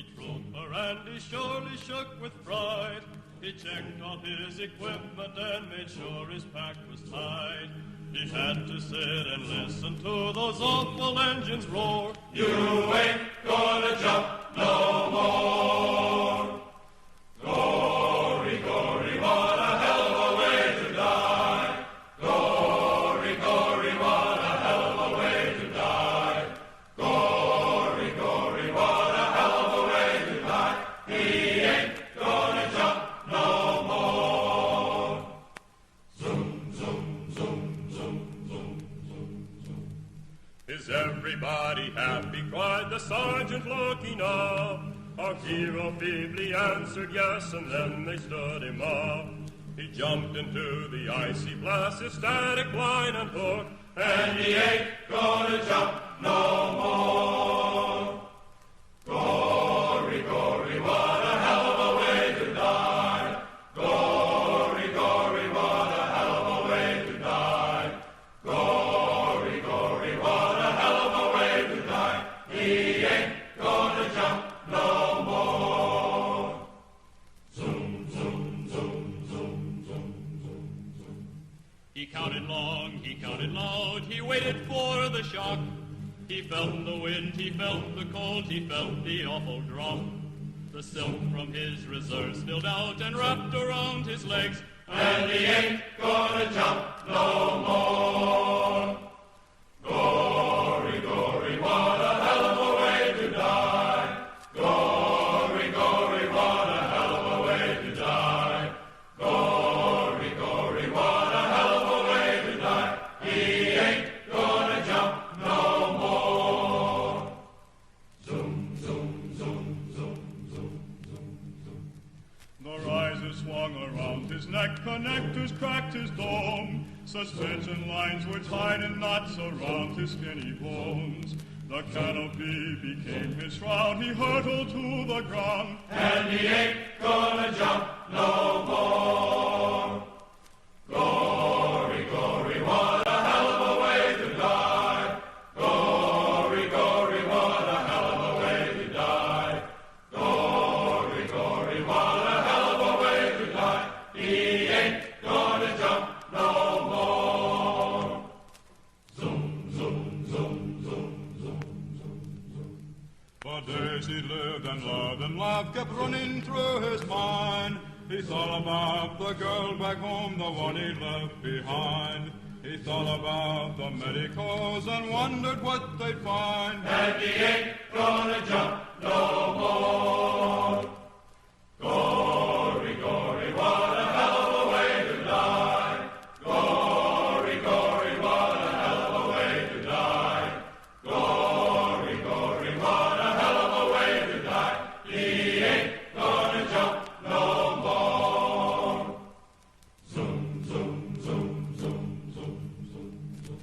He threw her and he surely shook with fright. He checked all his equipment and made sure his pack was tight. He had to sit and listen to those awful engines roar. You ain't gonna jump no more. Gory, gory, what a hell of a way to die. Gory, gory, what a hell of a way to die. Gory, gory, what a hell of a way to die. He ain't gonna jump no more. Zoom, zoom, zoom, zoom, zoom, zoom, zoom. Is everybody happy? Cried the sergeant looking up. Our hero feebly answered yes, and then they stood him up. He jumped into the icy blast, his static line and hook, and he ain't gonna jump no more. Gory, gory, what a hell of a way to die. Gory, gory, what a hell of a way to die. Gory, gory, what a hell of a way to die. He ain't gonna jump no more. Zoom, zoom, zoom, zoom, zoom, zoom, zoom. He counted long, he counted loud, he waited for the shock. He felt the wind, he felt the cold, he felt the awful drop. The silk from his reserves spilled out and wrapped around his legs, and he ain't gonna jump no more. Gory, gory, what a hell of a way to die. Gory, gory, what a hell of a way to die. Gory, gory, what a hell of a way to die. He ain't gonna jump no more. Zoom, zoom, zoom, zoom, zoom, zoom, zoom. The riser swung around his neck, connectors cracked his dome. Suspension lines were tied in knots around his skinny bones. The canopy became his shroud, he hurtled to the ground, and he ain't gonna jump no more. Gory, gory, what a hell of a way to die. Gory, gory, what a hell of a way to die. Gory, gory, what a hell of a way to die. He ain't gonna jump no more. Zoom, zoom, zoom, zoom, zoom, zoom, zoom. For days he lived and loved and laughed kept running through his mind. He thought about the girl back home, the one he left behind. He thought about the medicos and wondered what they'd find. And he ain't gonna jump no more. Gory, gory, what a hell of a way to die. Gory, gory, what a hell of a way to die. Gory, gory, what a hell of a way to die. He ain't gonna jump no more. Zoom, zoom, zoom, zoom, zoom, zoom, zoom.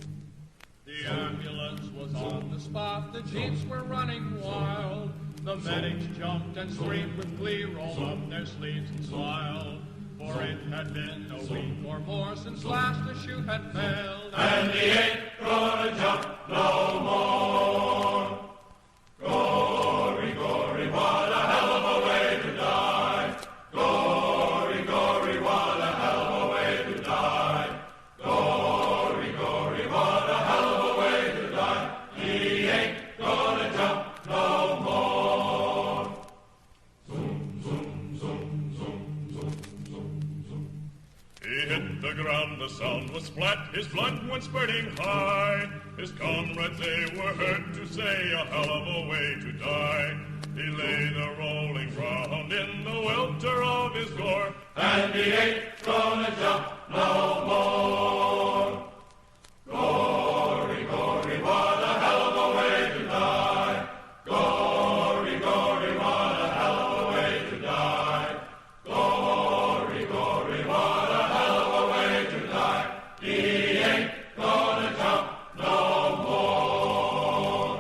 The ambulance was on the spot, the jeeps were running wild. The medics jumped and screamed with glee, rolled up their sleeves and smiled. For it had been a week or more since last the shoe had failed, and he ain't gonna jump no more. Gory, gory, what a hell of a way to die. Gory, gory, what a hell of a way to die. Gory, gory, what a hell of a way to die. He ain't gonna jump no more. Zoom, zoom, zoom, zoom, zoom, zoom, zoom. He hit the ground, the sound was splat, his blood went spurting high. His comrades, they were heard to say, a hell of a way to die. He lay the rolling ground in the welter of his gore, and he ain't gonna jump no more. Gory, gory, what a hell of a way to die. Gory, gory, what a hell of a way to die. Gory, gory, what a hell of a way to die. He ain't gonna jump no more.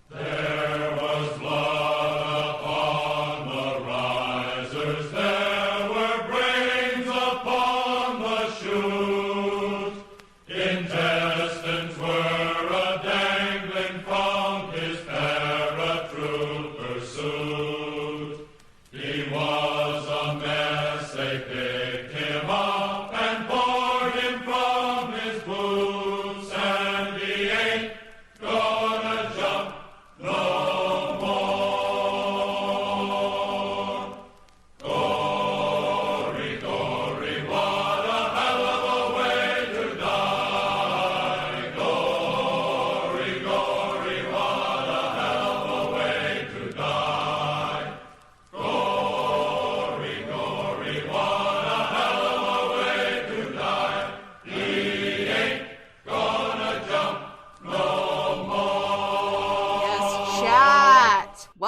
There was blood upon the risers, there were brains upon the shoe.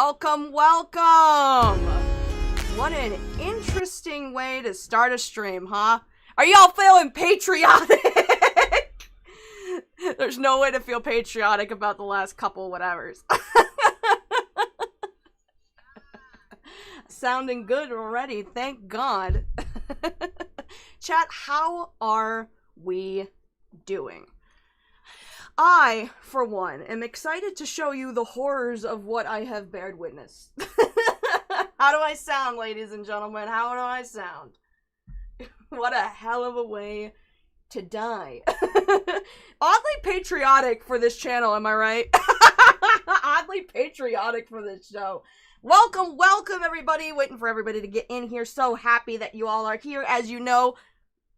Welcome, welcome! What an interesting way to start a stream, huh? Are y'all feeling patriotic? There's no way to feel patriotic about the last couple whatevers. Sounding good already, thank God. Chat, how are we doing? I, for one, am excited to show you the horrors of what I have bared witness. How do I sound, ladies and gentlemen? How do I sound? What a hell of a way to die. Oddly patriotic for this channel, am I right? Oddly patriotic for this show. Welcome, welcome everybody. Waiting for everybody to get in here. So happy that you all are here. As you know,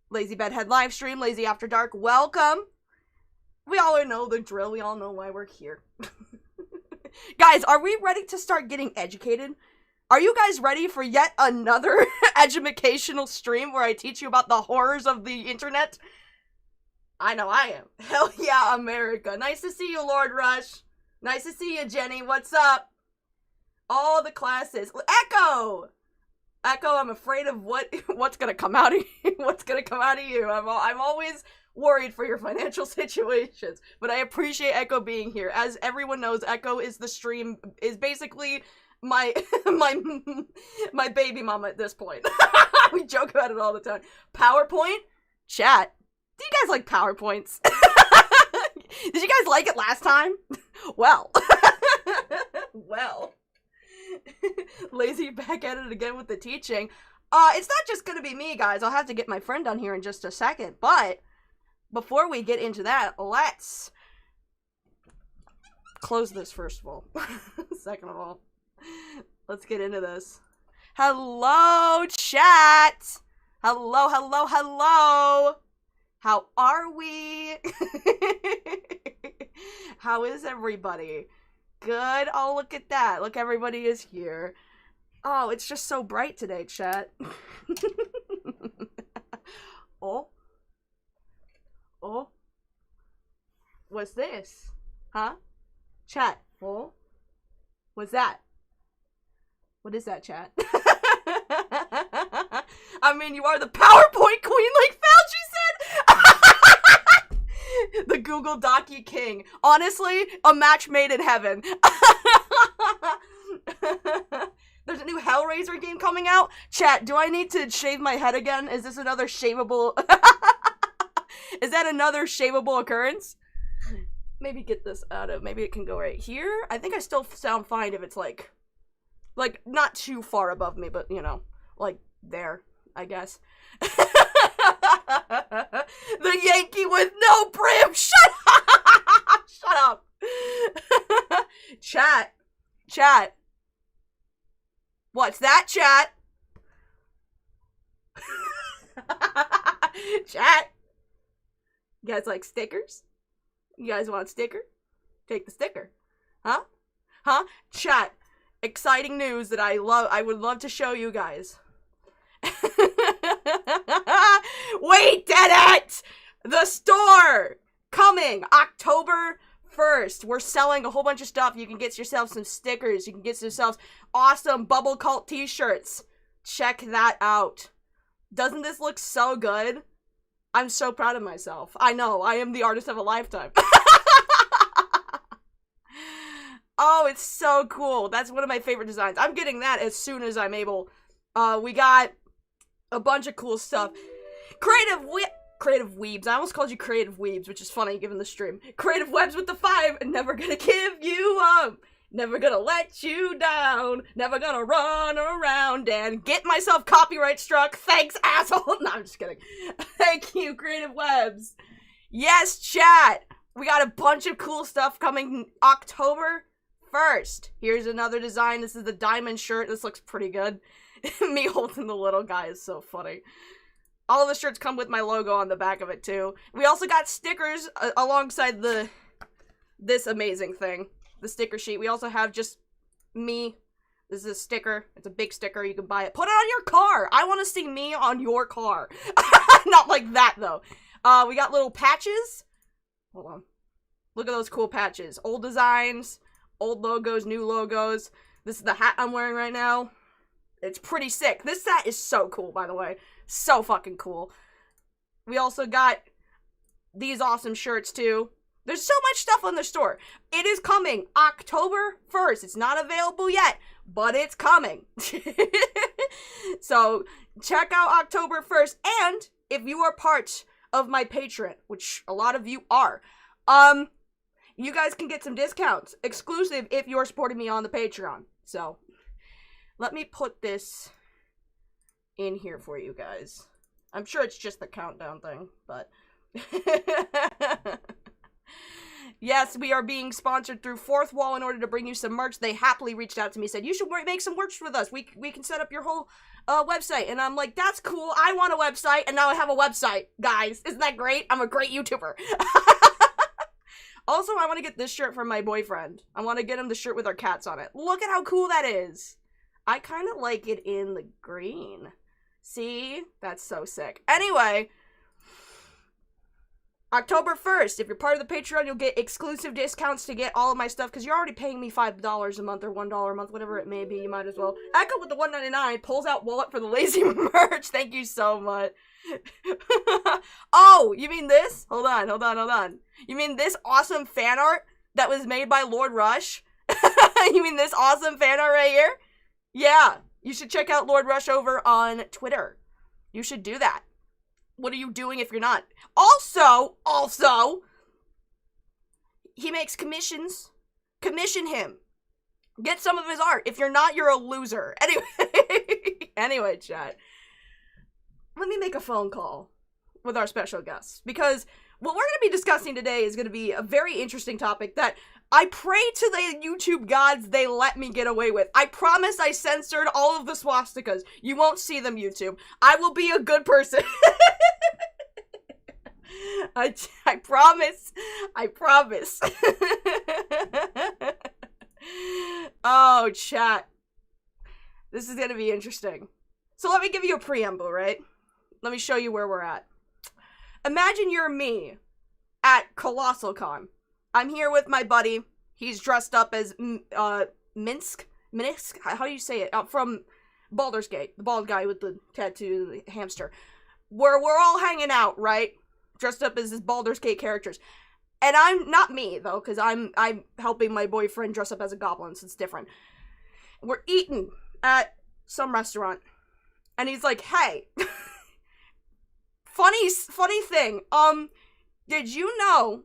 Lazy Bedhead live stream, Lazy After Dark, welcome. We all know the drill. We all know why we're here. Guys, are we ready to start getting educated? Are you guys ready for yet another educational stream where I teach you about the horrors of the internet? I know I am. Hell yeah, America. Nice to see you, Lord Rush. Nice to see you, Jenny. What's up? All the classes. Echo! Echo, I'm afraid of what's gonna come out of you. What's gonna come out of you. I'm always worried for your financial situations, but I appreciate Echo being here. As everyone knows, Echo is basically my my baby mama at this point. We joke about it all the time. PowerPoint? Chat. Do you guys like PowerPoints? Did you guys like it last time? Well. Well. Lazy back at it again with the teaching. It's not just gonna be me, guys. I'll have to get my friend on here in just a second, but before we get into that, let's close this first of all. Second of all, let's get into this. Hello, chat! Hello, hello, hello! How are we? How is everybody? Good? Oh, look at that. Look, everybody is here. Oh, it's just so bright today, chat. Oh. Oh. What's this? Huh? Chat. Oh. What's that? What is that, chat? I mean, you are the PowerPoint queen, like Fauci said! The Google Docu king. Honestly, a match made in heaven. There's a new Hellraiser game coming out. Chat, do I need to shave my head again? Is this another shavable... Is that another shavable occurrence? Maybe get this out of... Maybe it can go right here. I think I still sound fine if it's like, not too far above me, but, you know, like, there, I guess. The Yankee with no brim! Shut up! Shut up! Chat. Chat. What's that, chat? Chat. You guys like stickers? You guys want a sticker? Take the sticker. Huh? Huh? Chat. Exciting news that I would love to show you guys. We did it! The store! Coming October 1st. We're selling a whole bunch of stuff. You can get yourself some stickers. You can get yourself awesome Bubble Cult t-shirts. Check that out. Doesn't this look so good? I'm so proud of myself. I know, I am the artist of a lifetime. Oh, it's so cool. That's one of my favorite designs. I'm getting that as soon as I'm able. We got a bunch of cool stuff. Creative Weebs. I almost called you Creative Weebs, which is funny given the stream. Creative Webs with the 5. Never gonna give you up. Never gonna let you down. Never gonna run around and get myself copyright struck. Thanks, asshole. No, I'm just kidding. Thank you, Creative Webs. Yes, chat. We got a bunch of cool stuff coming October 1st. Here's another design. This is the diamond shirt. This looks pretty good. Me holding the little guy is so funny. All of the shirts come with my logo on the back of it, too. We also got stickers alongside this amazing thing. The sticker sheet. We also have just me. This is a sticker. It's a big sticker. You can buy it. Put it on your car. I want to see me on your car. Not like that, though. We got little patches. Hold on. Look at those cool patches. Old designs, old logos, new logos. This is the hat I'm wearing right now. It's pretty sick. This hat is so cool, by the way. So fucking cool. We also got these awesome shirts, too. There's so much stuff on the store. It is coming October 1st. It's not available yet, but it's coming. So, check out October 1st. And if you are part of my Patreon, which a lot of you are, you guys can get some discounts. Exclusive if you're supporting me on the Patreon. So, let me put this in here for you guys. I'm sure it's just the countdown thing, but... Yes, we are being sponsored through Fourth Wall in order to bring you some merch. They happily reached out to me, said, you should make some merch with us. We can set up your whole website. And I'm like, that's cool. I want a website, and now I have a website. Guys, isn't that great? I'm a great YouTuber. Also, I want to get this shirt from my boyfriend. I want to get him the shirt with our cats on it. Look at how cool that is. I kind of like it in the green. See? That's so sick. Anyway... October 1st, if you're part of the Patreon, you'll get exclusive discounts to get all of my stuff, because you're already paying me $5 a month or $1 a month, whatever it may be, you might as well. Echo with the $1.99 pulls out wallet for the lazy merch. Thank you so much. Oh, you mean this? Hold on. You mean this awesome fan art that was made by Lord Rush? You mean this awesome fan art right here? Yeah, you should check out Lord Rush over on Twitter. You should do that. What are you doing if you're not? Also, he makes commissions. Commission him. Get some of his art. If you're not, you're a loser. Anyway, chat. Let me make a phone call with our special guests, because what we're going to be discussing today is going to be a very interesting topic that I pray to the YouTube gods they let me get away with. I promise I censored all of the swastikas. You won't see them, YouTube. I will be a good person. I promise. I promise. Oh, chat. This is going to be interesting. So let me give you a preamble, right? Let me show you where we're at. Imagine you're me at Colossal Con. I'm here with my buddy. He's dressed up as Minsk? How do you say it? From Baldur's Gate. The bald guy with the tattoo, the hamster. Where we're all hanging out, right? Dressed up as his Baldur's Gate characters. And I'm not me, though, because I'm helping my boyfriend dress up as a goblin, so it's different. We're eating at some restaurant. And he's like, hey, funny thing, did you know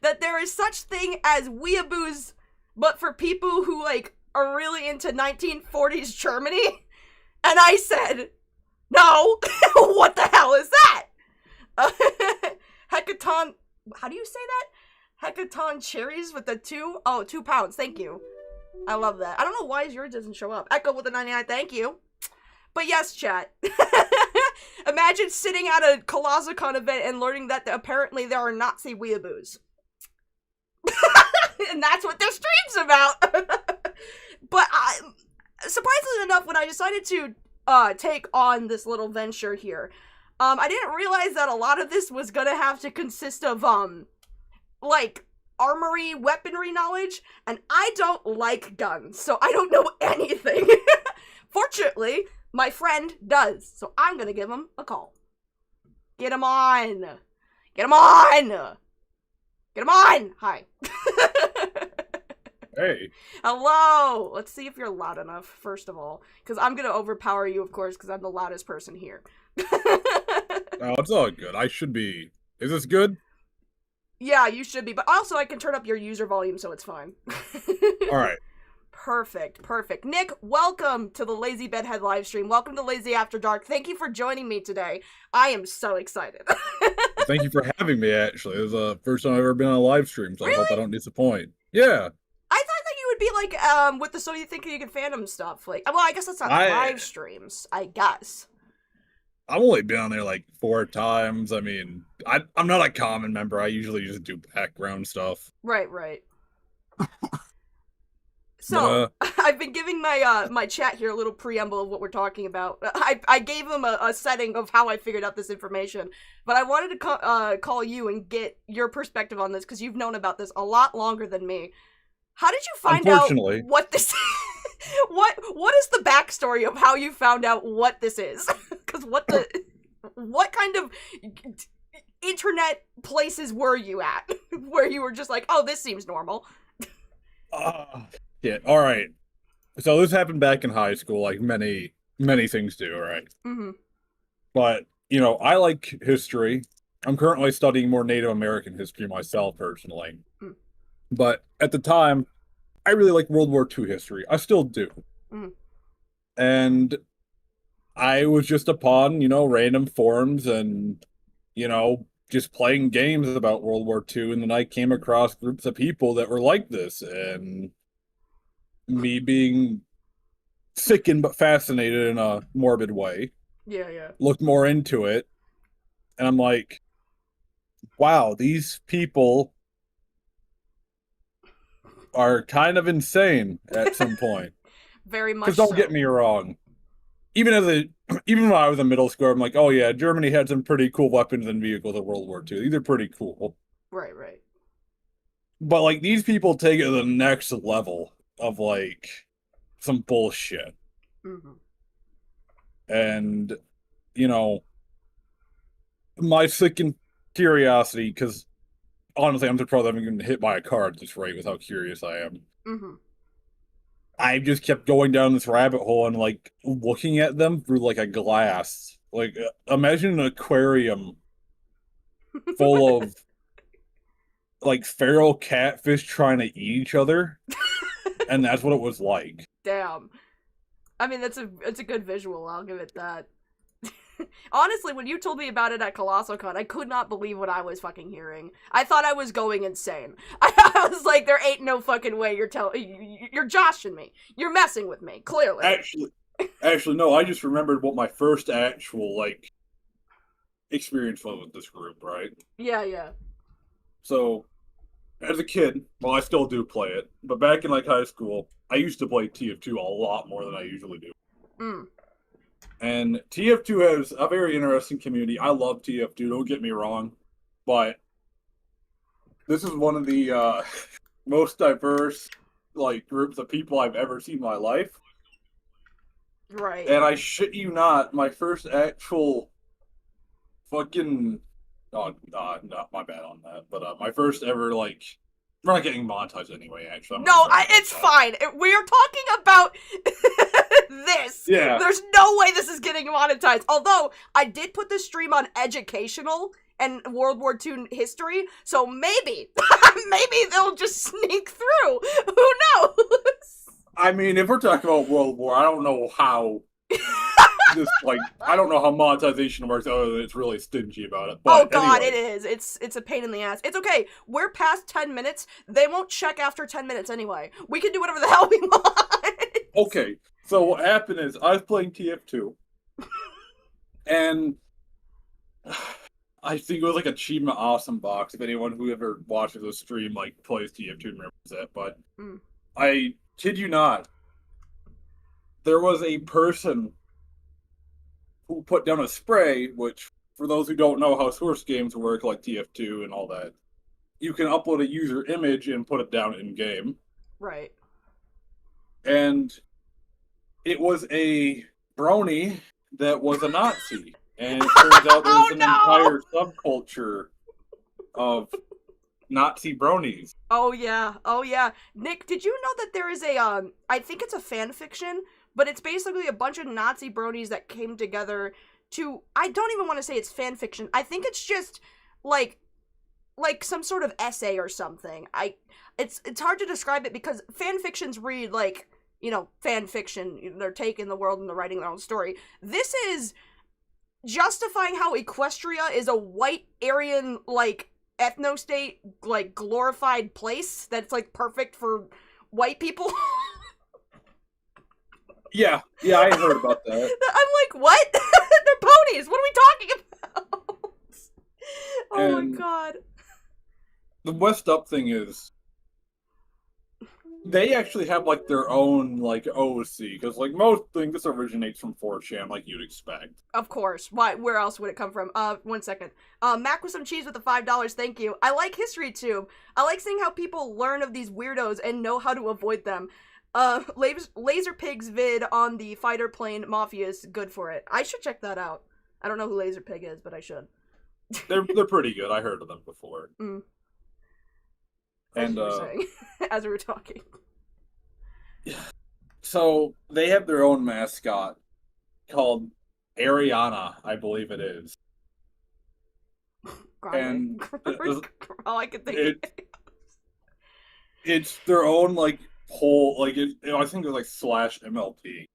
that there is such thing as Weeaboos, but for people who, like, are really into 1940s Germany? And I said, no, what the hell is that? Hecaton, how do you say that? Hecaton cherries with the 2 pounds, thank you. I love that. I don't know why yours doesn't show up. Echo with the 99, thank you. But yes, chat. Imagine sitting at a Colossicon event and learning that apparently there are Nazi Weeaboos. And that's what their stream's about. But surprisingly enough, when I decided to take on this little venture here, I didn't realize that a lot of this was gonna have to consist of, like, armory, weaponry knowledge, and I don't like guns, so I don't know anything. Fortunately, my friend does, so I'm gonna give him a call. Get him on! Get him on! Get him on! Hi. Hey. Hello! Let's see if you're loud enough, first of all, because I'm gonna overpower you, of course, because I'm the loudest person here. Oh, it's all good. I should be... Is this good? Yeah, you should be, but also I can turn up your user volume, so it's fine. Alright. Perfect, perfect. Nick, welcome to the Lazy Bedhead livestream. Welcome to Lazy After Dark. Thank you for joining me today. I am so excited. Thank you for having me, actually. This is the first time I've ever been on a live stream, so Really? I hope I don't disappoint. Yeah. I thought that you would be like, with the So You Think You Can Fandom stuff. Like, well, I guess that's not live streams, I guess. I've only been on there like 4 times. I mean, I'm not a common member. I usually just do background stuff. Right. So, I've been giving my my chat here a little preamble of what we're talking about. I gave them a setting of how I figured out this information, but I wanted to call you and get your perspective on this, because you've known about this a lot longer than me. How did you find out what this What is the backstory of how you found out what this is? Because what kind of internet places were you at where you were just like, oh, this seems normal? Yeah. All right. So this happened back in high school, like many things do, right? Mm-hmm. But I like history. I'm currently studying more Native American history myself, personally. Mm. But at the time, I really like World War II history. I still do. Mm. And I was just upon, random forums and, just playing games about World War II. And then I came across groups of people that were like this. And me being sickened but fascinated in a morbid way. Yeah. Looked more into it. And I'm like, wow, these people are kind of insane at some point. Very much. Because don't get me wrong, even when I was in middle school, I'm like, oh yeah, Germany had some pretty cool weapons and vehicles in World War II. These are pretty cool. Right. But like these people take it to the next level of like some bullshit. Mm-hmm. And my sickened curiosity, because honestly, I'm surprised I haven't been hit by a car at this rate with how curious I am. Mm-hmm. I just kept going down this rabbit hole and like looking at them through like a glass. Like imagine an aquarium full of like feral catfish trying to eat each other, and that's what it was like. Damn. I mean, it's a good visual. I'll give it that. Honestly, when you told me about it at ColossalCon, I could not believe what I was fucking hearing. I thought I was going insane. I was like, there ain't no fucking way you're joshing me. You're messing with me, clearly. Actually, no, I just remembered what my first actual, like, experience was with this group, right? Yeah. So, as a kid, well, I still do play it, but back in, like, high school, I used to play TF2 a lot more than I usually do. Mm. And TF2 has a very interesting community. I love TF2, don't get me wrong. But this is one of the most diverse groups of people I've ever seen in my life. Right. And I shit you not, my first actual fucking... Oh, no, my bad on that. But my first ever, we're not getting monetized anyway, actually. It's fine. We are talking about this. Yeah. There's no way this is getting monetized. Although, I did put this stream on educational and World War II history, so maybe they'll just sneak through. Who knows? I mean, if we're talking about World War, I don't know how... I don't know how monetization works other than it's really stingy about it. But oh god, anyway. it is. It's a pain in the ass. It's okay. We're past 10 minutes. They won't check after 10 minutes anyway. We can do whatever the hell we want. Okay, so what happened is I was playing TF2. And I think it was Achievement Awesome Box, if anyone who ever watches the stream plays TF2 remembers that. But I kid you not, there was a person who put down a spray, which, for those who don't know how source games work, like TF2 and all that, you can upload a user image and put it down in-game. Right. And it was a brony that was a Nazi. And it turns out there's entire subculture of Nazi bronies. Oh yeah. Nick, did you know that there is a, I think it's a fan fiction, but it's basically a bunch of Nazi bronies that came together to... I don't even want to say it's fan fiction. I think it's just, like some sort of essay or something. It's hard to describe it because fan fictions read fan fiction. They're taking the world and they're writing their own story. This is justifying how Equestria is a white Aryan, ethno-state, glorified place that's, perfect for white people. Yeah, I heard about that. I'm like, what? They're ponies. What are we talking about? Oh my god. The West Up thing is, they actually have their own OC, because most things this originates from 4chan, like you'd expect. Of course. Why? Where else would it come from? 1 second. Mac with some cheese with the $5. Thank you. I like History Tube. I like seeing how people learn of these weirdos and know how to avoid them. Laser Pig's vid on the fighter plane Mafia is good for it. I should check that out. I don't know who Laser Pig is, but I should. They're pretty good. I heard of them before. Mm. And you were saying, as we were talking. So they have their own mascot called Ariana, I believe it is. And all I could think. It's their own like whole like I think it was like slash MLP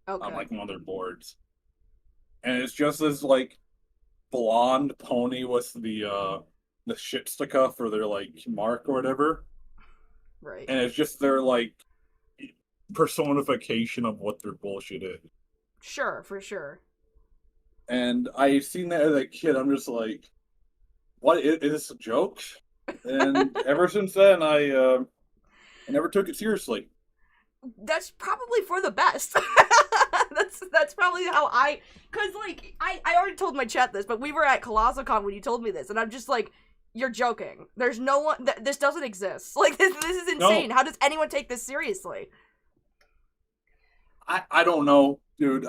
on like one of their boards, and it's just this like blonde pony with the shitsticka for their like mark or whatever, right? And it's just their like personification of what their bullshit is. Sure, for sure. And I seen that as a kid. I'm just like, what is this a joke? And ever since then, I never took it seriously. That's probably for the best. that's probably how cause like I already told my chat this, but we were at ColossalCon when you told me this, and I'm just like, you're joking. There's no one. This doesn't exist. Like this is insane. No. How does anyone take this seriously? I don't know, dude.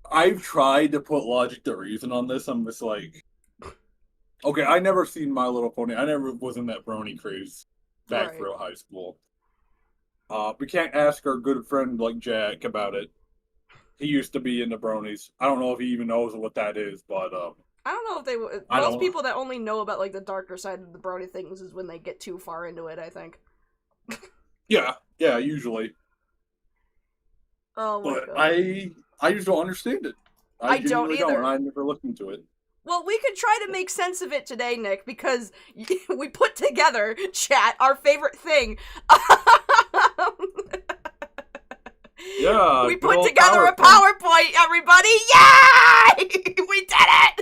I've tried to put logic to reason on this. I'm just like, okay, I never seen My Little Pony. I never was in that brony craze back through high school. We can't ask our good friend like Jack about it. He used to be into bronies. I don't know if he even knows what that is, but I don't know if they. Most people that only know about like the darker side of the brony things is when they get too far into it, I think. Yeah, usually. Oh my God. I just don't understand it. I don't either. I never looked into it. Well, we could try to make sense of it today, Nick, because we put together, chat, our favorite thing. Yeah. We put together a PowerPoint, everybody! Yay! We did it!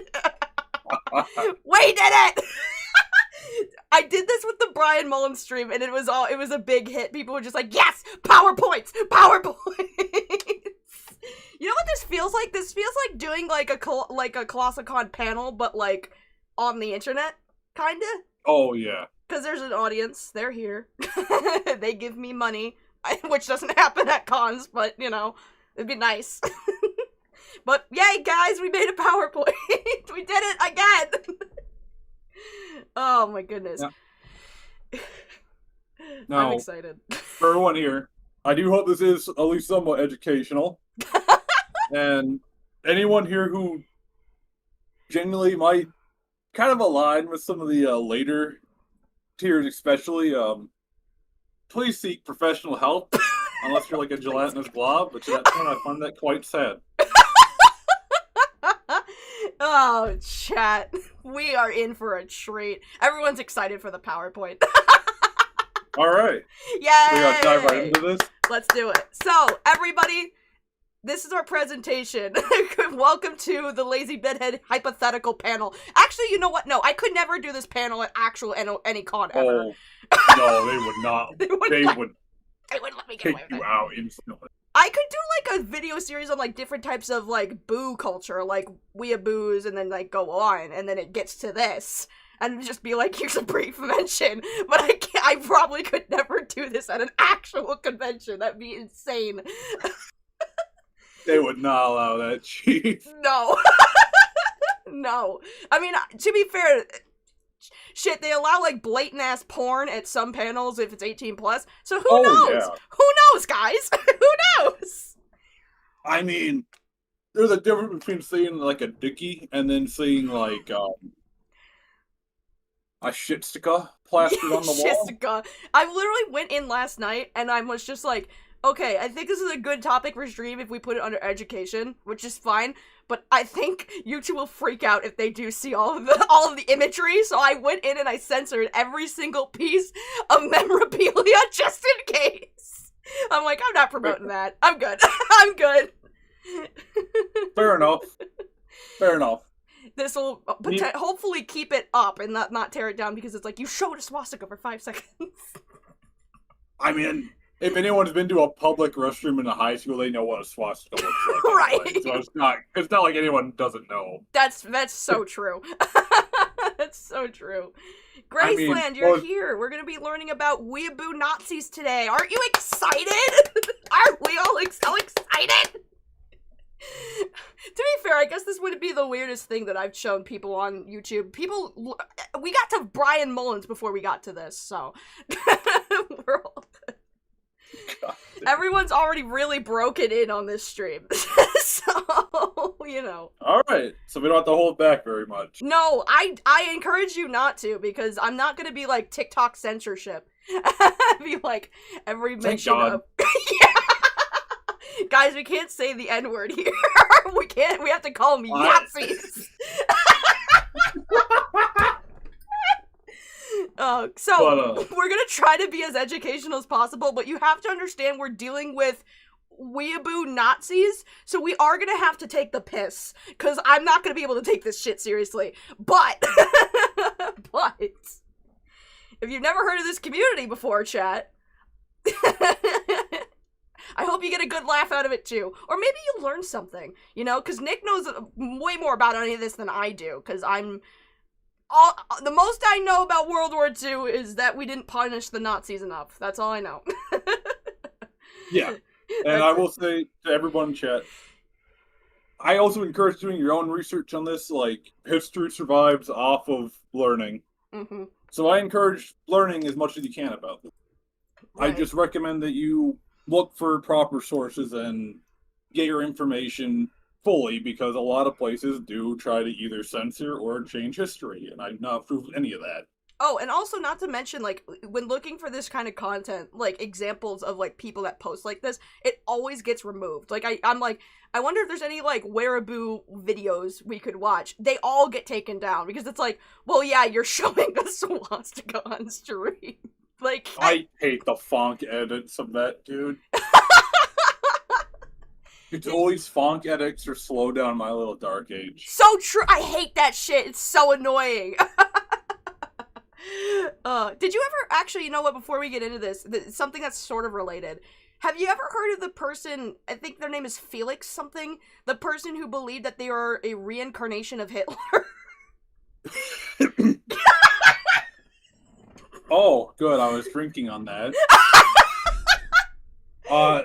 We did it! I did this with the Brian Mullen stream, and it was a big hit. People were just like, yes! PowerPoints! You know what this feels like? This feels like doing like a ColossalCon panel, but like on the internet, kinda. Oh yeah. Because there's an audience. They're here. They give me money, which doesn't happen at cons, but you know, it'd be nice. But yay, guys, we made a PowerPoint. We did it again. Oh my goodness. Now, I'm excited. For everyone here, I do hope this is at least somewhat educational. And anyone here who genuinely might kind of align with some of the later tiers especially, please seek professional help. Unless you're like a gelatinous blob, but that's when I find that quite sad. Oh, chat. We are in for a treat. Everyone's excited for the PowerPoint. Alright. Yay! We gotta dive right into this. Let's do it. So, everybody, this is our presentation. Welcome to the Lazy Bedhead hypothetical panel. Actually, you know what? No, I could never do this panel at actual any con ever. Oh, no, they would not. They wouldn't let me get away with you it. out instantly. I could do like a video series on like different types of like boo culture, like Weeaboos, and then like go on, and then it gets to this, and just be like, here's a brief mention. But I probably could never do this at an actual convention. That'd be insane. They would not allow that, Chief. No. No. I mean, to be fair, shit, they allow like blatant ass porn at some panels if it's 18 plus. So who knows? Yeah. Who knows, guys? Who knows? I mean, there's a difference between seeing like a dickie and then seeing like a shitsticka plastered on the wall. Shitsticka. I literally went in last night and I was just like, okay, I think this is a good topic for stream if we put it under education, which is fine. But I think YouTube will freak out if they do see all of the imagery. So I went in and I censored every single piece of memorabilia just in case. I'm like, I'm not promoting that. I'm good. I'm good. Fair enough. Fair enough. This will hopefully keep it up and not tear it down, because it's like, you showed a swastika for 5 seconds. I mean, if anyone's been to a public restroom in a high school, they know what a swastika looks like. Right. Anyway. So it's not like anyone doesn't know. That's so true. That's so true. Graceland, you're here. We're gonna be learning about Weeaboo Nazis today. Aren't you excited? Aren't we all so excited? To be fair, I guess this wouldn't be the weirdest thing that I've shown people on YouTube. We got to Brian Mullins before we got to this, so we're all good. Everyone's already really broken in on this stream, so, you know. Alright, so we don't have to hold back very much. No, I encourage you not to, because I'm not gonna be like TikTok censorship. Be like, every mention of... Yeah. Guys, we can't say the N-word here. We have to call them Yazzies. We're gonna try to be as educational as possible, but you have to understand we're dealing with Weeaboo Nazis, so we are gonna have to take the piss, because I'm not gonna be able to take this shit seriously. But, if you've never heard of this community before, chat, I hope you get a good laugh out of it too. Or maybe you learn something, you know, because Nick knows way more about any of this than I do, because the most I know about World War II is that we didn't punish the Nazis enough. That's all I know. Yeah. And I will say to everyone in chat, I also encourage doing your own research on this. Like, history survives off of learning. Mm-hmm. So I encourage learning as much as you can about this. Right. I just recommend that you look for proper sources and get your information fully, because a lot of places do try to either censor or change history, and I've not proved any of that. Oh, and also not to mention, like, when looking for this kind of content, like, examples of, like, people that post like this, it always gets removed. Like, I'm like, I wonder if there's any, like, Wehraboo videos we could watch. They all get taken down, because it's like, well, yeah, you're showing a swastika on stream. Like, I hate the fonk edits of that, dude. It's always fonk edits or slow down My Little Dark Age. So true. I hate that shit. It's so annoying. Did you ever, actually, you know what, before we get into this, something that's sort of related. Have you ever heard of the person, I think their name is Felix something, the person who believed that they are a reincarnation of Hitler? Oh, good. I was drinking on that.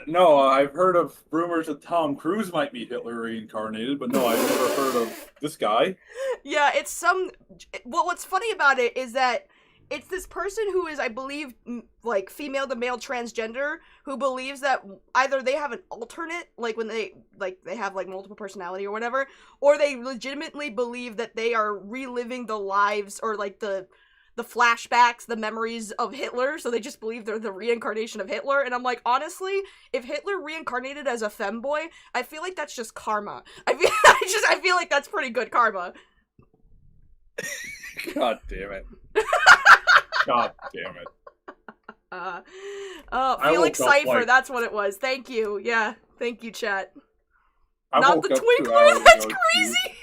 No, I've heard of rumors that Tom Cruise might be Hitler reincarnated, but no, I've never heard of this guy. Yeah, it's some... Well, what's funny about it is that it's this person who is, I believe, like, female to male transgender, who believes that either they have an alternate, like, when they have, like, multiple personality or whatever, or they legitimately believe that they are reliving the lives, or, like, the flashbacks, the memories of Hitler, so they just believe they're the reincarnation of Hitler, and I'm like, honestly, if Hitler reincarnated as a femboy, I feel like that's just karma. I feel like that's pretty good karma. God damn it. God damn it. Felix Cypher, that's what it was. Thank you. Yeah, thank you, chat. Not the twinkler, that's crazy!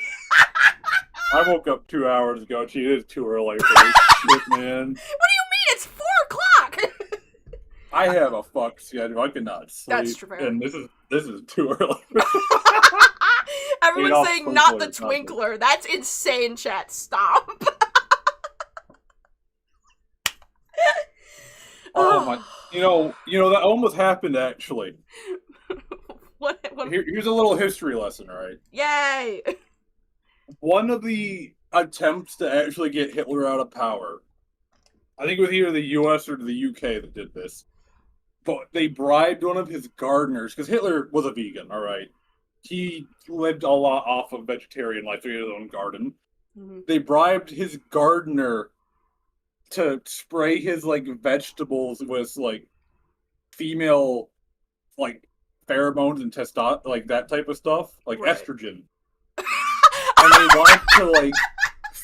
I woke up 2 hours ago. Gee, it is too early for this shit, man. What do you mean? It's 4 o'clock! I have a fuck schedule. I cannot sleep. That's true. And this is too early. Everyone's saying not the twinkler. That's insane, chat. Stop. Oh my! You know that almost happened actually. What? Here's a little history lesson, all right? Yay! One of the attempts to actually get Hitler out of power, I think it was either the U.S. or the U.K. that did this, but they bribed one of his gardeners, because Hitler was a vegan, all right? He lived a lot off of vegetarian life, so he had his own garden. Mm-hmm. They bribed his gardener to spray his, like, vegetables with, like, female, like, pheromones and testosterone, like, that type of stuff, like estrogen. And they wanted to, like,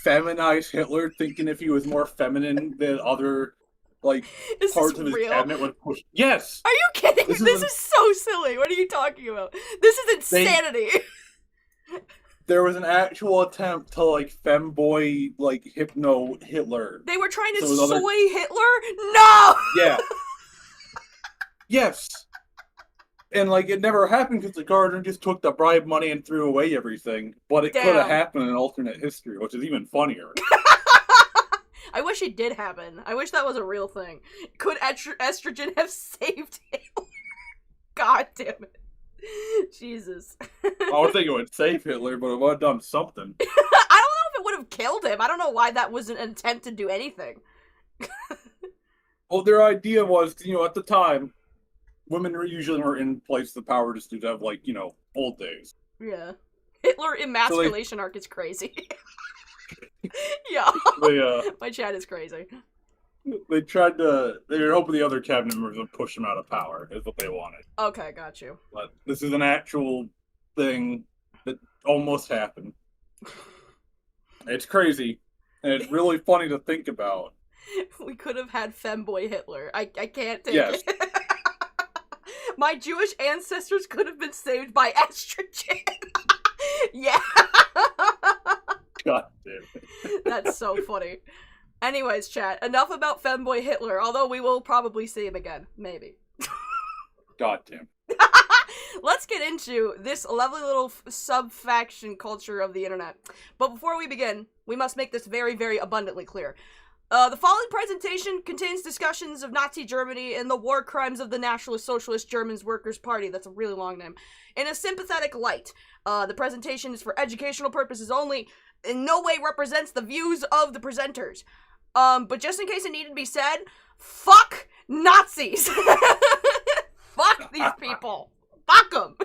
feminize Hitler, thinking if he was more feminine than other, like, parts of his cabinet would push. Yes! Are you kidding me? This is so silly. What are you talking about? This is insanity. There was an actual attempt to, like, femboy, like, hypno Hitler. They were trying to soy Hitler? No! Yeah. Yes. And, like, it never happened because the gardener just took the bribe money and threw away everything. But it could have happened in alternate history, which is even funnier. I wish it did happen. I wish that was a real thing. Could estrogen have saved Hitler? God damn it. Jesus. I would think it would save Hitler, but it would have done something. I don't know if it would have killed him. I don't know why that was an intent to do anything. Well, their idea was, at the time, women usually were in place of the power just to have, old days. Yeah. Hitler emasculation arc is crazy. Yeah. My chat is crazy. They were hoping the other cabinet members would push him out of power, is what they wanted. Okay, got you. But this is an actual thing that almost happened. It's crazy, and it's really funny to think about. We could have had femboy Hitler. I can't take it. My Jewish ancestors could have been saved by estrogen. Yeah. God damn it. That's so funny. Anyways, chat, enough about femboy Hitler, although we will probably see him again. Maybe. God damn. Let's get into this lovely little sub-faction culture of the internet. But before we begin, we must make this very, very abundantly clear. The following presentation contains discussions of Nazi Germany and the war crimes of the Nationalist Socialist Germans Workers' Party, that's a really long name, in a sympathetic light. The presentation is for educational purposes only, in no way represents the views of the presenters. But just in case it needed to be said, fuck Nazis! Fuck these people! Fuck them!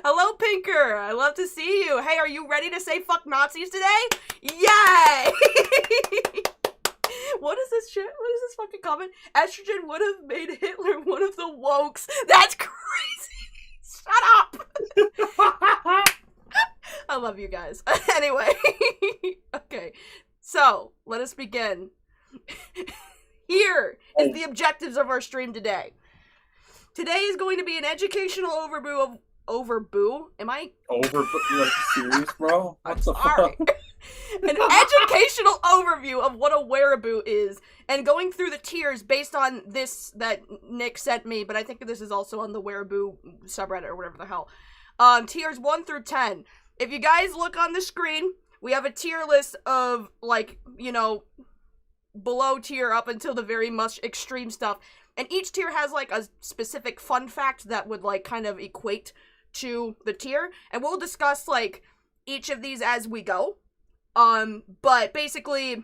Hello, Pinker! I love to see you! Hey, are you ready to say fuck Nazis today? Yay! What is this shit? What is this fucking comment? Estrogen would have made Hitler one of the wokes. That's crazy! Shut up! I love you guys. Anyway. Okay. So, let us begin. Here is the objectives of our stream today. Today is going to be an educational overview of... Overboo? Am I... Overboo? Like, serious, bro? I'm sorry. An educational overview of what a Wehraboo is, and going through the tiers based on this that Nick sent me, but I think this is also on the Wehraboo subreddit or whatever the hell. Tiers 1 through 10. If you guys look on the screen, we have a tier list of, below tier up until the very much extreme stuff. And each tier has, a specific fun fact that would, kind of equate to the tier. And we'll discuss, each of these as we go. But basically,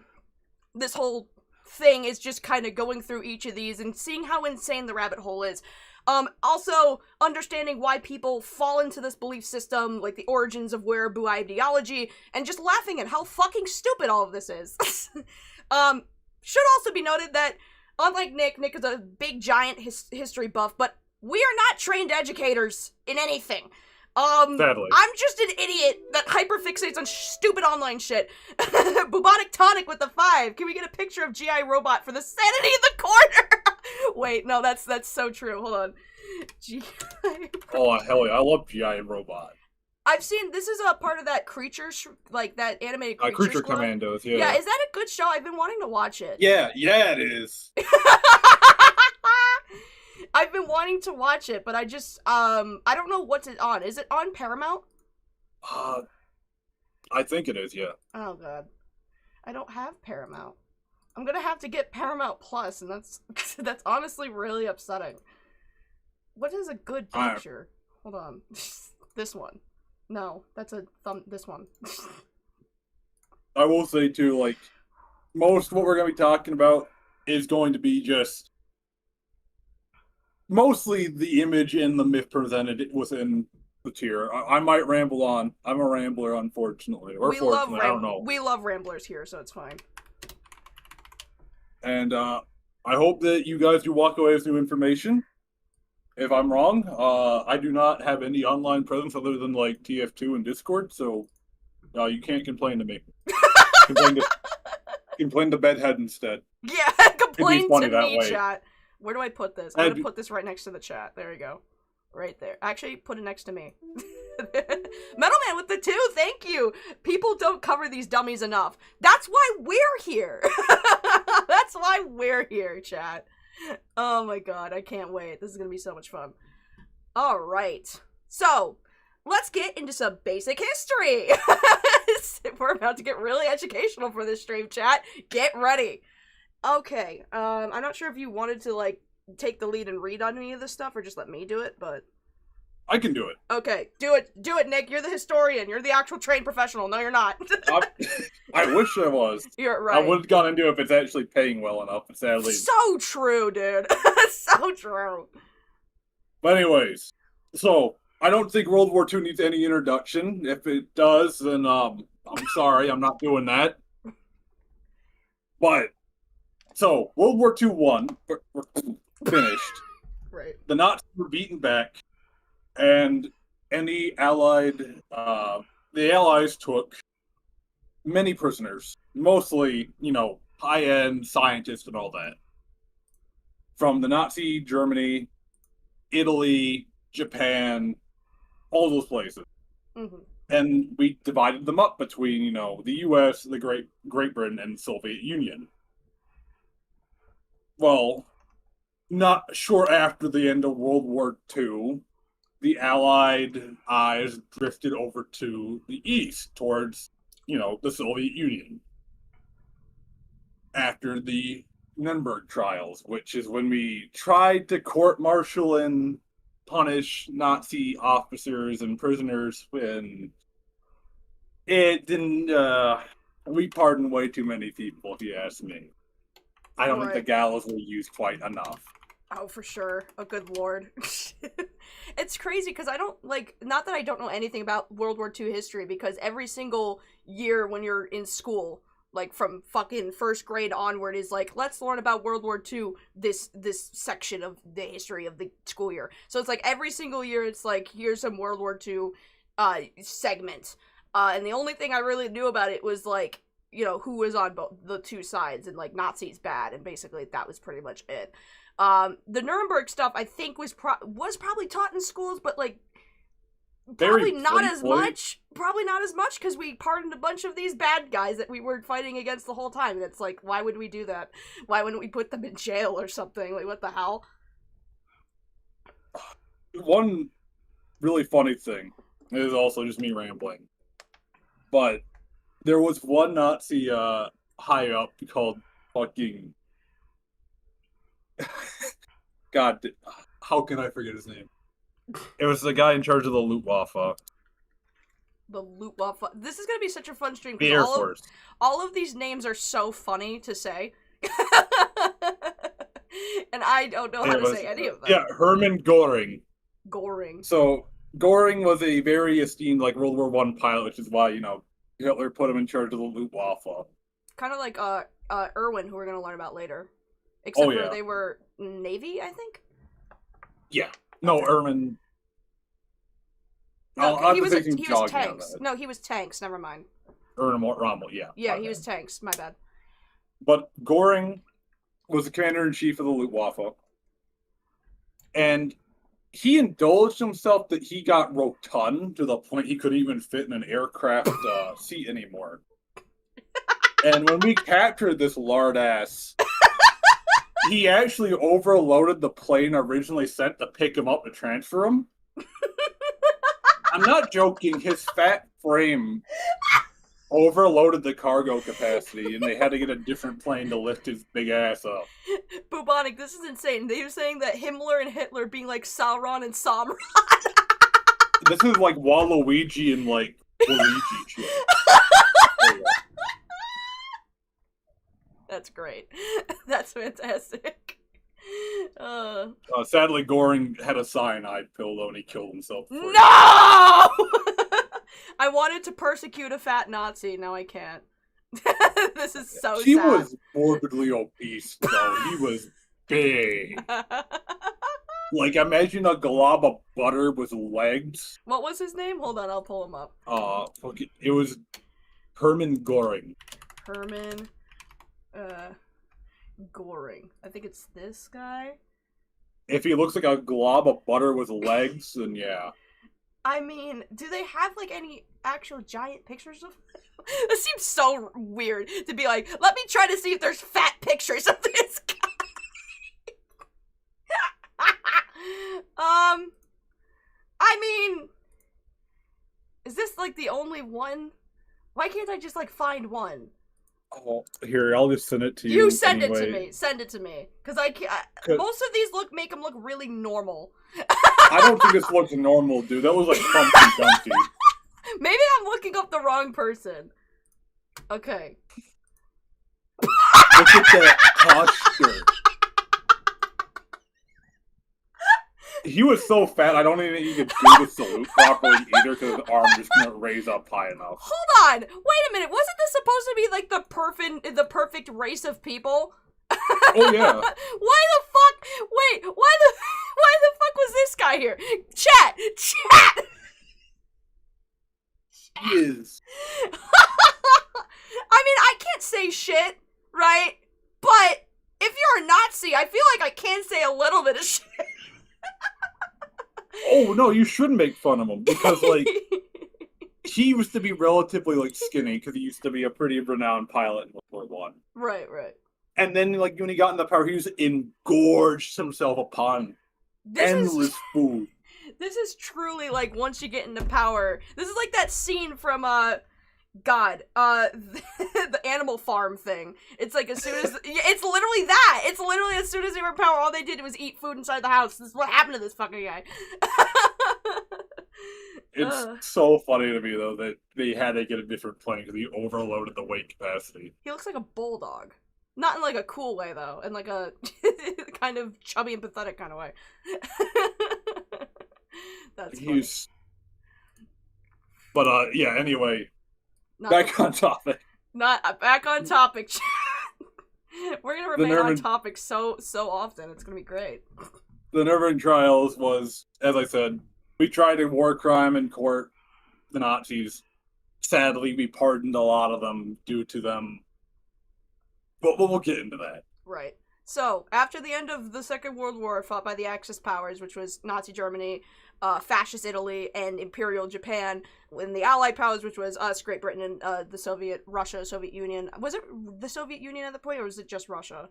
this whole thing is just kind of going through each of these and seeing how insane the rabbit hole is. Also, understanding why people fall into this belief system, the origins of Wehraboo ideology, and just laughing at how fucking stupid all of this is. Should also be noted that, unlike Nick is a big, giant history buff, but we are not trained educators in anything. Sadly. I'm just an idiot that hyperfixates on stupid online shit. Bubonic Tonic with the 5. Can we get a picture of G.I. Robot for the sanity in the corner? Wait, no, that's so true. Hold on. G.I. Oh, hell yeah. I love G.I. Robot. I've seen, this is a part of that creature, that animated creature Creature squad. Commandos, yeah. Yeah, is that a good show? I've been wanting to watch it. Yeah, it is. I've been wanting to watch it, but I just, I don't know what's it on. Is it on Paramount? I think it is, yeah. Oh, God. I don't have Paramount. I'm gonna have to get Paramount Plus, and that's honestly really upsetting. What is a good picture? Hold on. This one. No, that's this one. I will say, too, most of what we're going to be talking about is going to be just mostly the image and the myth presented within the tier. I might ramble on. I'm a rambler, unfortunately. Or fortunately, I don't know. We love ramblers here, so it's fine. And I hope that you guys do walk away with new information. If I'm wrong, I do not have any online presence other than TF2 and Discord, so you can't complain to me. Complain to Bedhead instead. Yeah, complain to me, chat. Where do I put this? I'm gonna put this right next to the chat. There we go. Right there. Actually, put it next to me. Metalman with the 2, thank you! People don't cover these dummies enough. That's why we're here! That's why we're here, chat. Oh my god, I can't wait. This is gonna be so much fun. Alright. So, let's get into some basic history! this. We're about to get really educational for this stream, chat. Get ready. Okay, I'm not sure if you wanted to, like, take the lead and read on any of this stuff, or just let me do it, but... I can do it. Okay, do it, Nick. You're the historian. You're the actual trained professional. No, you're not. I wish I was. You're right. I would have gone into it if it's actually paying well enough, but sadly... So true, dude. So true. But anyways, so, I don't think World War II needs any introduction. If it does, then, I'm sorry, I'm not doing that. But, so, World War II won. We're finished. Right. The Nazis were beaten back. And the Allies took many prisoners, mostly, you know, high-end scientists and all that. From the Nazi Germany, Italy, Japan, all those places. Mm-hmm. And we divided them up between, you know, the US, the Great Britain, and the Soviet Union. Well, not short after the end of World War II, the Allied eyes drifted over to the east, towards, you know, the Soviet Union. After the Nuremberg trials, which is when we tried to court-martial and punish Nazi officers and prisoners, when it didn't, we pardoned way too many people, if you ask me. I don't think the gallows were used quite enough. Oh, for sure. Oh, good lord. It's crazy, because I don't, like, not that I don't know anything about World War II history, because every single year when you're in school, like, from fucking first grade onward, is like, let's learn about World War II, this section of the history of the school year. So it's like, every single year, it's like, here's some World War II, segment. And the only thing I really knew about it was, like, you know, who was on both the two sides, and, like, Nazis bad, and basically that was pretty much it. The Nuremberg stuff, I think, was probably taught in schools, but, like, probably not as much. Probably not as much, because we pardoned a bunch of these bad guys that we were fighting against the whole time, and it's like, why would we do that? Why wouldn't we put them in jail or something? Like, what the hell? One really funny thing, it is also just me rambling, but there was one Nazi, high up called fucking... God, how can I forget his name? It was the guy in charge of the Luftwaffe. The Luftwaffe. This is gonna be such a fun stream. The Air Force. All of these names are so funny to say. And I don't know how to say any of them. Yeah, Hermann Göring. Göring. So, Göring was a very esteemed, like, World War I pilot, which is why, you know, Hitler put him in charge of the Luftwaffe. Kind of like, Erwin, who we're gonna learn about later. Except for they were Navy, I think? Yeah. No, Erwin... No, he was tanks. No, he was tanks, never mind. Erwin Rommel, yeah. Yeah, he was tanks, my bad. But Göring was the commander-in-chief of the Luftwaffe. And he indulged himself that he got rotund to the point he couldn't even fit in an aircraft seat anymore. And when we captured this lard-ass... He actually overloaded the plane originally sent to pick him up to transfer him. I'm not joking. His fat frame overloaded the cargo capacity, and they had to get a different plane to lift his big ass up. Bubonic, this is insane. They were saying that Himmler and Hitler being like Sauron and Samron. This is like Waluigi and like Luigi shit. That's great. That's fantastic. Sadly, Göring had a cyanide pill, though, and he killed himself. No! I wanted to persecute a fat Nazi. Now I can't. This is so sad. He was morbidly obese, though. He was big. Like, imagine a glob of butter with legs. What was his name? Hold on, I'll pull him up. It was Hermann Göring. Hermann... Göring. I think it's this guy. If he looks like a glob of butter with legs, then yeah. I mean, do they have, like, any actual giant pictures of him? This seems so weird to be like, let me try to see if there's fat pictures of this guy. I mean, is this, like, the only one? Why can't I just, like, find one? Oh, here, I'll just send it to you. You send anyway. it to me. Send it to me. Because I can't... most of these make them look really normal. I don't think this looks normal, dude. That was, like, Humpty Dumpty. Maybe I'm looking up the wrong person. Okay. Look at that posture. He was so fat, I don't even think he could do the salute properly either, because his arm just couldn't raise up high enough. Hold on! Wait a minute, wasn't this supposed to be, like, the perfect race of people? Oh, yeah. Why the fuck? Wait, why the fuck was this guy here? Chat! He is. I mean, I can't say shit, right? But if you're a Nazi, I feel like I can say a little bit of shit. Oh, no, you shouldn't make fun of him, because, like, he used to be relatively, like, skinny, because he used to be a pretty renowned pilot in World War I. Right. And then, like, when he got in the power, he just engorged himself upon endless food. This is truly, like, once you get into power, this is like that scene from, the Animal Farm thing. It's like as soon as, it's literally that! It's literally as soon as they were in power, all they did was eat food inside the house. This is what happened to this fucking guy. It's so funny to me, though, that they had to get a different plane because he overloaded the weight capacity. He looks like a bulldog. Not in, like, a cool way, though. In, like, a kind of chubby and pathetic kind of way. That's funny. But, yeah, anyway. Back on topic. Back on topic. We're gonna remain on topic so often. It's gonna be great. The Nuremberg trials was, as I said, we tried a war crime in court. The Nazis. Sadly, we pardoned a lot of them due to them. But we'll get into that. Right. So, after the end of the Second World War, fought by the Axis powers, which was Nazi Germany, Fascist Italy, and Imperial Japan, and the Allied powers, which was us, Great Britain, and the Soviet Union. Was it the Soviet Union at the point, or was it just Russia?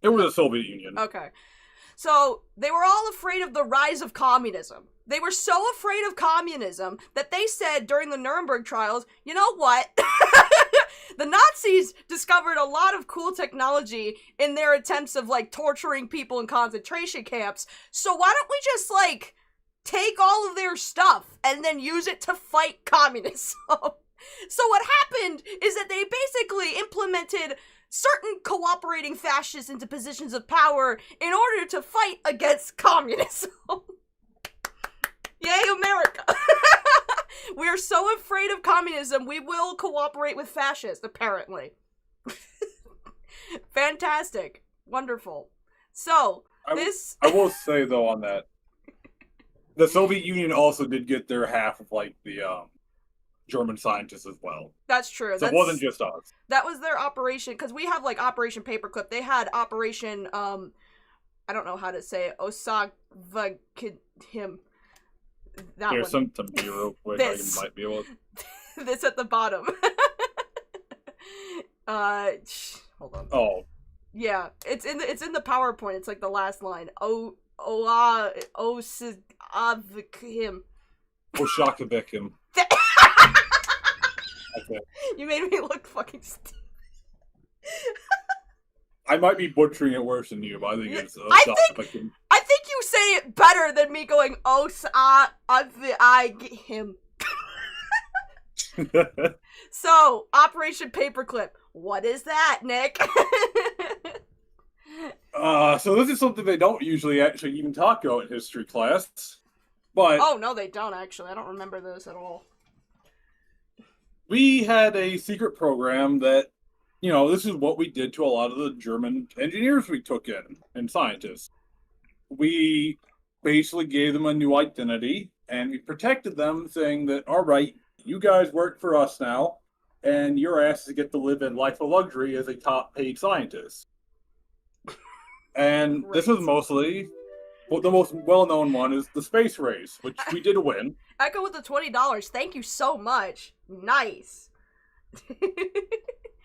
It was the Soviet Union. Okay. So, they were all afraid of the rise of communism. They were so afraid of communism that they said during the Nuremberg trials, you know what? The Nazis discovered a lot of cool technology in their attempts of, like, torturing people in concentration camps, so why don't we just, like, take all of their stuff and then use it to fight communism? So what happened is that they basically implemented certain cooperating fascists into positions of power in order to fight against communism. Yay, America! We are so afraid of communism, we will cooperate with fascists, apparently. Fantastic. Wonderful. So, I will say, though, on that, the Soviet Union also did get their half of, like, the, German scientists as well. That's true. So it wasn't just us. That was their operation, because we have, like, Operation Paperclip. They had Operation, I don't know how to say it, Osagvahim. There's some real quick. I might be able to... This at the bottom. Hold on. Oh. Yeah, it's in the PowerPoint. It's like the last line. Osagvahim. Osagvahim. Okay. You made me look fucking stupid. I might be butchering it worse than you, but I think it's I think you say it better than me going him. So, Operation Paperclip. What is that, Nick? So this is something they don't usually actually even talk about in history class. But oh no, they don't actually. I don't remember this at all. We had a secret program that, you know, this is what we did to a lot of the German engineers we took in and scientists. We basically gave them a new identity, and we protected them, saying that, all right, you guys work for us now, and your asses get to live a life of luxury as a top-paid scientist. And this was mostly, well, the most well-known one is the space race, which we did win. Echo with the $20. Thank you so much. Nice.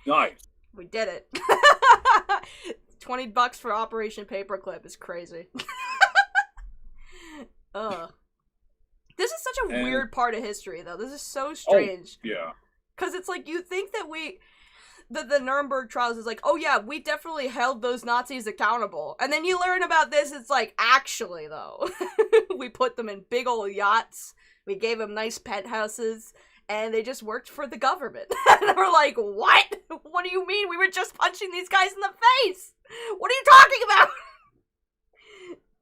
Nice. We did it. $20 for Operation Paperclip is crazy. This is such a weird part of history, though. This is so strange. Oh, yeah. Because it's like, you think that the Nuremberg trials is like, oh yeah, we definitely held those Nazis accountable. And then you learn about this, it's like, actually though, we put them in big old yachts, we gave them nice penthouses, and they just worked for the government. And we're like, what? What do you mean? We were just punching these guys in the face! What are you talking about?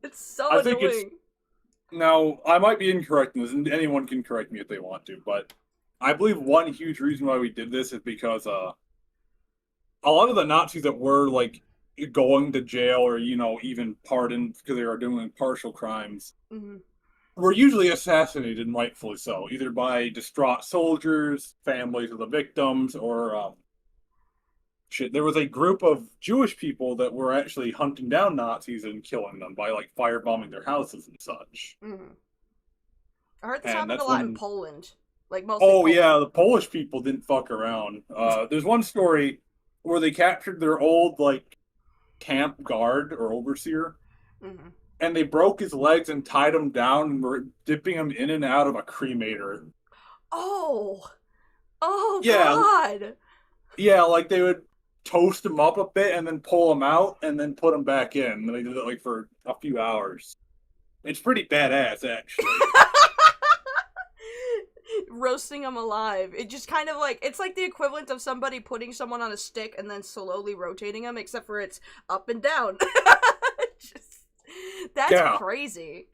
It's so annoying. Now, I might be incorrect in this, and anyone can correct me if they want to, but I believe one huge reason why we did this is because, a lot of the Nazis that were, like, going to jail or, you know, even pardoned because they were doing partial crimes, were usually assassinated, and rightfully so, either by distraught soldiers, families of the victims, or, there was a group of Jewish people that were actually hunting down Nazis and killing them by, like, firebombing their houses and such. I heard this happened a lot in Poland. Like, mostly Poland. Yeah, the Polish people didn't fuck around. There's one story where they captured their old, like, camp guard or overseer, and they broke his legs and tied him down and were dipping him in and out of a cremator. Oh, yeah. God! Yeah, like, they would toast him up a bit and then pull him out and then put him back in. And they did it, like, for a few hours. It's pretty badass, actually. Roasting them alive. It just kind of like, it's like the equivalent of somebody putting someone on a stick and then slowly rotating them, except for it's up and down. That's crazy.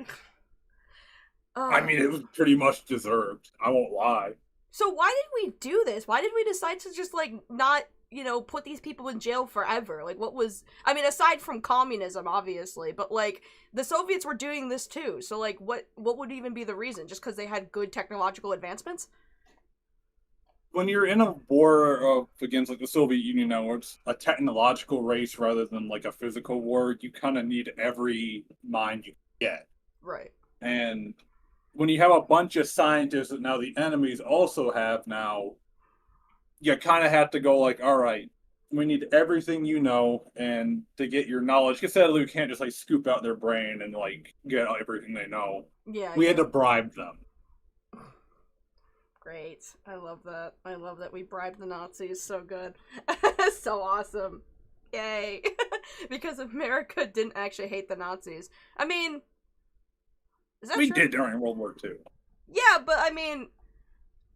I mean, it was pretty much deserved. I won't lie. So why did we do this? Why did we decide to just, like, not, you know, put these people in jail forever? Like, what was... I mean, aside from communism, obviously, but, like, the Soviets were doing this too, so, like, what would even be the reason? Just because they had good technological advancements? When you're in a war against, like, the Soviet Union now, where it's a technological race rather than, like, a physical war, you kind of need every mind you get. Right. And when you have a bunch of scientists that now the enemies also have now, you kind of have to go like, all right, we need everything you know, and to get your knowledge, because sadly we can't just, like, scoop out their brain and, like, get everything they know. Yeah. We had to bribe them. Great. I love that. I love that we bribed the Nazis. So good. So awesome. Yay. Because America didn't actually hate the Nazis. I mean... We did during World War II. Yeah, but I mean,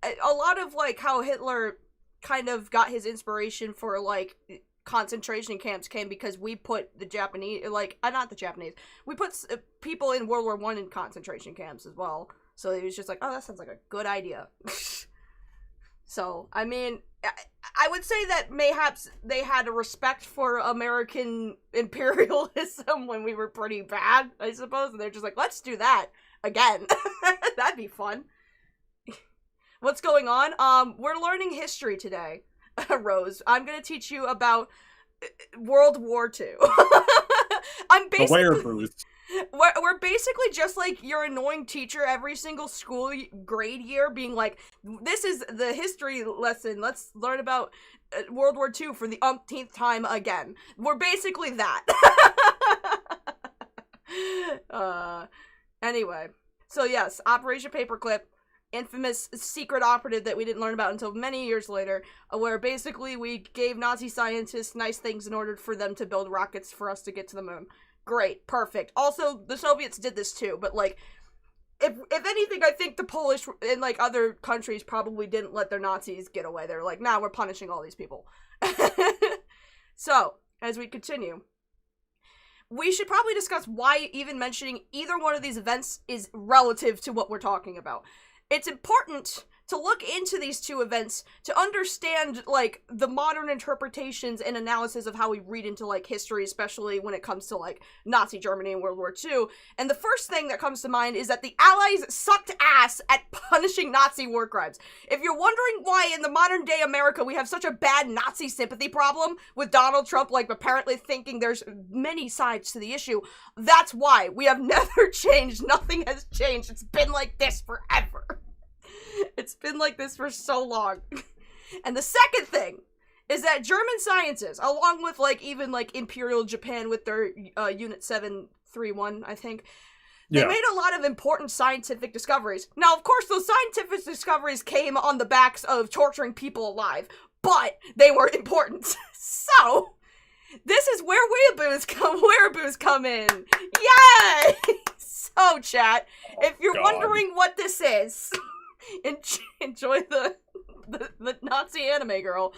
a lot of, like, how Hitler kind of got his inspiration for, like, concentration camps came because we put the Japanese, like, not the Japanese, we put people in World War I in concentration camps as well. So he was just like, oh, that sounds like a good idea. So, I mean, I would say that mayhaps they had a respect for American imperialism when we were pretty bad, I suppose. And they're just like, let's do that again. That'd be fun. What's going on? We're learning history today, Rose. I'm gonna teach you about World War II. I'm basically... The Wehraboos. We're basically just like your annoying teacher every single school grade year being like, this is the history lesson, let's learn about World War II for the umpteenth time again. We're basically that. Anyway, so yes, Operation Paperclip, infamous secret operative that we didn't learn about until many years later, where basically we gave Nazi scientists nice things in order for them to build rockets for us to get to the moon. Great, perfect. Also, the Soviets did this too, but, like, if anything, I think the Polish and, like, other countries probably didn't let their Nazis get away. They're like, nah, we're punishing all these people. So, as we continue, we should probably discuss why even mentioning either one of these events is relative to what we're talking about. It's important to look into these two events to understand, like, the modern interpretations and analysis of how we read into, like, history, especially when it comes to, like, Nazi Germany and World War II. And the first thing that comes to mind is that the Allies sucked ass at punishing Nazi war crimes. If you're wondering why in the modern day America we have such a bad Nazi sympathy problem with Donald Trump, like, apparently thinking there's many sides to the issue, that's why. We have never changed. Nothing has changed. It's been like this forever. It's been like this for so long. And the second thing is that German scientists, along with, like, even, like, Imperial Japan with their Unit 731, I think, They Yeah. made a lot of important scientific discoveries. Now, of course, those scientific discoveries came on the backs of torturing people alive, but they were important. So, this is where Wehraboos come in. Yay! So, chat, if you're God. wondering what this is, enjoy the Nazi anime girl.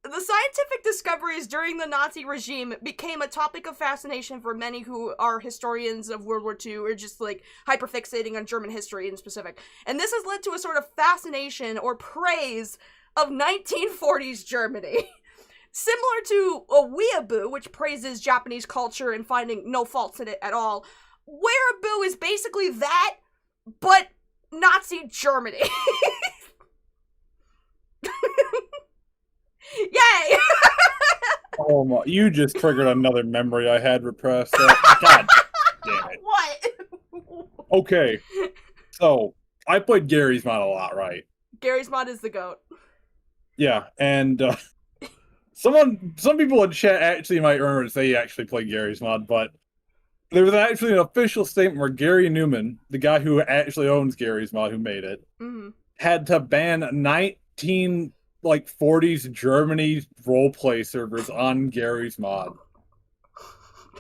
The scientific discoveries during the Nazi regime became a topic of fascination for many who are historians of World War II, or just, like, hyperfixating on German history in specific. And this has led to a sort of fascination or praise of 1940s Germany. Similar to a Weeaboo, which praises Japanese culture and finding no faults in it at all, Wehraboo is basically that, but Nazi Germany. Yay! Oh my, you just triggered another memory I had repressed. God damn it. What? Okay, so I played Gary's mod a lot, right? Gary's mod is the GOAT. Yeah, and some people in chat actually might remember to say he actually played Gary's mod, but there was actually an official statement where Gary Newman, the guy who actually owns Gary's mod, who made it, had to ban 40s Germany roleplay servers on Gary's mod.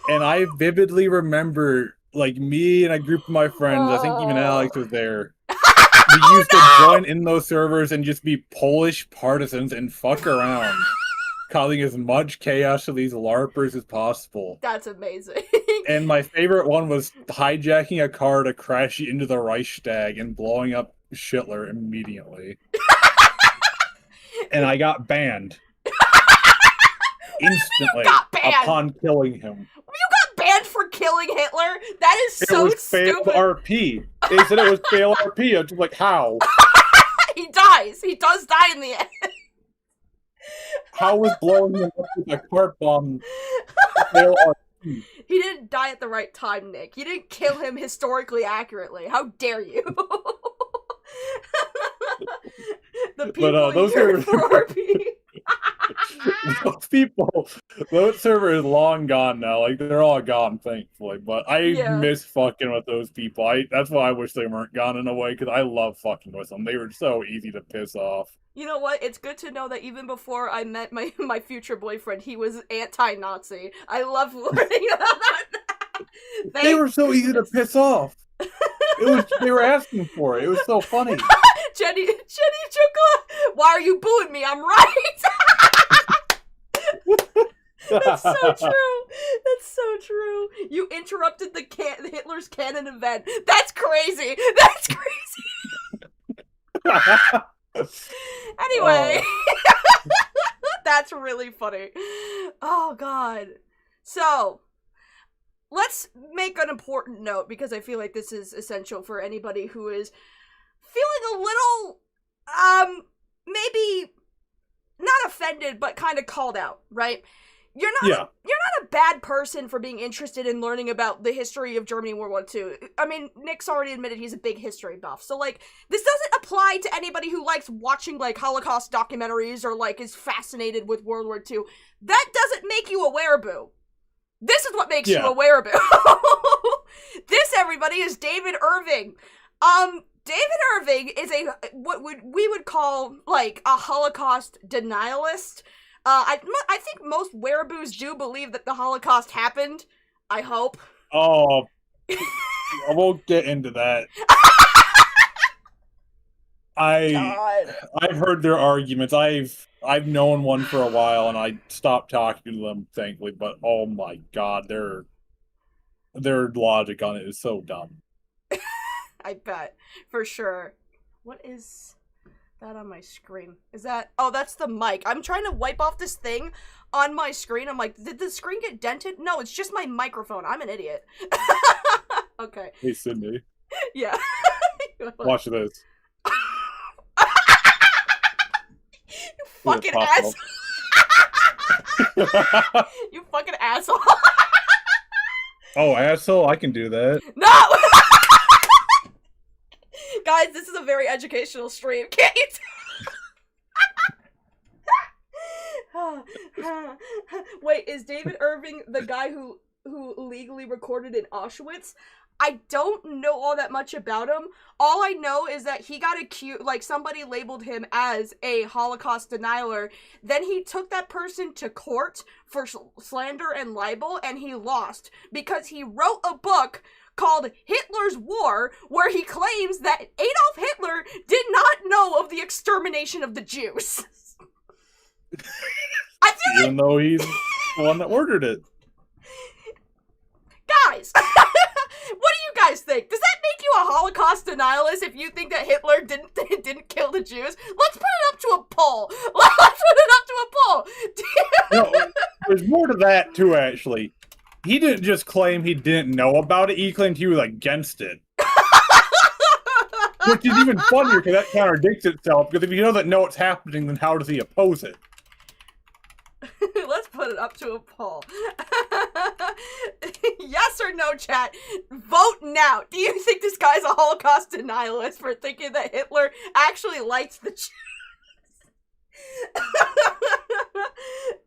And I vividly remember, like, me and a group of my friends, I think even Alex was there, we used to join in those servers and just be Polish partisans and fuck around, causing as much chaos to these LARPers as possible. That's amazing. And my favorite one was hijacking a car to crash into the Reichstag and blowing up Hitler immediately. And I got banned. Instantly. Upon killing him. You got banned for killing Hitler? That is so stupid. It was failed RP. They said it was failed RP. I'm just like, how? He dies. He does die in the end. How was blowing him up with a cart bomb fail RP? He didn't die at the right time, Nick. You didn't kill him historically accurately. How dare you? The people those yearn for RP. those servers is long gone now. Like, they're all gone, thankfully. But I miss fucking with those people. That's why I wish they weren't gone in a way, because I love fucking with them. They were so easy to piss off. You know what? It's good to know that even before I met my future boyfriend, he was anti-Nazi. I love learning about that. They were so easy to piss off. They were asking for it. It was so funny. Jenny Chukla, why are you booing me? I'm right. That's so true. That's so true. You interrupted the Hitler's canon event. That's crazy. That's crazy. Anyway, that's really funny. Oh God. So, let's make an important note, because I feel like this is essential for anybody who is feeling a little, maybe not offended, but kind of called out, right? You're not a bad person for being interested in learning about the history of Germany in World War II. I mean, Nick's already admitted he's a big history buff, so, like, this doesn't apply to anybody who likes watching, like, Holocaust documentaries or, like, is fascinated with World War II. That doesn't make you a Wehraboo. This is what makes you a Wehraboo. This, everybody, is David Irving. David Irving is what we would call, like, a Holocaust denialist. I think most Wehraboos do believe that the Holocaust happened. I hope. Oh, I won't get into that. I've heard their arguments. I've known one for a while, and I stopped talking to them, thankfully. But oh my God, their logic on it is so dumb. I bet, for sure. What is that on my screen? Is that... Oh, that's the mic. I'm trying to wipe off this thing on my screen. I'm like, did the screen get dented? No, it's just my microphone. I'm an idiot. Okay. Hey, Sydney. Yeah. Watch this. You fucking asshole. You fucking asshole. Oh, asshole? I can do that. No! Guys, this is a very educational stream. Can't you Wait, is David Irving the guy who legally recorded in Auschwitz? I don't know all that much about him. All I know is that he got accused, like, somebody labeled him as a Holocaust denialer. Then he took that person to court for slander and libel, and he lost because he wrote a book called Hitler's War, where he claims that Adolf Hitler did not know of the extermination of the Jews. I feel Even though he's the one that ordered it. Guys, what do you guys think? Does that make you a Holocaust denialist if you think that Hitler didn't kill the Jews? Let's put it up to a poll. Let's put it up to a poll. No, there's more to that too, actually. He didn't just claim he didn't know about it, he claimed he was against it. Which is even funnier because that contradicts itself, because if you know that no, it's happening, then how does he oppose it? Let's put it up to a poll. Yes or no, chat? Vote now. Do you think this guy's a Holocaust denialist for thinking that Hitler actually liked the Jews?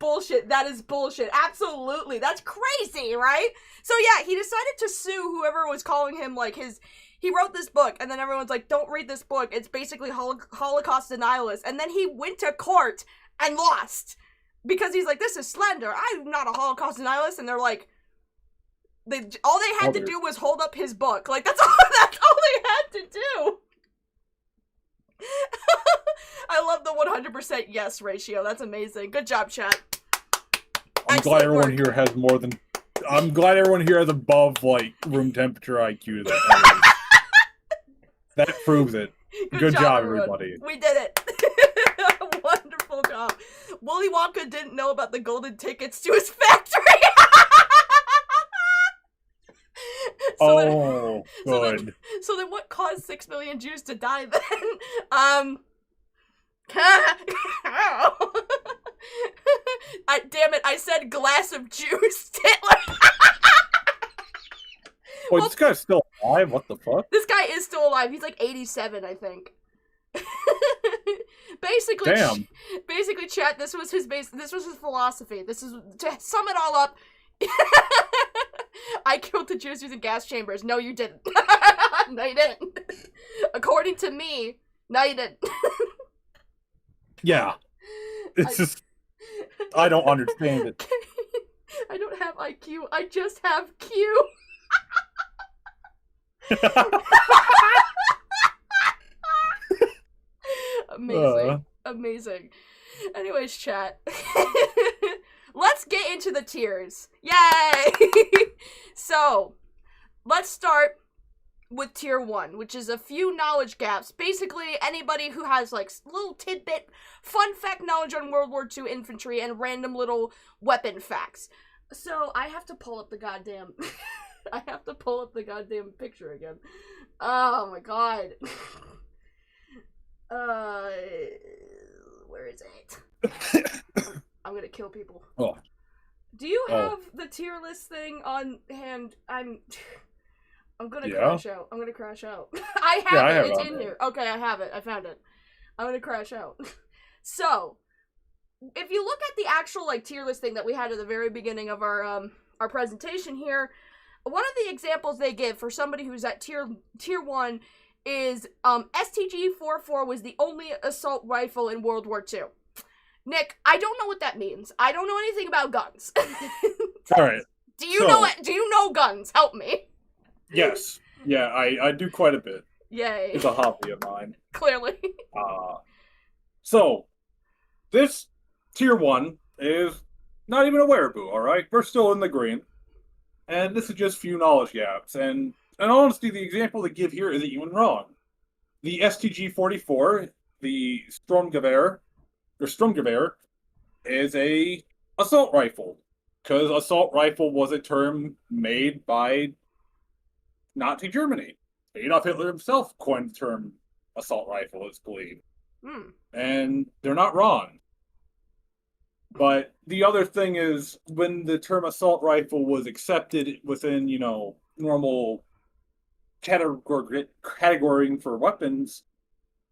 Bullshit. That is bullshit. Absolutely. That's crazy, right? So yeah, he decided to sue whoever was calling him, like, he wrote this book, and then everyone's like, don't read this book. It's basically Holocaust denialist. And then he went to court and lost. Because he's like, this is slander. I'm not a Holocaust denialist. And they're like, all they had to do was hold up his book. Like, that's all they had to do. I love the 100% yes ratio. That's amazing. Good job, chat. I'm glad everyone here has more than... I'm glad everyone here has above, like, room temperature IQ. That proves it. Good job, everybody. We did it. Wonderful job. Willy Wonka didn't know about the golden tickets to his factory. Good. So then what caused 6 million Jews to die then? Damn it, I said glass of juice. Hitler. Wait, this guy's still alive? What the fuck? This guy is still alive. He's like 87, I think. Basically, chat, this was his philosophy. This is, to sum it all up, I killed the Jews using gas chambers. No, you didn't. No, you didn't. According to me, no, you didn't. Yeah. It's just, I don't understand it. I don't have IQ, I just have Q. Amazing. Amazing. Anyways, chat. Let's get into the tiers. Yay! So, let's start with tier 1, which is a few knowledge gaps. Basically, anybody who has, like, little tidbit, fun fact knowledge on World War II infantry and random little weapon facts. So, I have to pull up the goddamn... I have to pull up the goddamn picture again. Oh my god. Where is it? I'm gonna kill people. Oh. Do you have the tier list thing on hand? I'm gonna crash out. I'm gonna crash out. I have it. It's in here. Okay, I have it. I found it. I'm gonna crash out. So, if you look at the actual, like, tier list thing that we had at the very beginning of our presentation here, one of the examples they give for somebody who's at tier 1 is STG-44 was the only assault rifle in World War II. Nick, I don't know what that means. I don't know anything about guns. Alright. Do you know guns? Help me. Yes. Yeah, I do quite a bit. Yay. It's a hobby of mine. Clearly. So, this tier 1 is not even a Wehraboo, alright? We're still in the green. And this is just few knowledge gaps. And in honesty, the example they give here isn't even wrong. The STG-44, the Sturmgewehr, is a assault rifle. Because assault rifle was a term made by Nazi Germany. Adolf Hitler himself coined the term assault rifle, it's believed. And they're not wrong. But the other thing is, when the term assault rifle was accepted within, normal categorying for weapons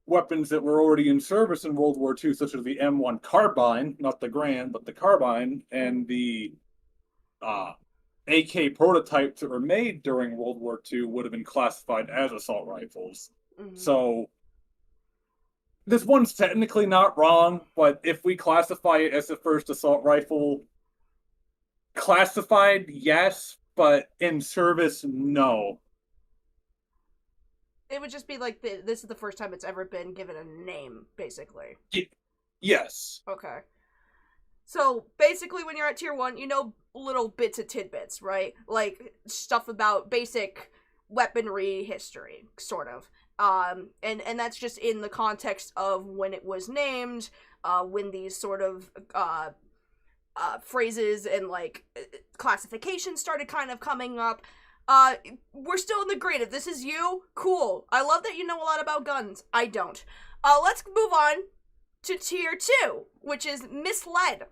that were already in service in World War II, such as the M1 carbine, not the Grand, but the carbine, and the AK prototypes that were made during World War II would have been classified as assault rifles. Mhm. So this one's technically not wrong, but if we classify it as the first assault rifle, classified, yes, but in service, no. It would just be like, this is the first time it's ever been given a name, basically. Yes. Okay. So, basically, when you're at Tier 1, you know little bits of tidbits, right? Like, stuff about basic weaponry history, sort of. And that's just in the context of when it was named, when these sort of, phrases and, like, classifications started kind of coming up. We're still in the grade. If this is you, cool. I love that you know a lot about guns. I don't. Let's move on to Tier 2, which is misled.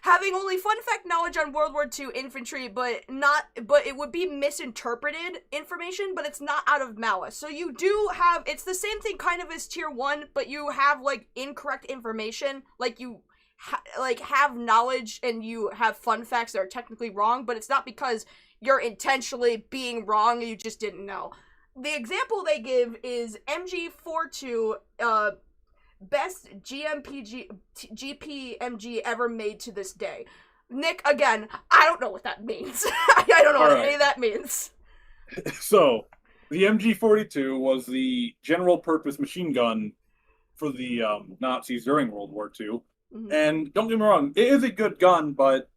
Having only fun fact knowledge on World War II infantry, but it would be misinterpreted information, but it's not out of malice. So you do have, it's the same thing kind of as Tier 1, but you have, like, incorrect information. Like, you have knowledge and you have fun facts that are technically wrong, but it's not because you're intentionally being wrong, you just didn't know. The example they give is MG42, best GPMG ever made to this day. Nick, again, I don't know what that means. I don't know what any of that means. So, the MG42 was the general purpose machine gun for the Nazis during World War II. Mm-hmm. And don't get me wrong, it is a good gun, but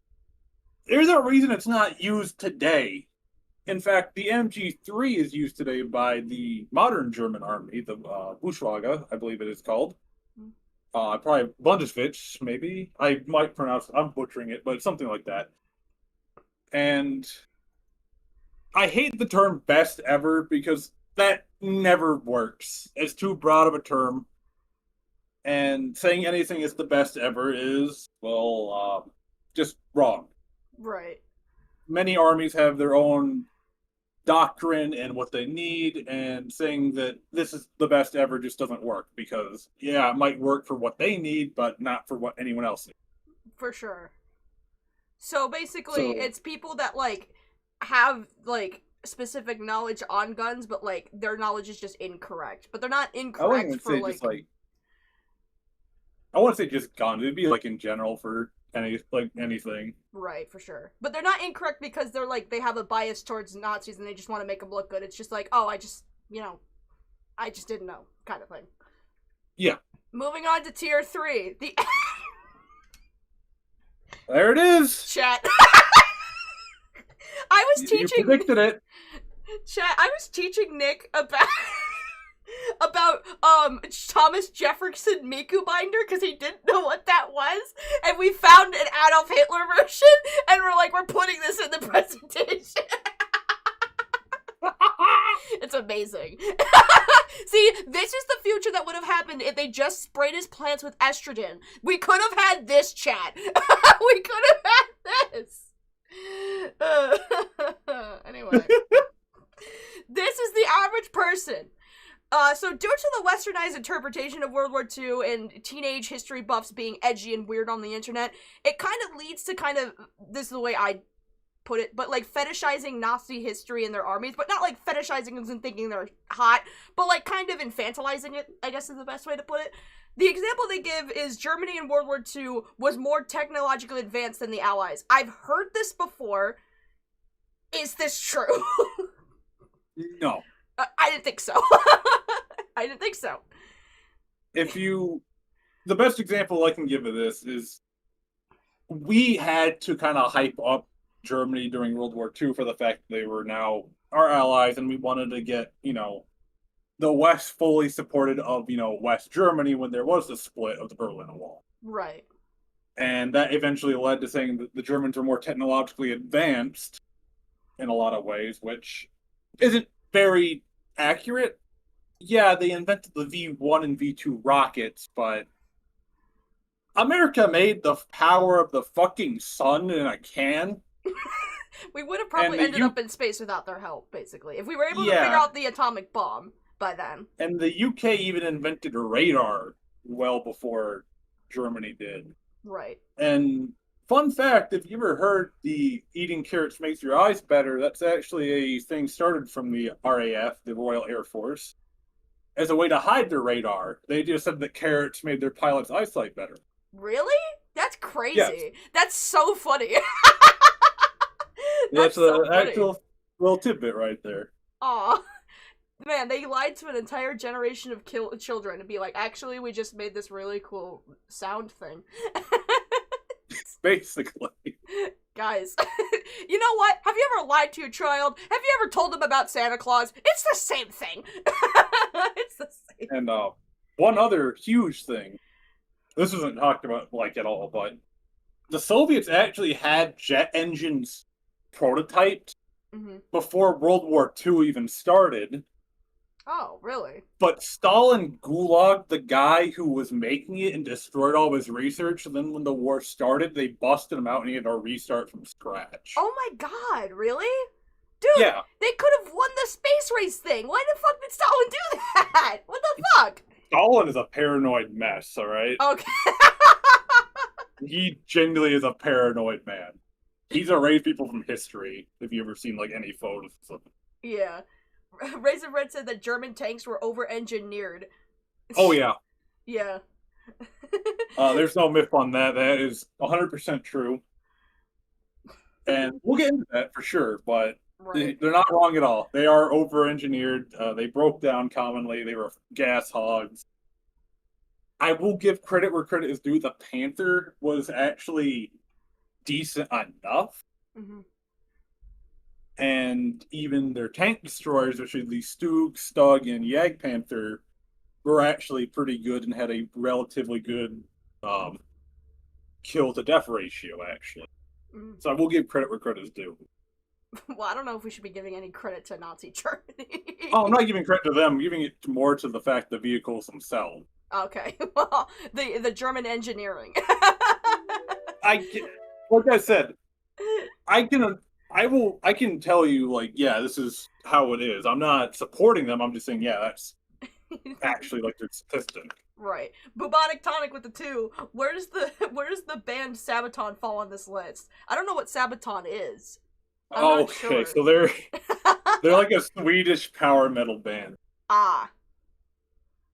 there's a reason it's not used today. In fact, the MG3 is used today by the modern German army, the Buschwager, I believe it is called. Probably Bundeswehr, maybe. I might pronounce, I'm butchering it, but something like that. And I hate the term best ever because that never works. It's too broad of a term. And saying anything is the best ever is, well, just wrong. Right. Many armies have their own doctrine and what they need, and saying that this is the best ever just doesn't work because, yeah, it might work for what they need, but not for what anyone else needs. For sure. So basically, it's people that, like, have, like, specific knowledge on guns, but, like, their knowledge is just incorrect. But they're not incorrect for, like... I want to say just guns. It'd be, like, in general for anything. Right, for sure. But they're not incorrect because they're, like, they have a bias towards Nazis and they just want to make them look good. It's just like, oh, I just didn't know, kind of thing. Yeah. Moving on to Tier 3. There it is! Chat. I was teaching... You predicted it. Chat, I was teaching Nick about Thomas Jefferson Miku binder because he didn't know what that was, and we found an Adolf Hitler version, and we're putting this in the presentation. It's amazing. See, this is the future that would have happened if they just sprayed his plants with estrogen. We could have had this, chat. We could have had this. Anyway. This is the average person. So due to the westernized interpretation of World War II and teenage history buffs being edgy and weird on the internet, it kind of leads to this is the way I put it, but, like, fetishizing Nazi history and their armies, but not, like, fetishizing them and thinking they're hot, but, like, kind of infantilizing it, I guess is the best way to put it. The example they give is Germany in World War II was more technologically advanced than the Allies. I've heard this before. Is this true? No. I didn't think so. I didn't think so. The best example I can give of this is we had to kind of hype up Germany during World War II for the fact that they were now our allies, and we wanted to get, the West fully supported of, West Germany when there was the split of the Berlin Wall. Right. And that eventually led to saying that the Germans were more technologically advanced in a lot of ways, which isn't very accurate. Yeah, they invented the V1 and V2 rockets, but America made the power of the fucking sun in a can. We would have probably ended up in space without their help, basically. If we were able to figure out the atomic bomb by then. And the UK even invented radar well before Germany did. Right. And fun fact, if you ever heard the eating carrots makes your eyes better, that's actually a thing started from the RAF, the Royal Air Force, as a way to hide their radar. They just said that carrots made their pilots' eyesight better. Really? That's crazy. Yes. That's so funny. That's so an funny. actual little tidbit right there. Aw. Man, they lied to an entire generation of children to be like, actually, we just made this really cool sound thing. Basically. Guys, you know what? Have you ever lied to your child? Have you ever told them about Santa Claus? It's the same thing. It's the same. And one other huge thing, this isn't talked about like at all, but the Soviets actually had jet engines prototyped before World War II even started. Oh, really? But Stalin gulagged the guy who was making it and destroyed all of his research. And then when the war started, they busted him out and he had to restart from scratch. Oh my god, really? Dude, Yeah. They could have won the space race thing. Why the fuck did Stalin do that? What the fuck? Stalin is a paranoid mess, alright? Okay. He genuinely is a paranoid man. He's erased people from history, if you ever seen, like, any photos of him. Yeah. Raisin Red said that German tanks were over-engineered. Oh, yeah. Yeah. There's no myth on that. That is 100% true. And we'll get into that for sure, but Right. they're not wrong at all. They are over-engineered. They broke down commonly. They were gas hogs. I will give credit where credit is due. The Panther was actually decent enough. And even their tank destroyers, which are the Stug, Stug, and Jagdpanther, were actually pretty good and had a relatively good kill-to-death ratio, actually. So I will give credit where credit is due. Well, I don't know if we should be giving any credit to Nazi Germany. Oh, I'm not giving credit to them. I'm giving it more to the fact the vehicles themselves. Okay, well, the German engineering. Like I said, I can tell you, like, yeah, this is how it is. I'm not supporting them. I'm just saying, yeah, that's actually like their statistic. Right. Bubonic Tonic with the 2. Where does the band Sabaton fall on this list? I don't know what Sabaton is. I'm not Okay, sure. so they're like a Swedish power metal band. Ah.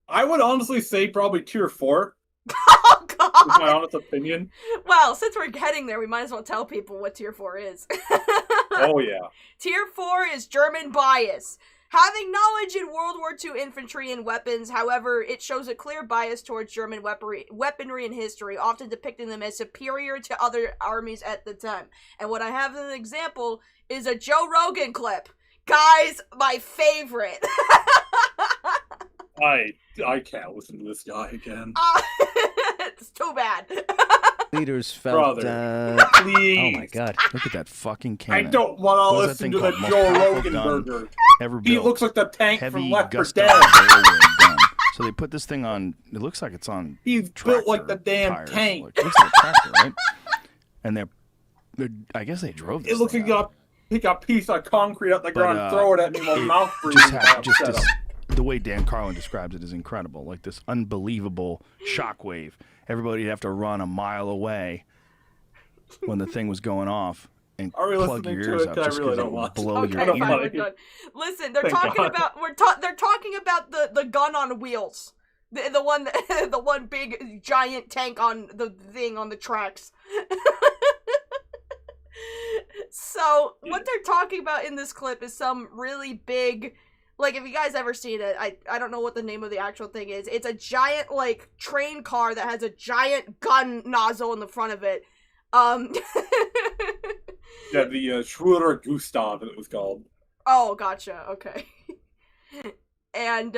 I would honestly say probably tier 4. Oh god. Is my honest opinion. Well, since we're heading there, we might as well tell people what tier 4 is. Oh yeah. Tier 4 is German bias. Having knowledge in World War II infantry and weapons, however, it shows a clear bias towards German weaponry and history, often depicting them as superior to other armies at the time. And what I have as an example is a Joe Rogan clip. Guys, my favorite. I can't listen to this guy again. It's too bad. Leaders felt, please. oh my god, look at that fucking cannon. I don't want to What was listen that to thing the called? Joe Most powerful Rogan gun burger. ever He built. looks like the tank from Heavy Left 4 Gustav Dead. railroad gun. So they put this thing on, it looks like it's on He's tractor built like the damn tires. tank. Like, it looks like a tractor, right? And they're I guess they drove this It looks thing like you out. pick a piece of concrete out the ground and throw it at me while mouth Just breathing. the way Dan Carlin describes it is incredible. Like this unbelievable shockwave. Everybody'd have to run a mile away when the thing was going off and Are we plug listening your to ears it? up 'Cause I just really because it don't would want to. blow Okay, your I don't ear. fine, like we're it. done. Listen, they're Thank talking God. they're talking about the gun on wheels. The one the one big giant tank on the thing on the tracks. So what they're talking about in this clip is some really big, like, if you guys ever seen it, I don't know what the name of the actual thing is. It's a giant, like, train car that has a giant gun nozzle in the front of it. Yeah, the Schroeder Gustav, it was called. Oh, gotcha. Okay. And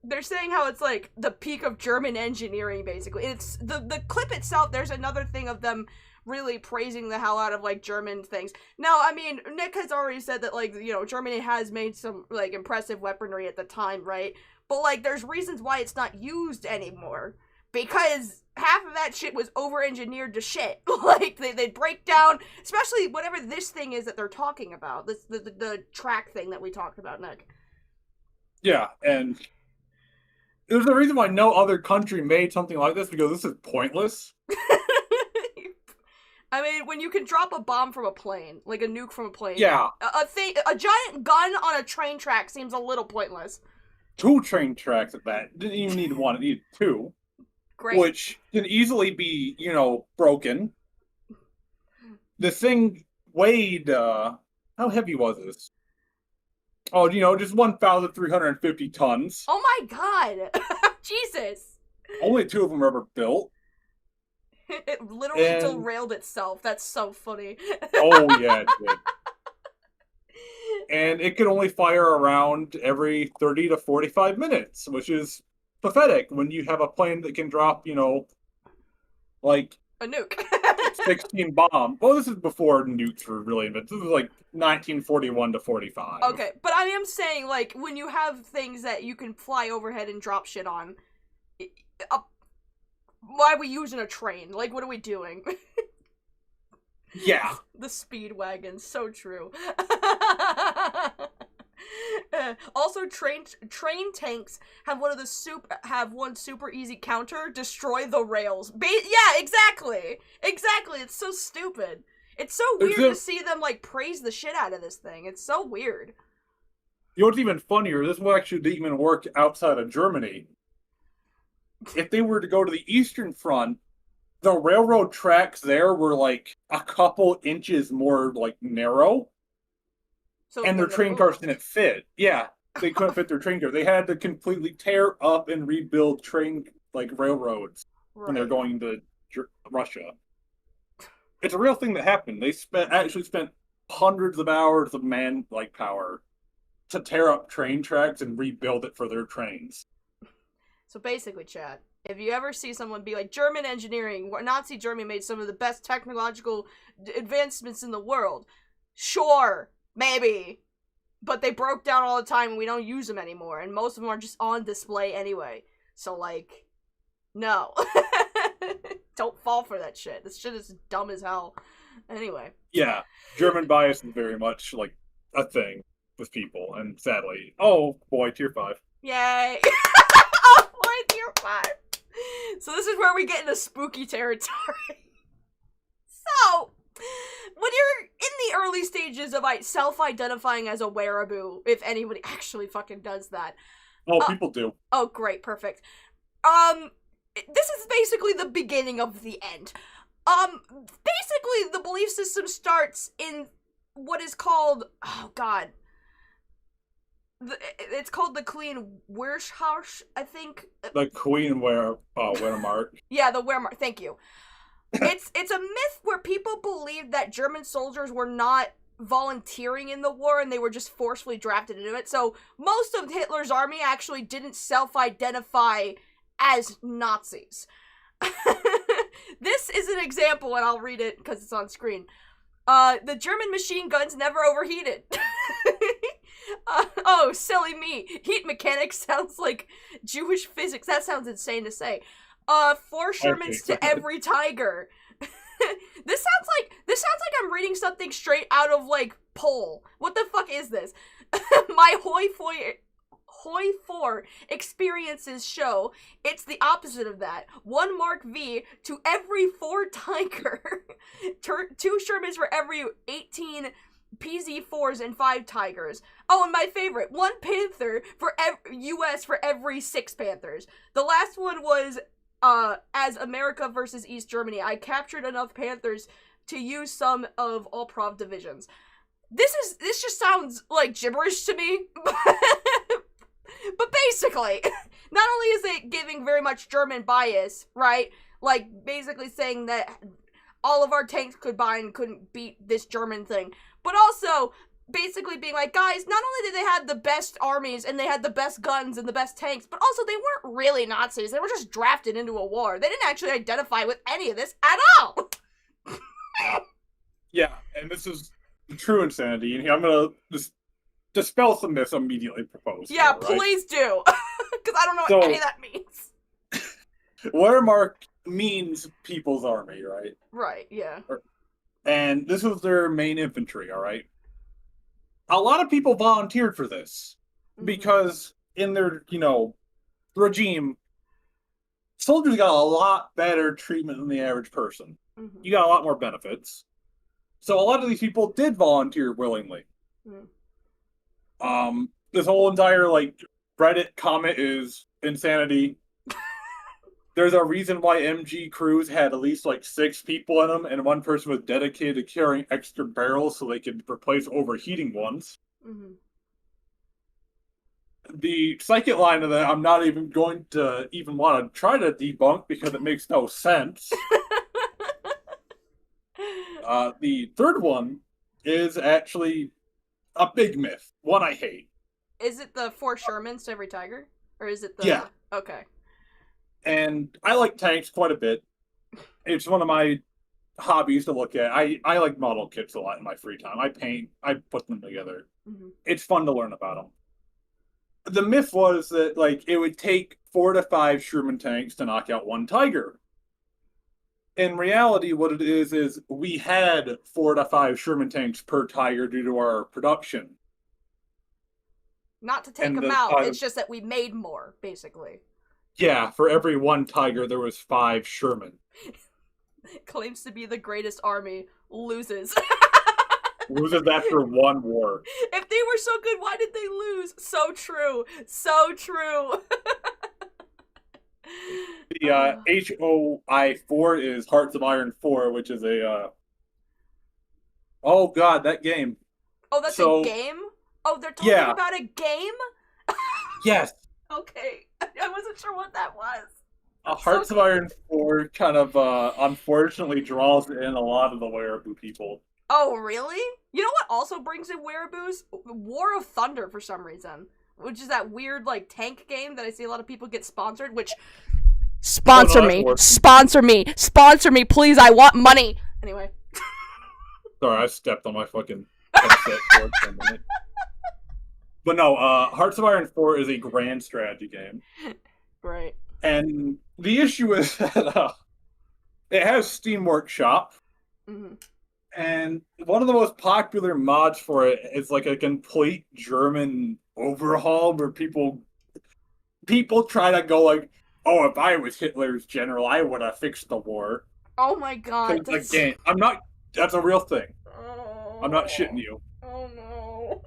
they're saying how it's like the peak of German engineering, basically. It's the clip itself. There's another thing of them really praising the hell out of like German things. Now, I mean, Nick has already said that, like, you know, Germany has made some like impressive weaponry at the time, right? But like, there's reasons why it's not used anymore, because half of that shit was over-engineered to shit. Like, they break down, especially whatever this thing is that they're talking about. This the track thing that we talked about, Nick. Yeah, and there's a reason why no other country made something like this, because this is pointless. I mean, when you can drop a bomb from a plane, like a nuke from a plane. Yeah. A giant gun on a train track seems a little pointless. 2 train tracks at that. Didn't even need 1, it needed 2. Great. Which can easily be, broken. The thing weighed, how heavy was this? Oh, just 1,350 tons. Oh my god! Jesus! Only 2 of them were ever built. It literally derailed itself. That's so funny. Oh, yeah, it did. And it could only fire around every 30 to 45 minutes, which is pathetic when you have a plane that can drop, like... A nuke. 16 bombs. Well, this is before nukes were really invented. This was like 1941 to 45. Okay, but I am saying, like, when you have things that you can fly overhead and drop shit on, why are we using a train? Like, what are we doing? Yeah. The speed wagon, so true. Also, train tanks have one super easy counter: destroy the rails. Yeah, exactly. It's so stupid. It's so weird to see them like praise the shit out of this thing. It's so weird. You know what's even funnier? This one actually didn't even work outside of Germany. If they were to go to the Eastern Front, the railroad tracks there were like a couple inches more like narrow. So and their train cars didn't fit. Yeah, they couldn't fit their train cars. They had to completely tear up and rebuild railroads when they're going to Russia. It's a real thing that happened. They actually spent hundreds of hours of power to tear up train tracks and rebuild it for their trains. So basically, chat, if you ever see someone be like, German engineering, Nazi Germany made some of the best technological advancements in the world, sure. Maybe. But they broke down all the time and we don't use them anymore. And most of them are just on display anyway. So, like, no. Don't fall for that shit. This shit is dumb as hell. Anyway. Yeah. German bias is very much, like, a thing with people. And sadly, oh boy, tier 5. Yay. Oh boy, tier 5. So this is where we get into spooky territory. So... when you're in the early stages of self-identifying as a Wehraboo, if anybody actually fucking does that. Oh, people do. Oh, great, perfect. This is basically the beginning of the end. Basically, the belief system starts in what is called, oh god, it's called the Queen Wehrhaus, I think. The Queen Wehrmacht. Yeah, the Wehrmacht, thank you. It's a myth where people believed that German soldiers were not volunteering in the war and they were just forcefully drafted into it. So most of Hitler's army actually didn't self-identify as Nazis. This is an example, and I'll read it because it's on screen. The German machine guns never overheated. Oh, silly me. Heat mechanics sounds like Jewish physics. That sounds insane to say. 4 Shermans to every tiger. This sounds like I'm reading something straight out of, like, Pole. What the fuck is this? My Hoi 4 experiences show it's the opposite of that. 1 Mark V to every 4 tiger. 2 Shermans for every 18 PZ4s and 5 tigers. Oh, and my favorite, 1 Panther for US for every 6 Panthers. The last one was as America versus East Germany. I captured enough Panthers to use some of all Prov divisions. This just sounds like gibberish to me. But basically, not only is it giving very much German bias, right? Like, basically saying that all of our tanks combined couldn't beat this German thing, but also basically being like, guys, not only did they have the best armies and they had the best guns and the best tanks, but also they weren't really Nazis. They were just drafted into a war. They didn't actually identify with any of this at all. Yeah, and this is the true insanity, and I'm gonna just dispel some myths immediately proposed. Yeah, here, right? please do. Because I don't know what any of that means. Wehrmacht means people's army, right? Right, yeah. And this was their main infantry, alright? A lot of people volunteered for this because in their, regime, soldiers got a lot better treatment than the average person. Mm-hmm. you got a lot more benefits. So a lot of these people did volunteer willingly. Mm. This whole entire, like, Reddit comment is insanity. There's a reason why MG crews had at least, like, 6 people in them, and one person was dedicated to carrying extra barrels so they could replace overheating ones. Mm-hmm. The second line of that, I'm not even going to even want to try to debunk because it makes no sense. The third one is actually a big myth. One I hate. Is it the 4 Shermans to every tiger? Or is it the... Yeah. Okay. And I like tanks quite a bit. It's one of my hobbies to look at. I like model kits a lot in my free time. I paint. I put them together. Mm-hmm. It's fun to learn about them. The myth was that, like, it would take 4 to 5 Sherman tanks to knock out one tiger. In reality, what it is we had 4 to 5 Sherman tanks per tiger due to our production. Not to take And them out, it's just that we made more, basically. Yeah, for every one tiger, there was 5 Sherman. Claims to be the greatest army, loses. Loses after one war. If they were so good, why did they lose? So true. So true. The HOI4 is Hearts of Iron 4, which is a, oh god, that game. Oh, that's a game? Oh, they're talking about a game? Yes. Okay. I wasn't sure what that was. Hearts of Iron 4 kind of, unfortunately draws in a lot of the Wehraboo people. Oh, really? You know what also brings in Wehraboos? War of Thunder, for some reason. Which is that weird, like, tank game that I see a lot of people get sponsored, which... Sponsor me! Sponsor me! Sponsor me, please! I want money! Anyway. Sorry, I stepped on my fucking headset cord for a minute. But no, Hearts of Iron 4 is a grand strategy game. Right. And the issue is that it has Steam Workshop. Mm-hmm. And one of the most popular mods for it is like a complete German overhaul where people try to go like, oh, if I was Hitler's general, I would have fixed the war. Oh my god. Again, that's a real thing. Oh. I'm not shitting you. Oh no.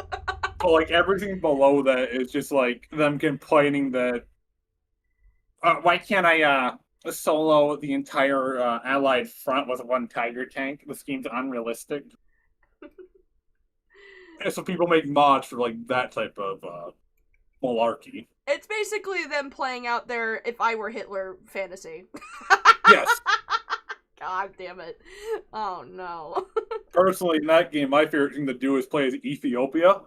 But like everything below that is just like them complaining that, why can't I solo the entire Allied front with one Tiger tank? This game's unrealistic. And so people make mods for like that type of malarkey. It's basically them playing out their if I were Hitler fantasy. Yes. God damn it. Oh no. Personally, in that game, my favorite thing to do is play as Ethiopia.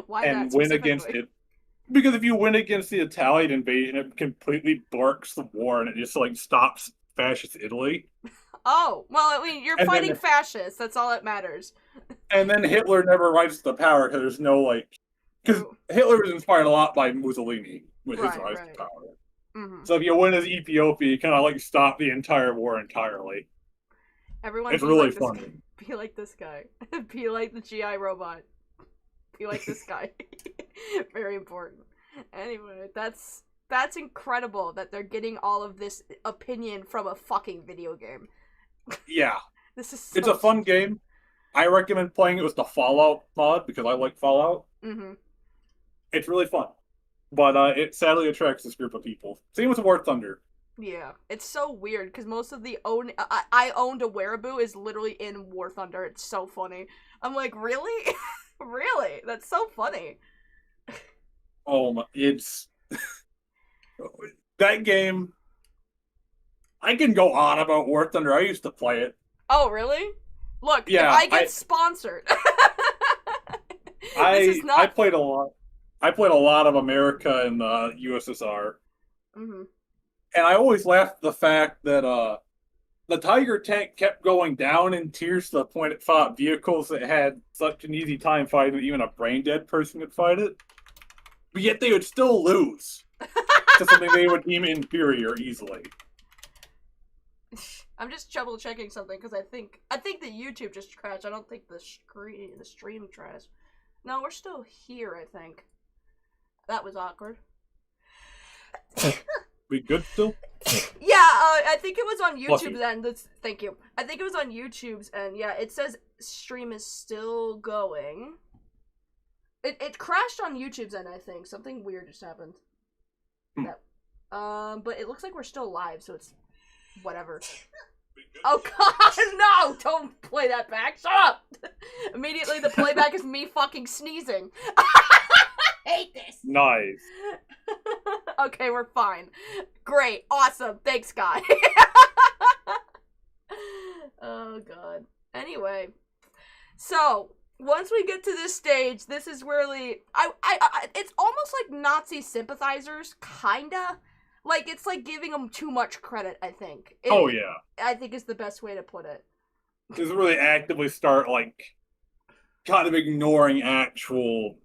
Why and that win against it. Because if you win against the Italian invasion, it completely barks the war and it just like stops fascist Italy. Oh, well, I mean, you're fighting fascists. That's all that matters. And then Hitler never rises to power because there's no like... Because Hitler was inspired a lot by Mussolini with his rise to power. Mm-hmm. So if you win as Ethiopia, you kind of like stop the entire war entirely. It's really like funny. Be like this guy. Be like the GI robot. Be like this guy. Very important. Anyway, that's incredible that they're getting all of this opinion from a fucking video game. Yeah. It's a fun game. I recommend playing it with the Fallout mod because I like Fallout. Mm-hmm. It's really fun. But it sadly attracts this group of people. Same with War Thunder. Yeah, it's so weird because most of the I owned a Wehraboo is literally in War Thunder. It's so funny. I'm like, really? Really? That's so funny. Oh my, it's that game. I can go on about War Thunder. I used to play it. Oh, really? Look, yeah, if I get sponsored. I played a lot. I played a lot of America and the USSR. Mm-hmm. And I always laughed at the fact that the Tiger tank kept going down in tiers to the point it fought vehicles that had such an easy time fighting that even a brain-dead person could fight it. But yet they would still lose to something they would deem inferior easily. I'm just double checking something because I think the YouTube just crashed. I don't think the stream crashed. No, we're still here, I think. That was awkward. We good still? Yeah, I think it was on YouTube's Fluffy. end. Thank you. I think it was on YouTube's end. Yeah, it says stream is still going. It crashed on YouTube's end, I think. Something weird just happened. That, but it looks like we're still live, so it's whatever. Oh god, no! Don't play that back. Shut up! Immediately the playback is me fucking sneezing. I hate this. Nice. Okay, we're fine. Great. Awesome. Thanks, Guy. Oh god. Anyway. So, once we get to this stage, this is really it's almost like Nazi sympathizers, kinda. Like, it's like giving them too much credit, I think. Oh, yeah. I think is the best way to put it. Just really actively start, like, kind of ignoring actual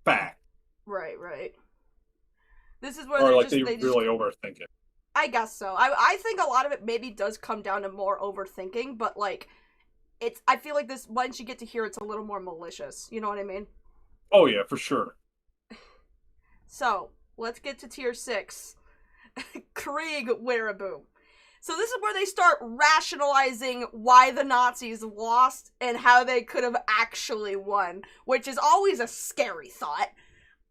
fact. Right. This is where Or, they like, just, they really overthink it. I guess so. I think a lot of it maybe does come down to more overthinking, but, like, I feel like this, once you get to hear it's a little more malicious. You know what I mean? Oh, yeah, for sure. So, let's get to tier 6. Krieg Wehraboo. So this is where they start rationalizing why the Nazis lost and how they could have actually won, which is always a scary thought.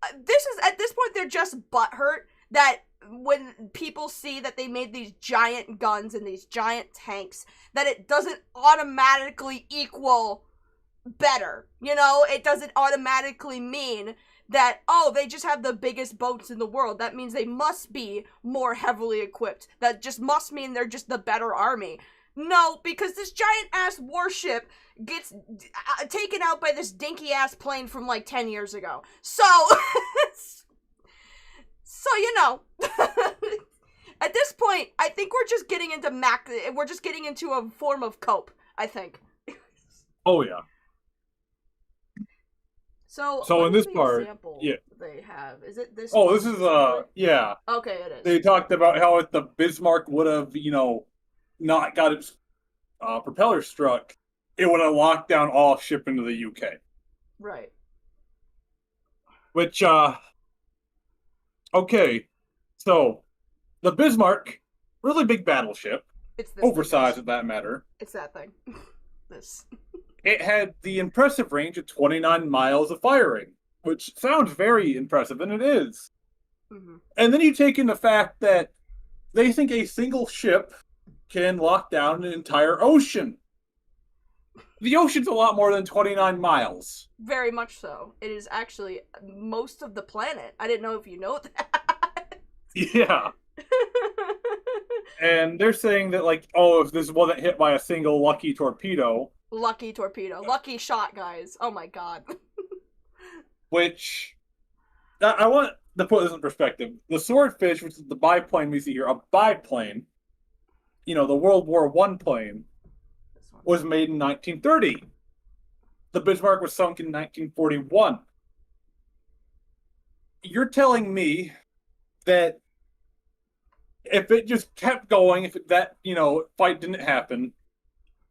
At this point, they're just butthurt that when people see that they made these giant guns and these giant tanks, that it doesn't automatically equal better. You know, it doesn't automatically mean that, oh, they just have the biggest boats in the world. That means they must be more heavily equipped. That just must mean they're just the better army. No, because this giant-ass warship gets taken out by this dinky-ass plane from, like, 10 years ago. So, you know, at this point, I think we're just getting into a form of cope, I think. Oh, yeah. So in this part, yeah. They have, is it this? Oh, this is, yeah. Okay, it is. They talked about how if the Bismarck would have, not got its propeller struck, it would have locked down all shipping to the UK. Right. Which, okay. So, the Bismarck, really big battleship. It's this oversized at that matter. It's that thing. This. It had the impressive range of 29 miles of firing, which sounds very impressive, and it is. Mm-hmm. And then you take in the fact that they think a single ship can lock down an entire ocean. The ocean's a lot more than 29 miles. Very much so. It is actually most of the planet. I didn't know if you know that. Yeah. And they're saying that, like, oh, if this wasn't hit by a single lucky torpedo. Lucky torpedo. Lucky shot, guys. Oh my god. Which, I want to put this in perspective. The Swordfish, which is the biplane we see here, a biplane, the World War I plane, was made in 1930. The Bismarck was sunk in 1941. You're telling me that if it just kept going, if that, fight didn't happen,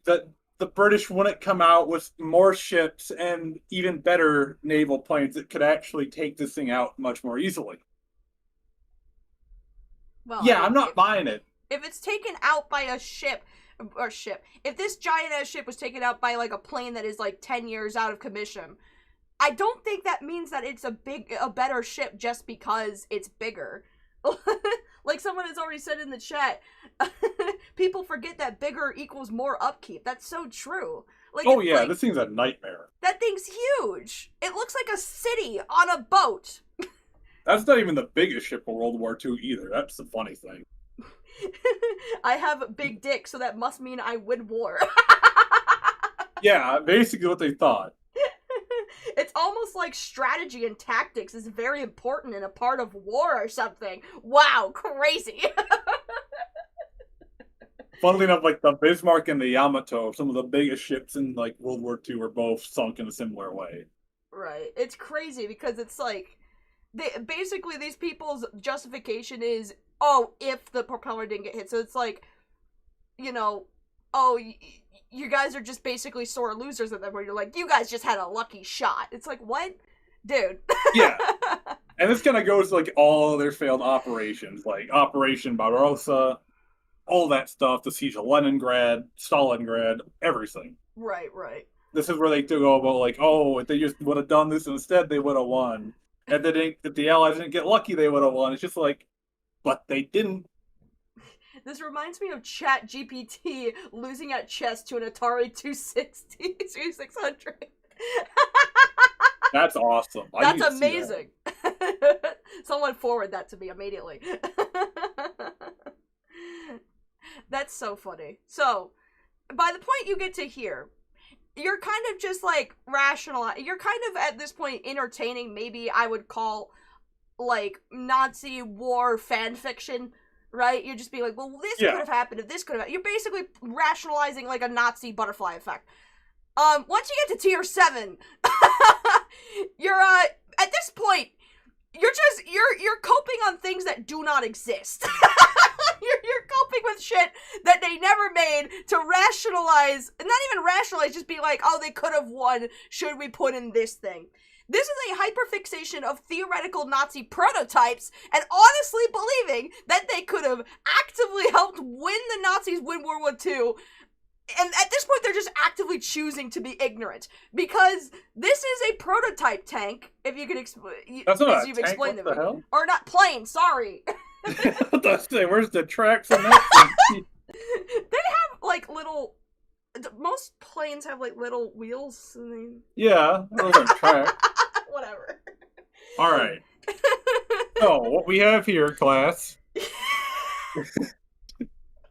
that the British wouldn't come out with more ships and even better naval planes that could actually take this thing out much more easily. Well, yeah, I'm not buying it. If it's taken out by a ship, if this giant-ass ship was taken out by, like, a plane that is, like, 10 years out of commission, I don't think that means that it's a better ship just because it's bigger. Like someone has already said in the chat, people forget that bigger equals more upkeep. That's so true. Like, oh yeah, this thing's a nightmare. That thing's huge. It looks like a city on a boat. That's not even the biggest ship of World War II either. That's the funny thing. I have a big dick, so that must mean I win war. Yeah, basically what they thought. It's almost like strategy and tactics is very important in a part of war or something. Wow, crazy. Funnily enough, like the Bismarck and the Yamato, some of the biggest ships in like World War II, were both sunk in a similar way. Right. It's crazy because it's like, basically these people's justification is, oh, if the propeller didn't get hit. So it's like, oh, you guys are just basically sore losers at them, where you're like, you guys just had a lucky shot. It's like, what? Dude. Yeah. And this kind of goes to, like, all their failed operations, like Operation Barbarossa, all that stuff, the Siege of Leningrad, Stalingrad, everything. Right. This is where they go about, like, oh, if they just would have done this instead, they would have won. And if the Allies didn't get lucky, they would have won. It's just like, but they didn't. This reminds me of ChatGPT losing at chess to an Atari 260, 2600. That's awesome. That's amazing. Someone forward that to me immediately. That's so funny. So, by the point you get to here, you're kind of just like you're kind of at this point entertaining, maybe I would call like Nazi war fan fiction, right? You're just being like, well, this could have happened if this could have. You're basically rationalizing like a Nazi butterfly effect. Once you get to tier 7, you're at this point, you're coping on things that do not exist. You're coping with shit that they never made to rationalize, not even rationalize, just be like, oh, they could have won, should we put in this thing? This is a hyperfixation of theoretical Nazi prototypes and honestly believing that they could have actively helped win the Nazis win World War II. And at this point, they're just actively choosing to be ignorant. Because this is a prototype tank, if you can explain. That's not as a you've tank, explained what them. the hell? Or not plane, sorry. Where's the tracks on that thing? They have, like, little... Most planes have, like, little wheels. Yeah, those are tracks. Whatever. Alright. So, what we have here, class,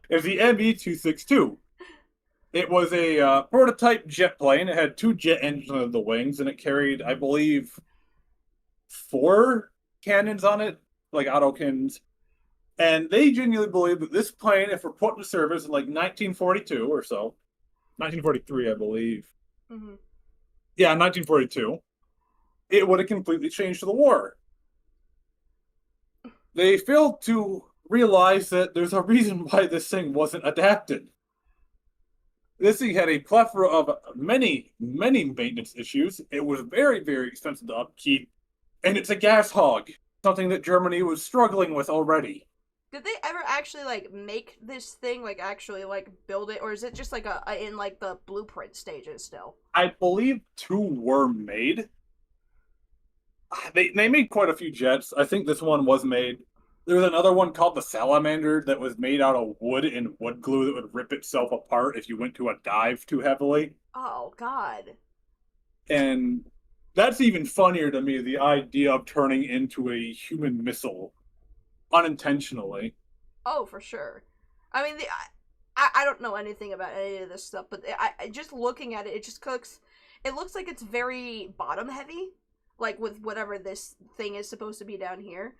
is the ME-262. It was a prototype jet plane. It had 2 jet engines under the wings, and it carried, I believe, 4 cannons on it, like autocannons. And they genuinely believe that this plane, if we're put into service in like 1942 or so, 1943, I believe. Mm-hmm. Yeah, 1942, it would have completely changed the war. They failed to realize that there's a reason why this thing wasn't adapted. This thing had a plethora of many maintenance issues. It was very, very expensive to upkeep. And it's a gas hog, something that Germany was struggling with already. Did they ever actually, like, make this thing, like, actually, like, build it? Or is it just, like, in, like, the blueprint stages still? I believe 2 were made. They made quite a few jets. I think this one was made. There was another one called the Salamander that was made out of wood and wood glue that would rip itself apart if you went to a dive too heavily. Oh, God. And that's even funnier to me, the idea of turning into a human missile unintentionally. Oh, for sure. I mean, I don't know anything about any of this stuff, but I just looking at it, it just cooks. It looks like it's very bottom heavy, like with whatever this thing is supposed to be down here.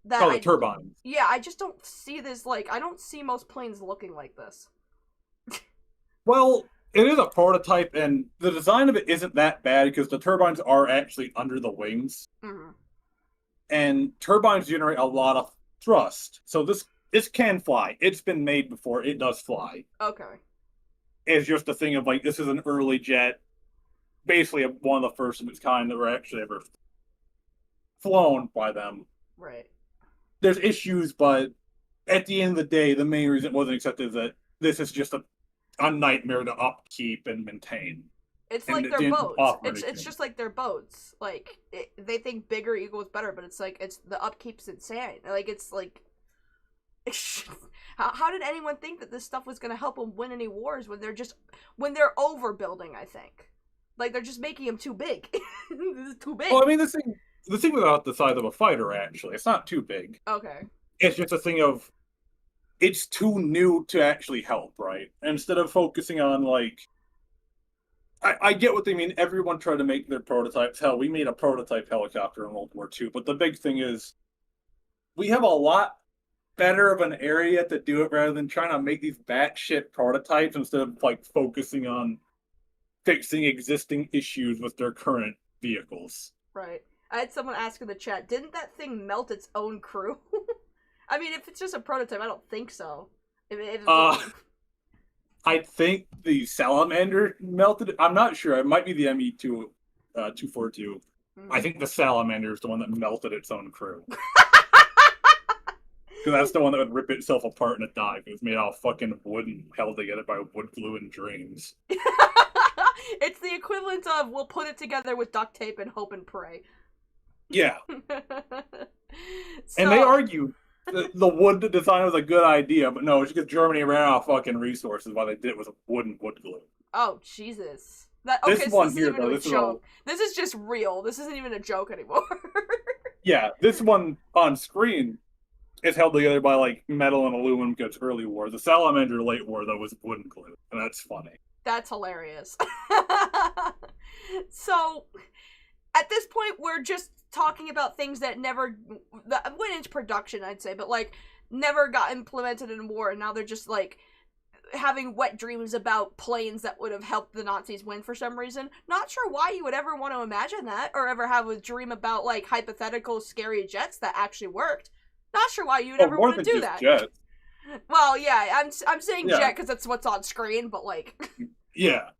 The turbines. Yeah, I just don't see this, like, I don't see most planes looking like this. Well, it is a prototype, and the design of it isn't that bad because the turbines are actually under the wings. Mm-hmm. And turbines generate a lot of thrust. So this can fly. It's been made before. It does fly. Okay. It's just a thing of, like, this is an early jet. Basically one of the first of its kind that were actually ever flown by them. Right. There's issues, but at the end of the day, the main reason it wasn't accepted is that this is just a nightmare to upkeep and maintain. It's and like their boats. It's anything. just like their boats. Like, they think bigger equals better, but it's like, the upkeep's insane. Like, it's like... How did anyone think that this stuff was going to help them win any wars when they're overbuilding, I think? Like, they're just making them too big. This is too big. Well, I mean, the thing without the size of a fighter, actually. It's not too big. Okay. It's just a thing of, it's too new to actually help, right? Instead of focusing on, like, I get what they mean. Everyone tried to make their prototypes. Hell, we made a prototype helicopter in World War II. But the big thing is, we have a lot better of an area to do it rather than trying to make these batshit prototypes instead of, like, focusing on fixing existing issues with their current vehicles. Right. I had someone ask in the chat, didn't that thing melt its own crew? I mean, if it's just a prototype, I don't think so. I think the Salamander melted. I'm not sure. It might be the ME2 242. I think the salamander is the one that melted its own crew. Because that's the one that would rip itself apart in a dive. It was made out of fucking wood and held together by wood glue and dreams. It's the equivalent of we'll put it together with duct tape and hope and pray. Yeah. And they argue the wood design was a good idea, but no, it's because Germany ran out of fucking resources while they did it with wood and wood glue. Oh, Jesus. Okay, this so one this here, isn't even though, a joke. This is just real. This isn't even a joke anymore. Yeah, this one on screen is held together by, like, metal and aluminum because early war. The salamander late war, though, was wood and glue, and that's funny. That's hilarious. So, at this point, we're just talking about things that went into production, I'd say, but, like, never got implemented in war, and now they're just, like, having wet dreams about planes that would have helped the Nazis win for some reason. Not sure why you would ever want to imagine that, or ever have a dream about, like, hypothetical scary jets that actually worked. Not sure why you'd ever want to do that. Jets. Well, yeah, I'm saying Yeah. jet because that's what's on screen, but, like... Yeah.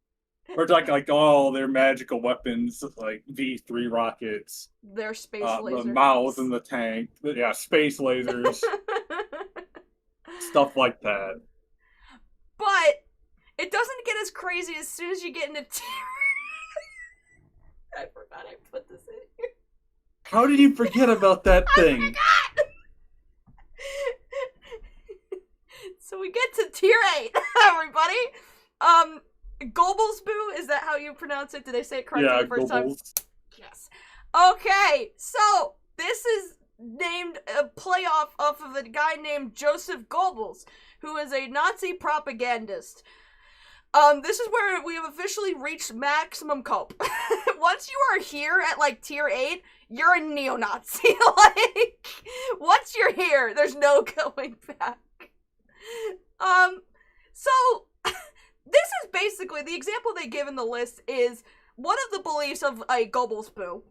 We're talking, like, all their magical weapons, like V3 rockets. Their space lasers. The mouths in the tank. Yeah, space lasers. Stuff like that. But it doesn't get as crazy as soon as you get into tier. I forgot I put this in here. How did you forget about that thing? I forgot! So we get to tier 8, everybody. Gobblesboo, is that how you pronounce it? Did I say it correctly the first time? Yes. Okay, so this is named a playoff off of a guy named Joseph Goebbels, who is a Nazi propagandist. This is where we have officially reached maximum cope. Once you are here at, like, tier 8, you're a neo-Nazi. Like, once you're here, there's no going back. So, this is basically, the example they give in the list is, one of the beliefs of a Gobblesboo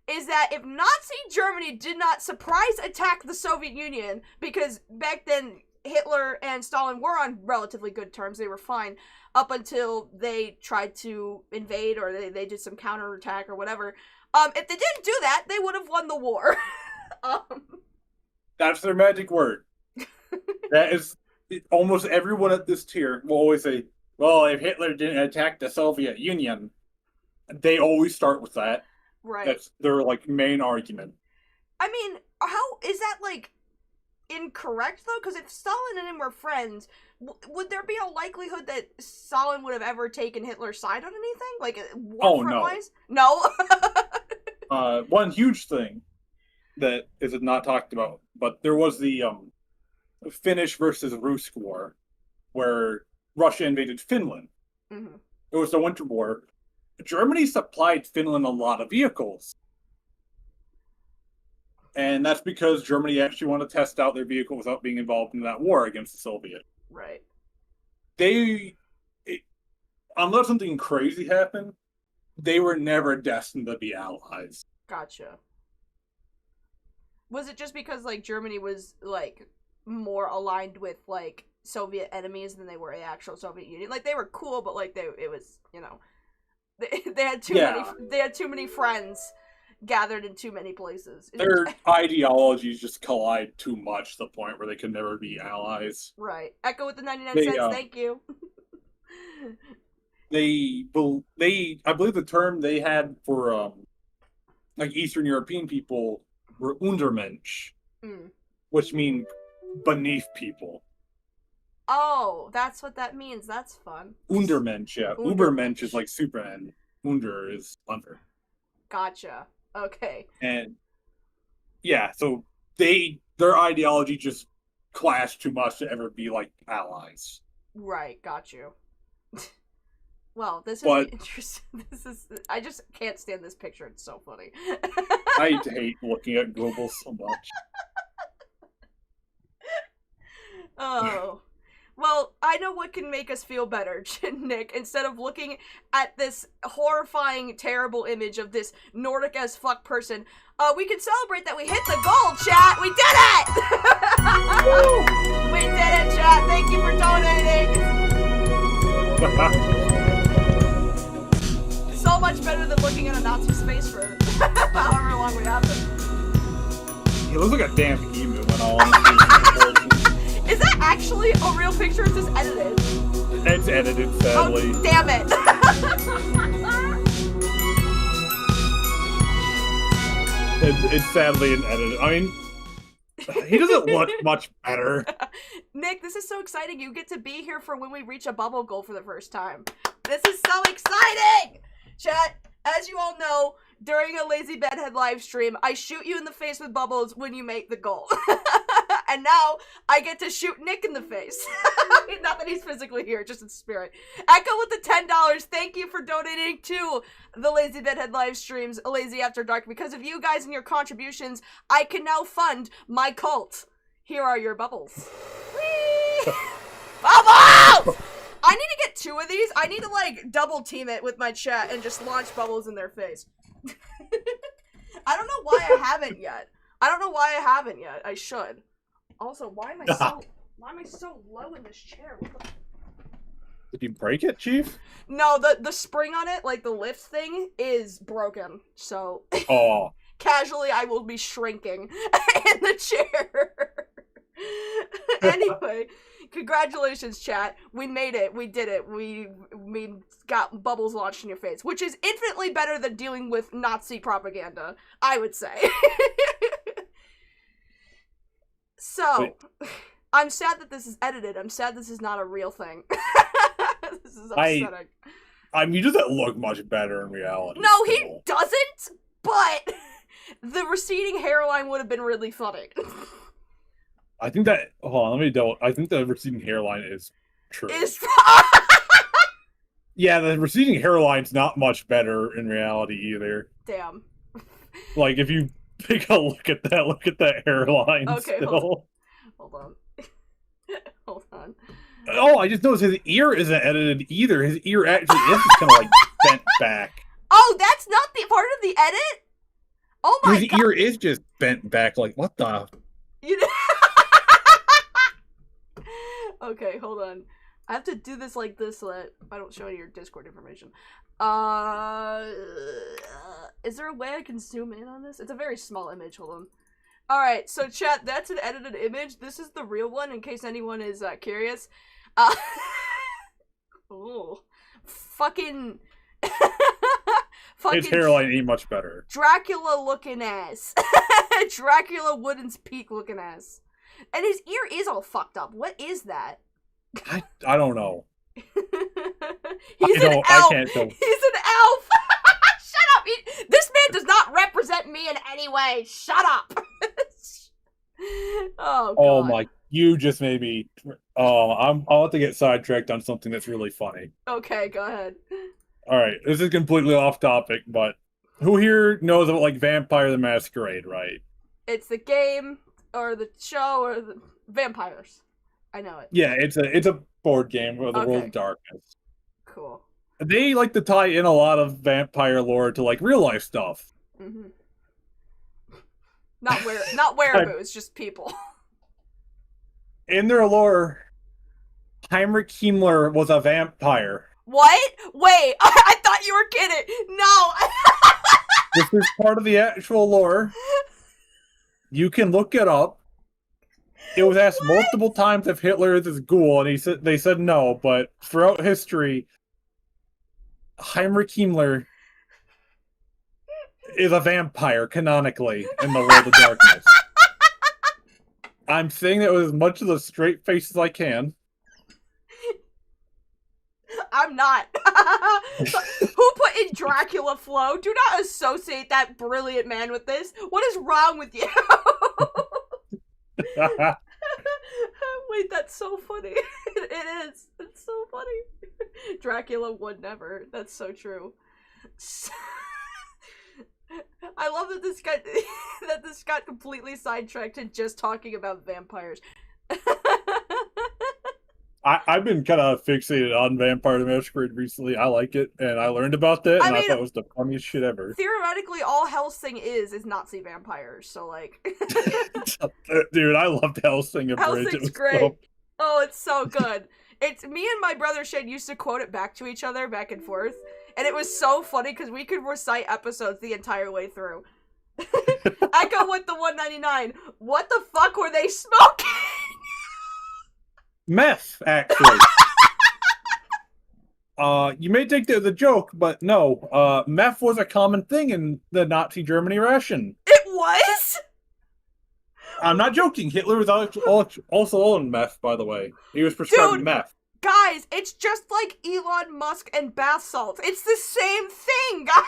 is that if Nazi Germany did not surprise attack the Soviet Union, because back then Hitler and Stalin were on relatively good terms, they were fine, up until they tried to invade or they did some counterattack or whatever. If they didn't do that, they would have won the war. That's their magic word. That is, almost everyone at this tier will always say, well, if Hitler didn't attack the Soviet Union, they always start with that. Right. That's their, like, main argument. I mean, how is that, like, incorrect, though? Because if Stalin and him were friends, would there be a likelihood that Stalin would have ever taken Hitler's side on anything? Like, war-front-wise? No. One huge thing that is not talked about, but there was the Finnish versus Rus war, where Russia invaded Finland. Mm-hmm. It was the Winter War. Germany supplied Finland a lot of vehicles. And that's because Germany actually wanted to test out their vehicle without being involved in that war against the Soviet. Right. Unless something crazy happened, they were never destined to be allies. Gotcha. Was it just because, like, Germany was, like, more aligned with, like, Soviet enemies than they were the actual Soviet Union? Like, they were cool, but, like, it was, you know, they had too many friends gathered in too many places. Their ideologies just collide too much to the point where they could never be allies. Right. Echo with the 99 cents, thank you. I believe the term they had for, like, Eastern European people were Untermensch, which mean beneath people. Oh, that's what that means. That's fun. Untermensch, yeah. Ubermensch is like Superman. Under is under. Gotcha. Okay. And yeah, so their ideology just clashed too much to ever be like allies. Right, got you. Well, this is interesting. I just can't stand this picture. It's so funny. I hate looking at Global so much. Oh. Well, I know what can make us feel better, Nick. Instead of looking at this horrifying, terrible image of this Nordic-as-fuck person, we can celebrate that we hit the goal, chat! We did it! We did it, chat! Thank you for donating! So much better than looking at a Nazi's face for however long we have it. He looks like a damn emu when all honesty. Is that actually a real picture? Or is this edited? It's edited, sadly. Oh, damn it. It's sadly an edit. I mean, he doesn't look much better. Nick, this is so exciting. You get to be here for when we reach a bubble goal for the first time. This is so exciting! Chat, as you all know, during a Lazy Bedhead live stream, I shoot you in the face with bubbles when you make the goal. And now, I get to shoot Nick in the face. Not that he's physically here, just in spirit. Echo with the $10. Thank you for donating to the Lazy Bedhead live streams, Lazy After Dark. Because of you guys and your contributions, I can now fund my cult. Here are your bubbles. Whee! Bubbles! I need to get 2 of these. I need to, like, double team it with my chat and just launch bubbles in their face. I don't know why I haven't yet. I should. Also, why am I so low in this chair? Did you break it, Chief? No, the spring on it, like the lift thing, is broken. So Oh. Casually I will be shrinking in the chair. Anyway, congratulations, chat. We made it. We did it. We got bubbles launched in your face, which is infinitely better than dealing with Nazi propaganda, I would say. So, wait. I'm sad that this is edited. I'm sad this is not a real thing. This is upsetting. I mean, he doesn't look much better in reality. No, still. He doesn't, but the receding hairline would have been really funny. I think that, hold on, let me double, I think the receding hairline is true. Yeah, the receding hairline's not much better in reality either. Damn. Like, if you take a look at that hairline okay, still. Hold on. Hold on. Oh, I just noticed his ear isn't edited either. His ear actually is just kind of like bent back. Oh, that's not the part of the edit? Oh my god. His ear is just bent back, like, what the? Okay, hold on. I have to do this like this so that I don't show any of your Discord information. Is there a way I can zoom in on this? It's a very small image, hold on. Alright, so chat, that's an edited image. This is the real one, in case anyone is curious. Ooh. Fucking... His hairline ain't much better. Dracula looking ass. Dracula Wooden's Peak looking ass. And his ear is all fucked up. What is that? I don't know. He's an elf. I can't tell. He's an elf. Shut up. This man does not represent me in any way. Shut up. Oh, God. Oh my, you just made me. I'll have to get sidetracked on something that's really funny. Okay, go ahead. All right, this is completely off topic, but who here knows about, like, Vampire the Masquerade, right? It's the game, or the show, or the vampires. I know it. Yeah, it's a board game of the World of Darkness. Cool. They like to tie in a lot of vampire lore to, like, real life stuff. Mm-hmm. Not Wehraboos, just people. In their lore, Heinrich Himmler was a vampire. What? Wait, I thought you were kidding. No. This is part of the actual lore. You can look it up. It was asked multiple times if Hitler is a ghoul, and they said no. But throughout history, Heinrich Himmler is a vampire canonically in the World of Darkness. I'm saying that with as much of a straight face as I can. I'm not. Who put in Dracula Flow? Do not associate that brilliant man with this. What is wrong with you? Wait, that's so funny. It is. It's so funny. Dracula would never. That's so true. I love that this got completely sidetracked to just talking about vampires. I've been kind of fixated on Vampire the Masquerade recently. I like it, and I learned about that, and I thought it was the funniest shit ever. Theoretically, all Hellsing is Nazi vampires, so, like... Dude, I loved Hellsing at Bridge. Hellsing's great. Oh, it's so good. It's me and my brother Shane used to quote it back to each other, back and forth, and it was so funny because we could recite episodes the entire way through. Echo with the 199. What the fuck were they smoking? Meth, actually. You may think that was a joke, but no. Meth was a common thing in the Nazi Germany ration. It was? I'm not joking. Hitler was also on meth, by the way. He was prescribed meth. Guys, it's just like Elon Musk and bath salts. It's the same thing, guys.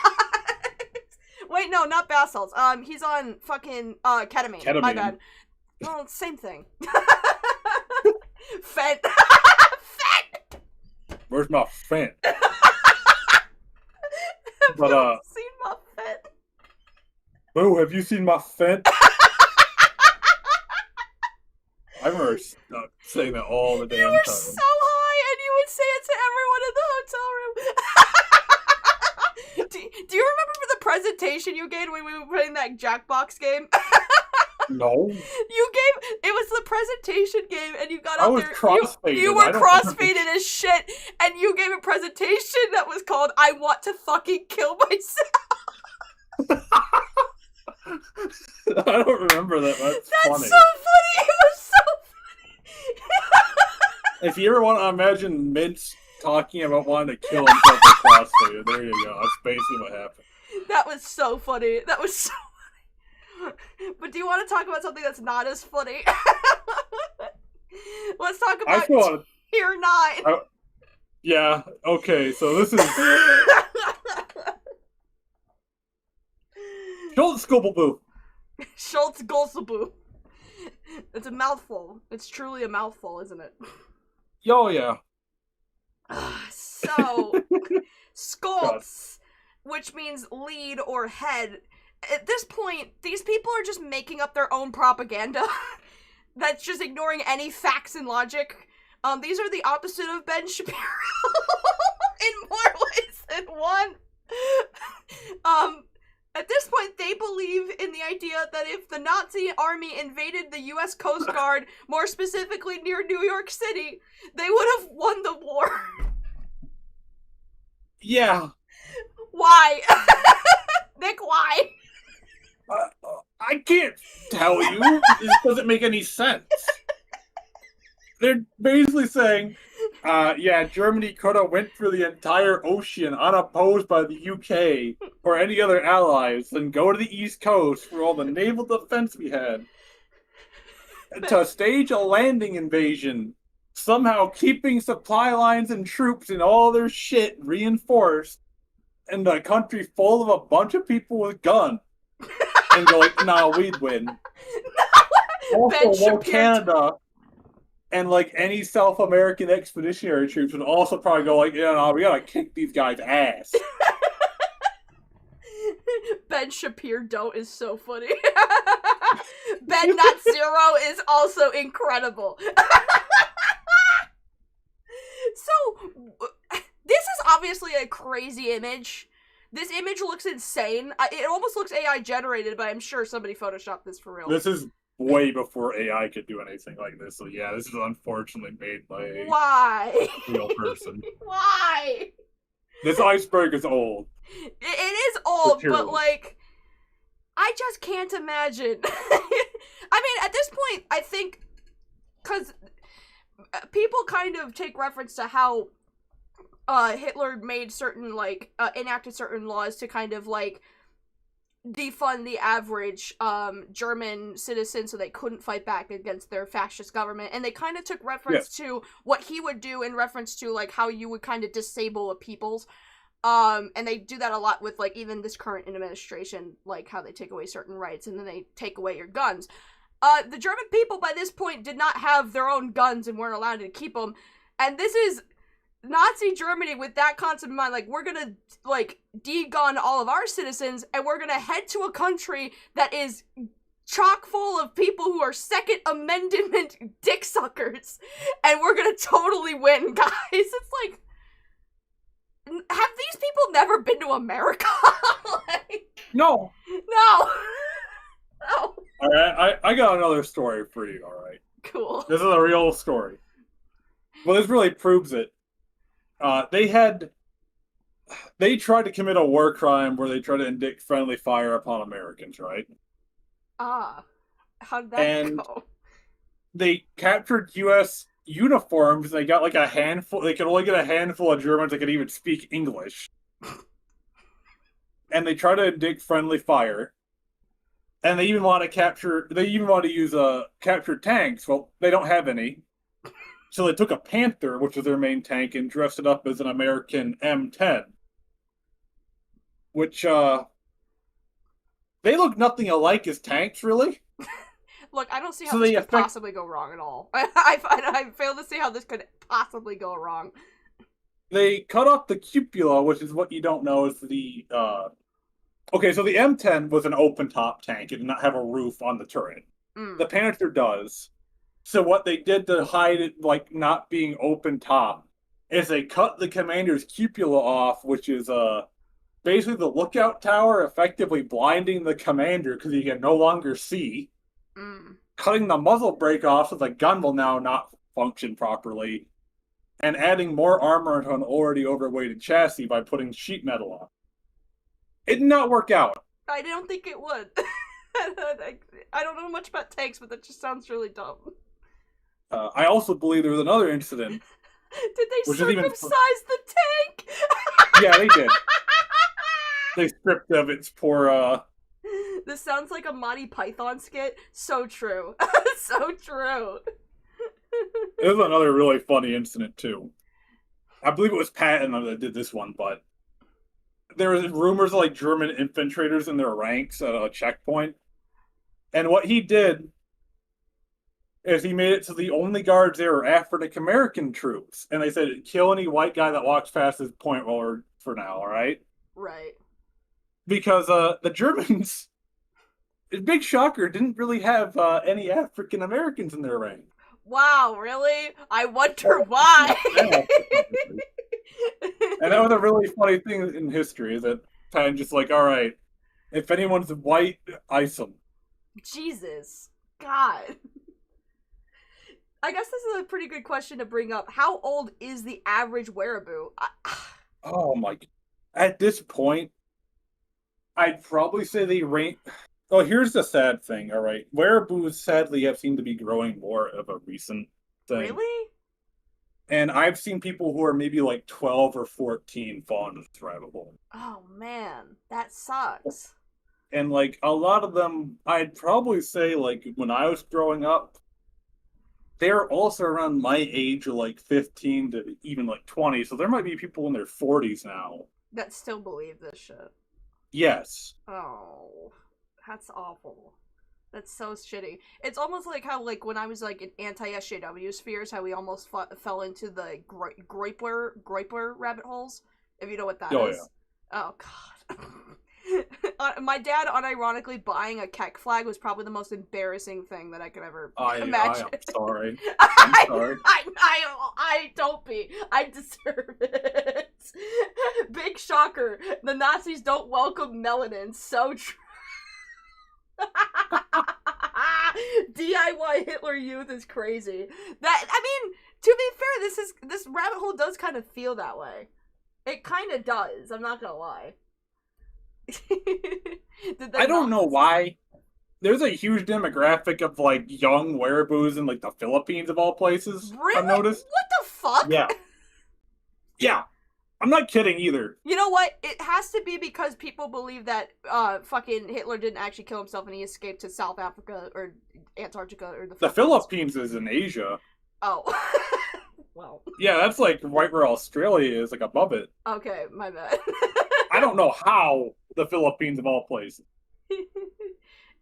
Wait, no, not bath salts. He's on fucking ketamine. My bad. Well, same thing. Fent. Fent. Where's my Fent? Have you seen my Fent? Boo, have you seen my Fent? I remember saying that all the damn time. You were so high, and you would say it to everyone in the hotel room. Do you remember the presentation you gave when we were playing that Jackbox game? No. It was the presentation game, and you got up there. Cross-faded. You were cross-faded as shit, and you gave a presentation that was called "I Want to Fucking Kill Myself." I don't remember that. That's funny. So funny. It was so funny. If you ever want to imagine Mints talking about wanting to kill himself with crossfade, there you go. That's basically what happened. That was so funny. That was so funny. But do you want to talk about something that's not as funny? Let's talk about Tier 9. Yeah, okay, so this is... Schultz Gobbleboo. Schultz Gobbleboo. It's a mouthful. It's truly a mouthful, isn't it? Oh, yeah. So, Schultz, which means lead or head. At this point, these people are just making up their own propaganda. That's just ignoring any facts and logic. These are the opposite of Ben Shapiro in more ways than one. At this point, they believe in the idea that if the Nazi army invaded the U.S. Coast Guard, more specifically near New York City, they would have won the war. Yeah. Why? Nick, why? I can't tell you. This doesn't make any sense. They're basically saying, yeah, Germany could have went through the entire ocean unopposed by the UK or any other allies and go to the East Coast for all the naval defense we had to stage a landing invasion, somehow keeping supply lines and troops and all their shit reinforced in a country full of a bunch of people with guns. And go like, nah, we'd win. Also, Canada and like any South American expeditionary troops would also probably go like, yeah, no, we gotta kick these guys' ass. Ben Shapiro is so funny. Ben Not Zero is also incredible. So, this is obviously a crazy image. This image looks insane. It almost looks AI generated, but I'm sure somebody photoshopped this for real. This is way before AI could do anything like this. So yeah, this is unfortunately made by a real person. Why? This iceberg is old. It is old, but like, I just can't imagine. I mean, at this point, I think, because people kind of take reference to how Hitler made certain, like, enacted certain laws to kind of, like, defund the average German citizen so they couldn't fight back against their fascist government. And they kind of took reference to what he would do in reference to, like, how you would kind of disable a people's. And they do that a lot with, like, even this current administration, like, how they take away certain rights and then they take away your guns. The German people, by this point, did not have their own guns and weren't allowed to keep them. And this is Nazi Germany with that concept in mind, like, we're gonna, like, de-gun all of our citizens, and we're gonna head to a country that is chock full of people who are Second Amendment dick suckers, and we're gonna totally win, guys. It's like, have these people never been to America? Like, no. Alright, I got another story for you, alright? Cool. This is a real story. Well, this really proves it. They had they tried to commit a war crime where they tried to indict friendly fire upon Americans, right? Ah. How did that And go? they captured U.S. uniforms. They got like a handful. They could only get a handful of Germans that could even speak English. And they tried to indict friendly fire. And they even want to capture. They even want to use captured tanks. Well, they don't have any. So they took a Panther, which was their main tank, and dressed it up as an American M10. Which they look nothing alike as tanks, really. Look, I don't see how So this they could possibly go wrong at all. I fail to see how this could possibly go wrong. They cut off the cupola, which is what you don't know is the okay, so the M10 was an open-top tank. It did not have a roof on the turret. The Panther does. So what they did to hide it, like, not being open-top, is they cut the commander's cupola off, which is basically the lookout tower, effectively blinding the commander because he can no longer see. Cutting the muzzle brake off so the gun will now not function properly. And adding more armor to an already overweighted chassis by putting sheet metal on. It did not work out. I don't think it would. I don't know much about tanks, but that just sounds really dumb. I also believe there was another incident. Did they circumcise the tank? Yeah, they did. They stripped of its poor, This sounds like a Monty Python skit. So true. So true. There's another really funny incident, too. I believe it was Patton that did this one, but there was rumors of, like, German infiltrators in their ranks at a checkpoint. And what he did is he made it so the only guards there were African-American troops. And they said, kill any white guy that walks past this point roller for now, alright? Right. Because the Germans, big shocker, didn't really have any African-Americans in their ranks. Wow, really? I wonder why. And that was a really funny thing in history, is that Patton just like, alright, if anyone's white, ice them. Jesus. God. I guess this is a pretty good question to bring up. How old is the average Wehraboo? Oh my... At this point, I'd probably say they rank... Oh, here's the sad thing, alright. Wehraboos, sadly, have seemed to be growing more of a recent thing. Really? And I've seen people who are maybe like 12 or 14 fall into this rabbit hole. Oh, man. That sucks. And, like, a lot of them, I'd probably say, like, when I was growing up, they're also around my age of, like, 15 to even, like, 20. So there might be people in their 40s now. That still believe this shit. Yes. Oh, that's awful. That's so shitty. It's almost like how, like, when I was, like, in anti-SJW spheres, how we almost fell into the Groiper rabbit holes, if you know what that is. Yeah. Oh, God. My dad unironically buying a Keck flag was probably the most embarrassing thing that I could ever imagine. I'm sorry. I'm sorry. I don't be. I deserve it. Big shocker. The Nazis don't welcome melanin. So true. DIY Hitler Youth is crazy. That, I mean, to be fair, this rabbit hole does kind of feel that way. It kind of does. I'm not gonna lie. I don't know why. There's a huge demographic of, like, young Wehraboos in, like, the Philippines of all places. Really? I've noticed. What the fuck? Yeah. Yeah. I'm not kidding either. You know what? It has to be because people believe that fucking Hitler didn't actually kill himself and he escaped to South Africa or Antarctica or the Philippines is in Asia. Oh. Well. Yeah, that's like right where Australia is, like above it. Okay, my bad. I don't know how the Philippines of all places.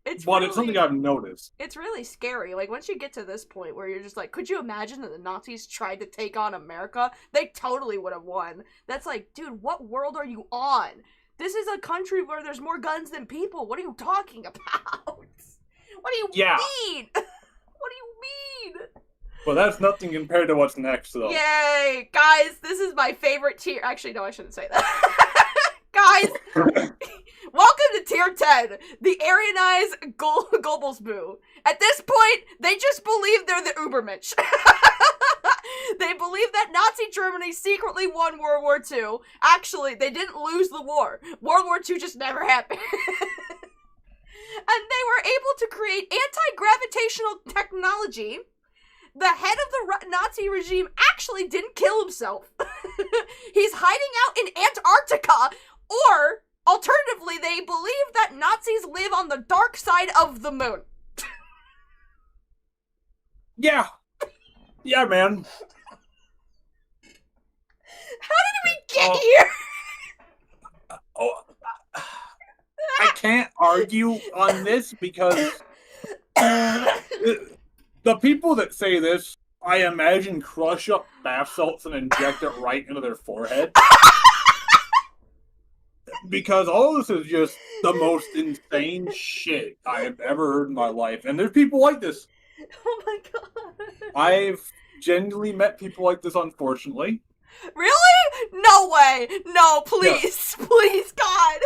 It's something I've noticed. It's really scary. Like, once you get to this point where you're just like, could you imagine that the Nazis tried to take on America? They totally would have won. That's like, dude, what world are you on? This is a country where there's more guns than people. What are you talking about? What do you mean? What do you mean? Well, that's nothing compared to what's next, though. Yay! Guys, this is my favorite tier. Actually, no, I shouldn't say that. Guys, welcome to Tier 10, the Aryanized Goebbelsboo. At this point, they just believe they're the Ubermensch. They believe that Nazi Germany secretly won World War II. Actually, they didn't lose the war. World War II just never happened. And they were able to create anti-gravitational technology. The head of the Nazi regime actually didn't kill himself. He's hiding out in Antarctica, or alternatively, they believe that Nazis live on the dark side of the moon. Yeah. Yeah, man. How did we get here? I can't argue on this because the people that say this, I imagine, crush up bath salts and inject it right into their forehead. Because all this is just the most insane shit I have ever heard in my life. And there's people like this. Oh my god. I've genuinely met people like this, unfortunately. Really? No way. No, please. Yeah. Please, God.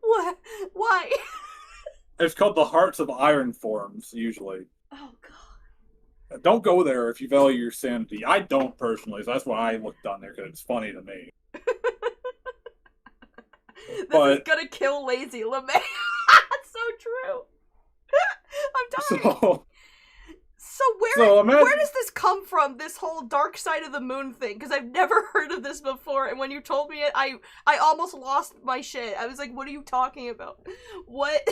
What? Why? It's called the Hearts of Iron forms, usually. Oh, God. Don't go there if you value your sanity. I don't, personally, so that's why I looked on there, because it's funny to me. This is gonna kill lazy LeMay. That's so true. I'm dying. So where does this come from, this whole dark side of the moon thing? Because I've never heard of this before, and when you told me it, I almost lost my shit. I was like, what are you talking about? What?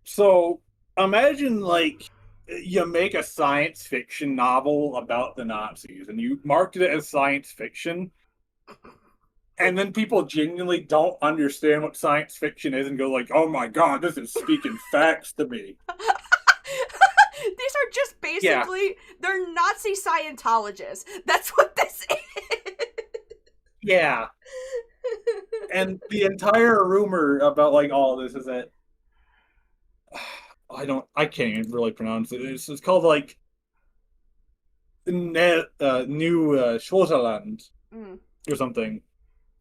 So, imagine, like, you make a science fiction novel about the Nazis, and you market it as science fiction, and then people genuinely don't understand what science fiction is and go like, oh my god, this is speaking facts to me. These are just basically, they're Nazi Scientologists. That's what this is. Yeah. And the entire rumor about, like, all of this is that I can't even really pronounce it. It's called, like, New Switzerland or something.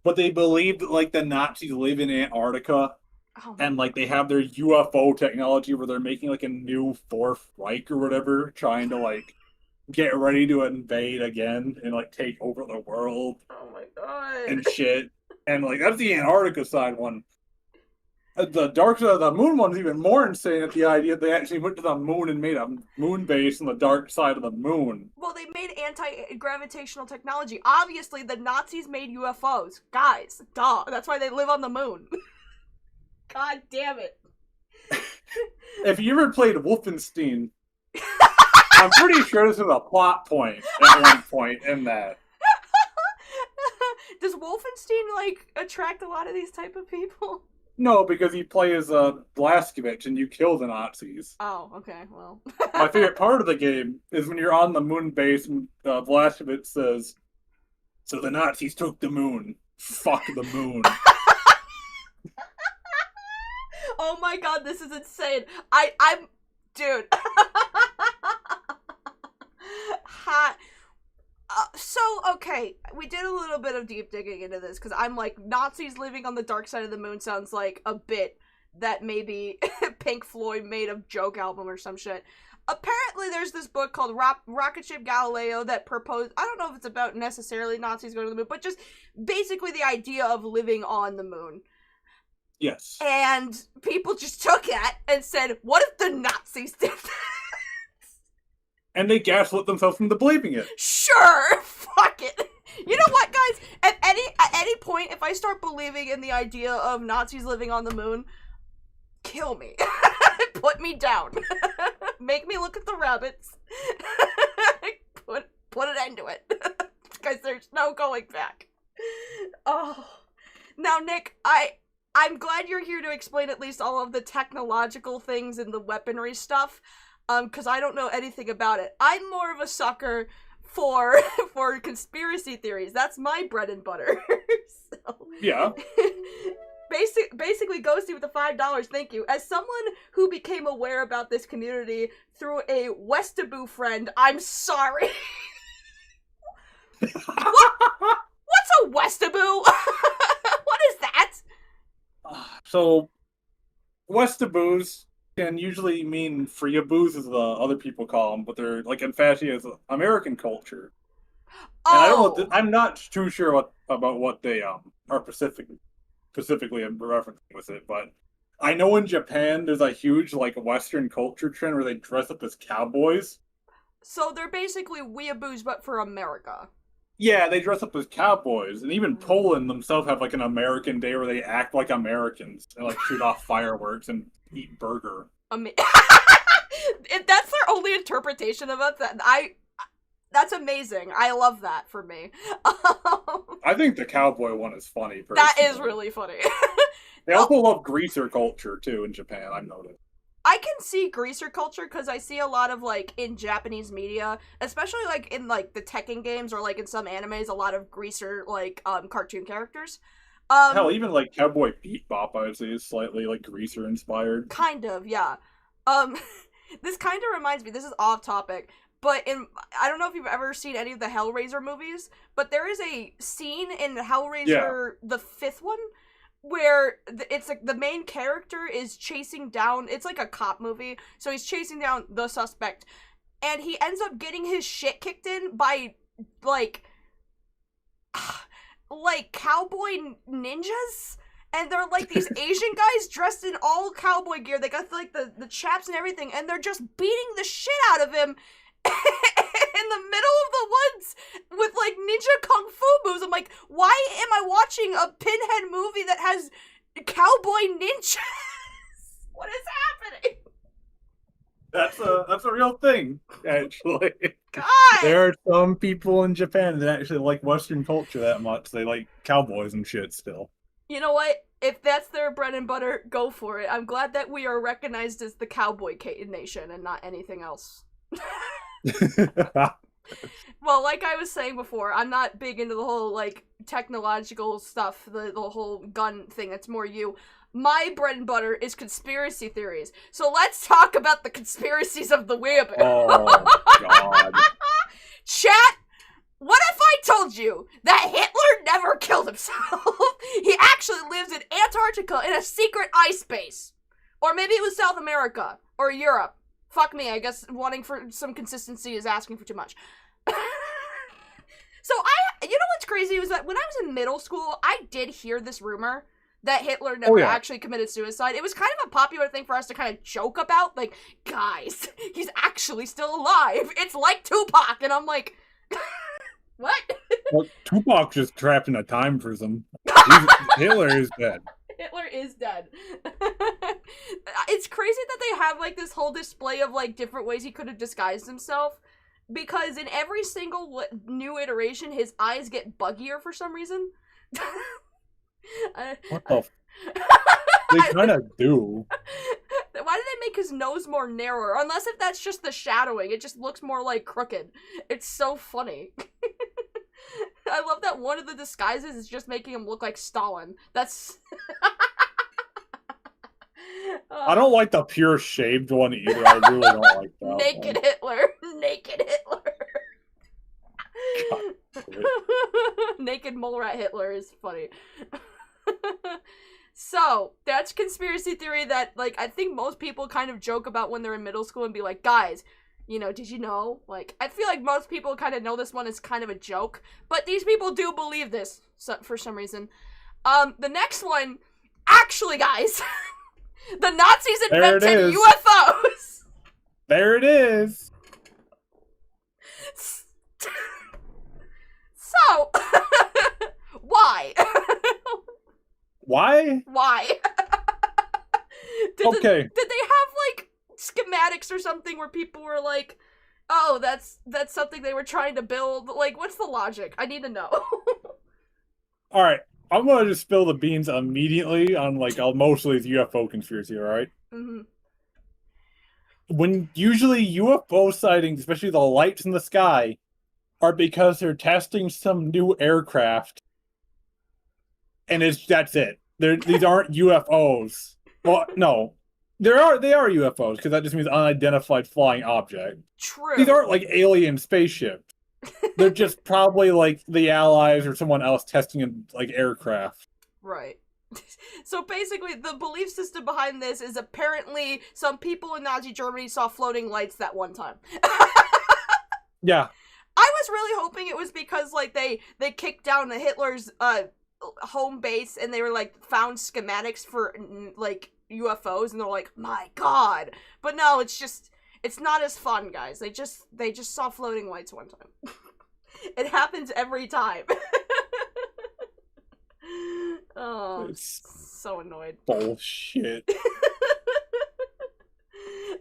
But they believe that, like, the Nazis live in Antarctica. Oh, and, like, they have their UFO technology where they're making, like, a new Fourth Reich or whatever, trying to, like, get ready to invade again and, like, take over the world. Oh, my God. And shit. And, like, that's the Antarctica side one. The dark side of the moon one's even more insane at the idea they actually went to the moon and made a moon base on the dark side of the moon. Well, they made anti-gravitational technology. Obviously, the Nazis made UFOs. Guys, duh. That's why they live on the moon. God damn it. If you ever played Wolfenstein, I'm pretty sure this is a plot point at one point in that. Does Wolfenstein, like, attract a lot of these type of people? No, because you play as Blazkowicz and you kill the Nazis. Oh, okay, well. My favorite part of the game is when you're on the moon base and Blazkowicz says, so the Nazis took the moon. Fuck the moon. Oh my god, this is insane. I'm... Dude. Hot. So, okay, we did a little bit of deep digging into this, because I'm like, Nazis living on the dark side of the moon sounds like a bit that maybe Pink Floyd made a joke album or some shit. Apparently, there's this book called Rocket Ship Galileo that proposed, I don't know if it's about necessarily Nazis going to the moon, but just basically the idea of living on the moon. Yes. And people just took it and said, what if the Nazis did that? And they gaslit themselves into believing it. Sure, fuck it. You know what, guys? At any point, if I start believing in the idea of Nazis living on the moon, kill me. Put me down. Make me look at the rabbits. Put an end to it. Because there's no going back. Oh. Now, Nick, I'm glad you're here to explain at least all of the technological things and the weaponry stuff. Because I don't know anything about it. I'm more of a sucker for conspiracy theories. That's my bread and butter. So, yeah. Basically, Ghosty with the $5, thank you. As someone who became aware about this community through a Wehraboo friend, I'm sorry. What's a Wehraboo? What is that? So, Wehraboo's can usually mean Weeaboos, as the other people call them, but they're like infatuated with American culture. And I don't know. I'm not too sure about what they are specifically referencing with it, but I know in Japan there's a huge like Western culture trend where they dress up as cowboys. So they're basically Weeaboos, but for America. Yeah, they dress up as cowboys, and even Poland themselves have like an American day where they act like Americans and like shoot off fireworks and eat burger. If that's their only interpretation of it, that's amazing. I love that for me. I think the cowboy one is funny. Personally. That is really funny. They also love greaser culture too in Japan. I've noticed. I can see greaser culture because I see a lot of, like, in Japanese media, especially, like, in, like, the Tekken games or, like, in some animes, a lot of greaser, like, cartoon characters. Hell, even, like, Cowboy Bebop, I would say, is slightly, like, greaser-inspired. Kind of, yeah. This kind of reminds me, this is off topic, but I don't know if you've ever seen any of the Hellraiser movies, but there is a scene in Hellraiser, the 5th one, where it's like the main character is chasing down, it's like a cop movie, so he's chasing down the suspect, and he ends up getting his shit kicked in by, like cowboy ninjas, and they're like these Asian guys dressed in all cowboy gear. They got like the chaps and everything, and they're just beating the shit out of him in the middle of the woods with like ninja kung fu moves. I'm like, why am I watching a Pinhead movie that has cowboy ninjas? What is happening? That's a real thing, actually. God! There are some people in Japan that actually like Western culture that much. They like cowboys and shit still. You know what? If that's their bread and butter, go for it. I'm glad that we are recognized as the cowboy nation and not anything else. Well, like I was saying before, I'm not big into the whole, like, technological stuff, the whole gun thing. That's more you. My bread and butter is conspiracy theories. So let's talk about the conspiracies of the Weeaboo. Oh, God. Chat, what if I told you that Hitler never killed himself? He actually lives in Antarctica in a secret ice base. Or maybe it was South America. Or Europe. Fuck me, I guess wanting for some consistency is asking for too much. So you know what's crazy was that when I was in middle school, I did hear this rumor that Hitler never actually committed suicide. It was kind of a popular thing for us to kind of joke about, like, guys, he's actually still alive. It's like Tupac, and I'm like, what? Well, Tupac's just trapped in a time prison. Hitler is dead. Hitler is dead. It's crazy that they have, like, this whole display of, like, different ways he could have disguised himself, because in every single new iteration, his eyes get buggier for some reason. What the They kind of do. Why do they make his nose more narrower? Unless if that's just the shadowing. It just looks more, like, crooked. It's so funny. I love that one of the disguises is just making him look like Stalin. That's... I don't like the pure shaved one either. I really don't like that. Naked one. Hitler. Naked Hitler. Naked mole rat Hitler is funny. So, that's conspiracy theory that, like, I think most people kind of joke about when they're in middle school and be like, guys, you know, did you know? Like, I feel like most people kind of know this one is kind of a joke, but these people do believe this for some reason. The next one, actually, guys, the Nazis invented UFOs! There it is! So, why? Why? Why? Did they have, like, schematics or something where people were like, oh, that's something they were trying to build? Like, what's the logic? I need to know. Alright, I'm gonna just spill the beans immediately on, like, most of these UFO conspiracy, alright? Mm-hmm. When usually UFO sightings, especially the lights in the sky, are because they're testing some new aircraft. And that's it. These aren't UFOs. Well, no. They are UFOs, because that just means unidentified flying object. True. These aren't like alien spaceships. They're just probably like the Allies or someone else testing like aircraft. Right. So basically, the belief system behind this is apparently some people in Nazi Germany saw floating lights that one time. Yeah. I was really hoping it was because, like, they kicked down Hitler's, home base and they were, like, found schematics for, like, UFOs and they're like, my god. But no, it's not as fun, guys. They just saw floating lights one time. It happens every time. Oh, It's so annoyed. bullshit.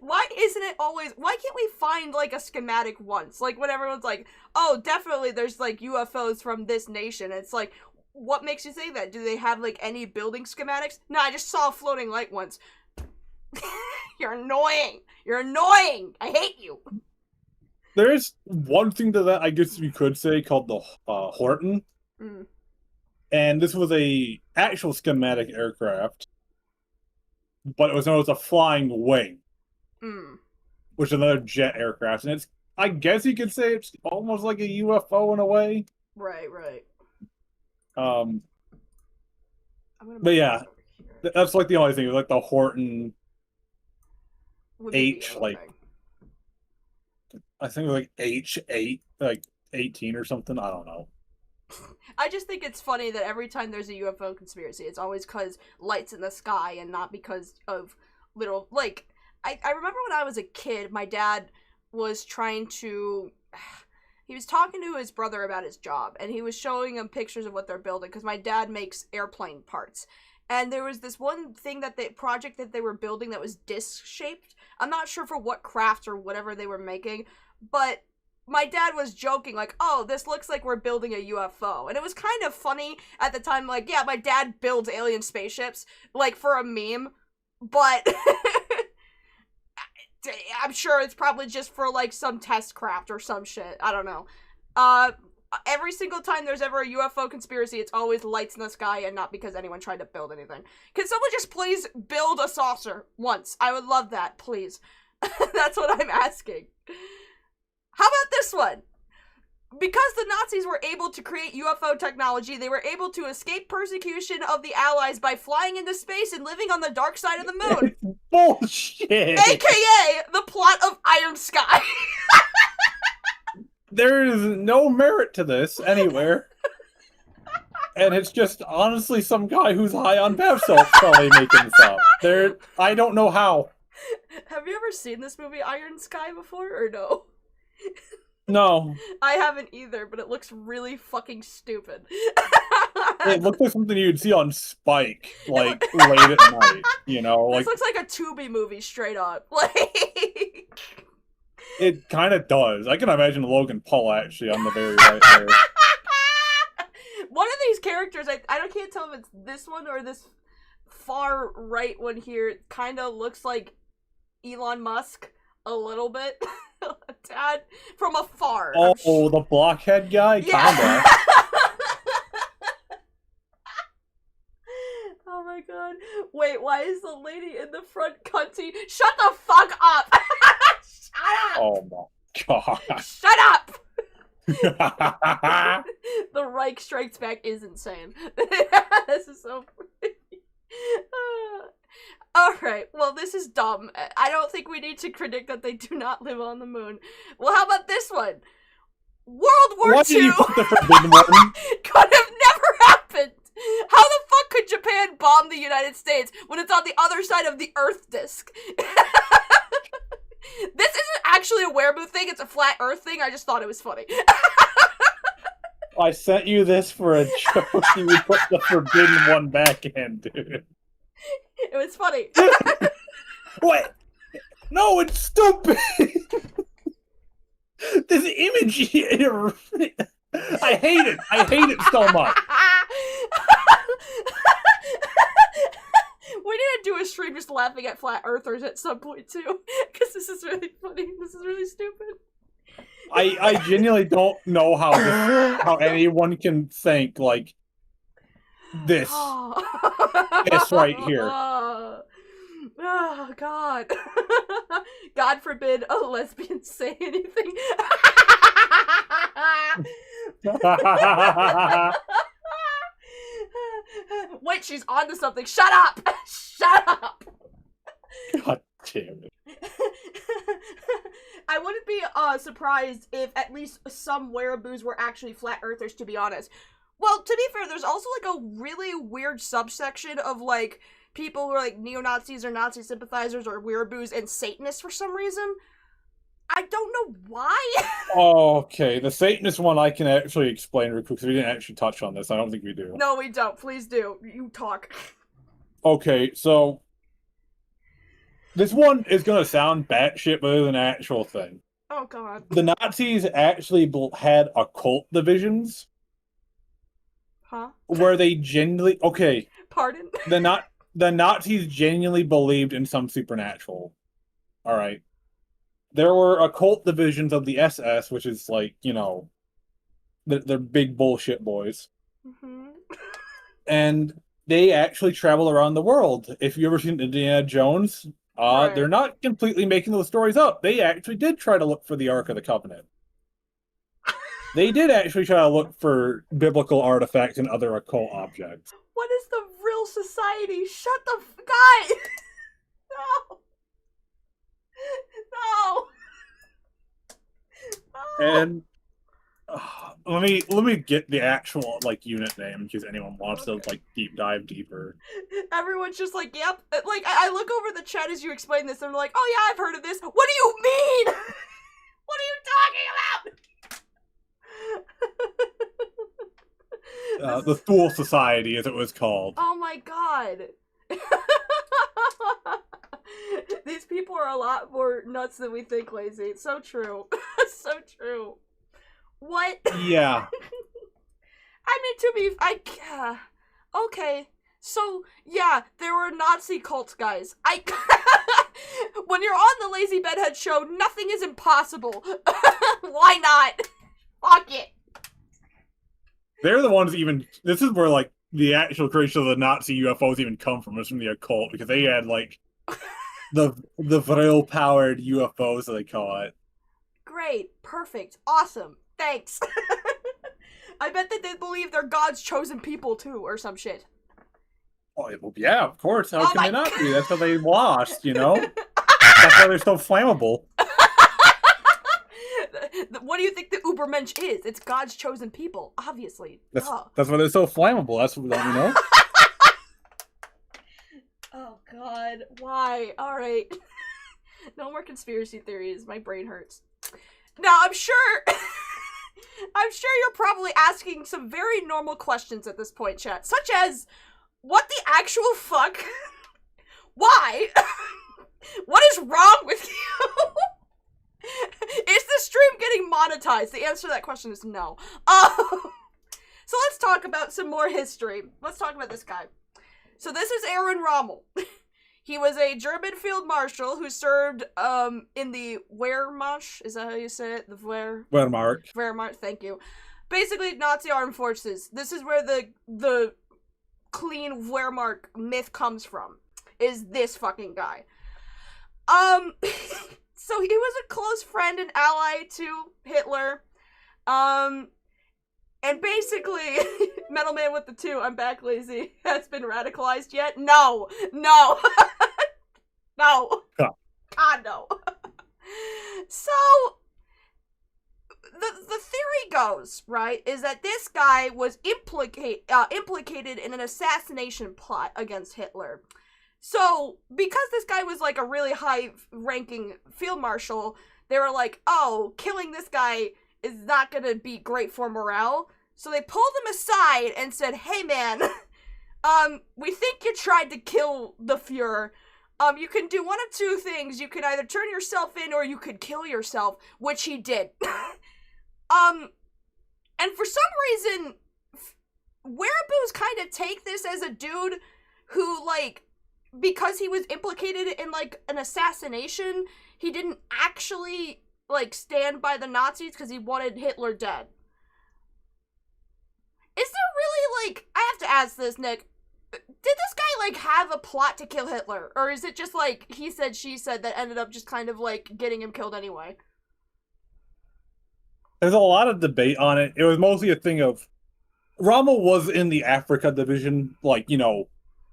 Why can't we find, like, a schematic once? Like, when everyone's like, oh, definitely there's, like, UFOs from this nation. It's like, what makes you think that? Do they have, like, any building schematics? No, I just saw a floating light once. You're annoying. You're annoying. I hate you. There's one thing to that I guess you could say called the Horton. Mm. And this was a actual schematic aircraft. But it was known as a flying wing. Mm. Which is another jet aircraft. And I guess you could say it's almost like a UFO in a way. Right. But yeah, that's like the only thing. Like the Horton H, like, I think it was like H8, like 18 or something. I don't know. I just think it's funny that every time there's a UFO conspiracy, it's always because lights in the sky and not because of little, like, I remember when I was a kid, my dad was he was talking to his brother about his job, and he was showing him pictures of what they're building, because my dad makes airplane parts. And there was this one thing project that they were building that was disc-shaped. I'm not sure for what craft or whatever they were making, but my dad was joking, like, oh, this looks like we're building a UFO. And it was kind of funny at the time, like, yeah, my dad builds alien spaceships, like, for a meme, but I'm sure it's probably just for, like, some test craft or some shit. I don't know. Every single time there's ever a UFO conspiracy, it's always lights in the sky and not because anyone tried to build anything. Can someone just please build a saucer once? I would love that, please. That's what I'm asking. How about this one? Because the Nazis were able to create UFO technology, they were able to escape persecution of the Allies by flying into space and living on the dark side of the moon. Bullshit! AKA the plot of Iron Sky. There is no merit to this anywhere. And it's just honestly some guy who's high on bath salts probably making this up. I don't know how. Have you ever seen this movie Iron Sky before, or no? No. I haven't either, but it looks really fucking stupid. It looks like something you'd see on Spike, like, late at night, you know? This Like, looks like a Tubi movie, straight up. Like, it kind of does. I can imagine Logan Paul actually on the very right there. one of these characters, I can't tell if it's this one or this far right one here, kind of looks like Elon Musk a little bit. A tad from afar. Oh, the blockhead guy? Yeah. Kinda. Oh my god. Wait, why is the lady in the front cunty? Shut the fuck up! Shut up! Oh my god. Shut up! The Reich Strikes Back is insane. This is so funny. Alright, well, this is dumb. I don't think we need to predict that they do not live on the moon. Well, how about this one? World War Why II did you put the forbidden one? could have never happened! How the fuck could Japan bomb the United States when it's on the other side of the Earth disk? This isn't actually a Wehraboo thing, it's a flat Earth thing, I just thought it was funny. I sent you this for a joke. You put the forbidden one back in, dude. It was funny. What? No, it's stupid. This image here. I hate it. I hate it so much. We need to do a stream just laughing at flat earthers at some point too, because this is really funny. This is really stupid. I genuinely don't know how anyone can think like this. This right here. Oh god. God forbid a lesbian say anything. Wait, she's onto something. Shut up! Shut up! God damn it. I wouldn't be surprised if at least some Wehraboos were actually flat earthers, to be honest. Well, to be fair, there's also like a really weird subsection of like people who are like neo-Nazis or Nazi sympathizers or Weeaboos and Satanists for some reason. I don't know why. Okay, the Satanist one I can actually explain real quick because we didn't actually touch on this. I don't think we do. No, we don't. Please do. You talk. Okay, so this one is going to sound batshit, but it's an actual thing. Oh, God. The Nazis actually had occult divisions. Huh? Where they genuinely... Okay. Pardon? The Nazis genuinely believed in some supernatural. Alright. There were occult divisions of the SS, which is like, you know, they're big bullshit boys. Mm-hmm. And they actually travel around the world. If you ever seen Indiana Jones, Right. They're not completely making those stories up. They actually did try to look for the Ark of the Covenant. They did actually try to look for biblical artifacts and other occult objects. What is the real society? Shut the guy! No! No! And let me get the actual like unit name in case anyone wants to like deep dive deeper. Everyone's just like, yep. Like I look over the chat as you explain this, and they're like, oh yeah, I've heard of this. What do you mean? What are you talking about? The Fool Society, as it was called. Oh my god. These people are a lot more nuts than we think, Lazy. It's so true. So true. What? Yeah. I mean, okay. So, yeah, there were Nazi cult guys. When you're on the Lazy Bedhead show, nothing is impossible. Why not? Fuck it. They're the ones this is where, like, the actual creation of the Nazi UFOs even come from, was from the occult, because they had, like, the Vril-powered UFOs, that they call it. Great. Perfect. Awesome. Thanks. I bet that they believe they're God's chosen people, too, or some shit. Oh, well, yeah, of course. How Oh can they my not be? That's how they lost, you know? That's why they're so flammable. What do you think the Ubermensch is? It's God's chosen people, obviously. That's why they're so flammable. That's what we know. Oh, God. Why? Alright. No more conspiracy theories. My brain hurts. Now, I'm sure you're probably asking some very normal questions at this point, chat. Such as, what the actual fuck? Why? What is wrong with you? Is the stream getting monetized? The answer to that question is no. So let's talk about some more history. Let's talk about this guy. So this is Aaron Rommel. He was a German field marshal who served in the Wehrmacht. Is that how you say it? The Wehrmacht, thank you. Basically, Nazi armed forces. This is where the clean Wehrmacht myth comes from. Is this fucking guy. So he was a close friend and ally to Hitler. And basically, Metal Man with the 2, I'm back, Lazy, has been radicalized yet? No! No! No! Yeah. God, no. So, the theory goes, right, is that this guy was implicated in an assassination plot against Hitler. So, because this guy was, like, a really high-ranking field marshal, they were like, oh, killing this guy is not gonna be great for morale. So they pulled him aside and said, hey man, we think you tried to kill the Fuhrer. You can do one of two things. You can either turn yourself in or you could kill yourself, which he did. And for some reason, Wehraboos kind of take this as a dude who, like, because he was implicated in, like, an assassination, he didn't actually, like, stand by the Nazis because he wanted Hitler dead. Is there really, like, I have to ask this, Nick, did this guy, like, have a plot to kill Hitler? Or is it just, like, he said, she said that ended up just kind of, like, getting him killed anyway? There's a lot of debate on it. It was mostly a thing of, Rommel was in the Africa division, like, in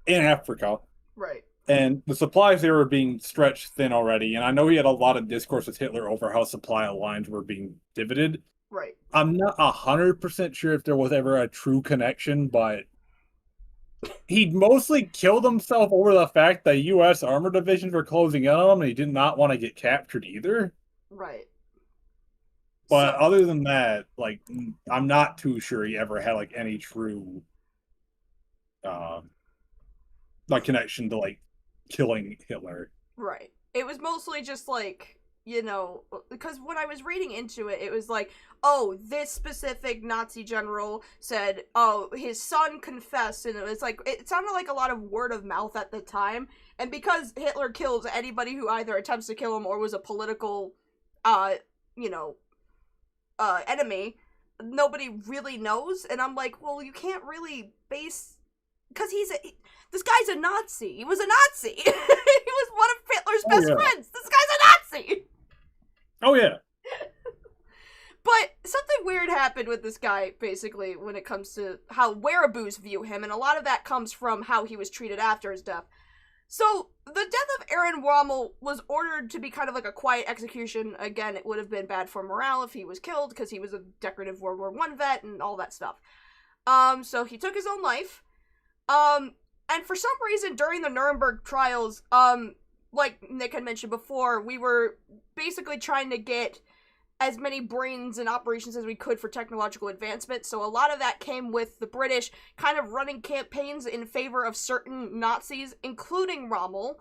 Africa. Right. And the supplies there were being stretched thin already. And I know he had a lot of discourse with Hitler over how supply lines were being divided. Right. I'm not 100% sure if there was ever a true connection, but he mostly killed himself over the fact that U.S. armor divisions were closing in on him, and he did not want to get captured either. Right. But other than that, like, I'm not too sure he ever had, like, any true, connection to, like, killing Hitler. Right. It was mostly just, like, because when I was reading into it, it was like, oh, this specific Nazi general said, oh, his son confessed, and it was like, it sounded like a lot of word of mouth at the time, and because Hitler kills anybody who either attempts to kill him or was a political, enemy, nobody really knows, and I'm like, well, you can't really base, because this guy's a Nazi. He was a Nazi. He was one of Hitler's best friends. This guy's a Nazi. Oh, yeah. But something weird happened with this guy, basically, when it comes to how Wehraboos view him, and a lot of that comes from how he was treated after his death. So, the death of Aaron Rommel was ordered to be kind of like a quiet execution. Again, it would have been bad for morale if he was killed, because he was a decorative World War I vet and all that stuff. So he took his own life. And for some reason, during the Nuremberg trials, like Nick had mentioned before, we were basically trying to get as many brains and operations as we could for technological advancement, so a lot of that came with the British kind of running campaigns in favor of certain Nazis, including Rommel,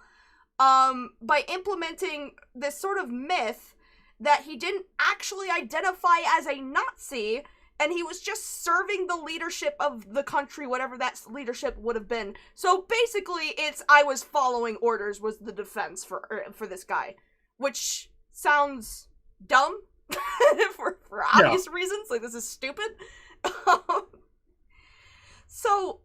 by implementing this sort of myth that he didn't actually identify as a Nazi, and he was just serving the leadership of the country, whatever that leadership would have been. So basically, it's I was following orders was the defense for this guy, which sounds dumb for obvious reasons. Like, this is stupid. So,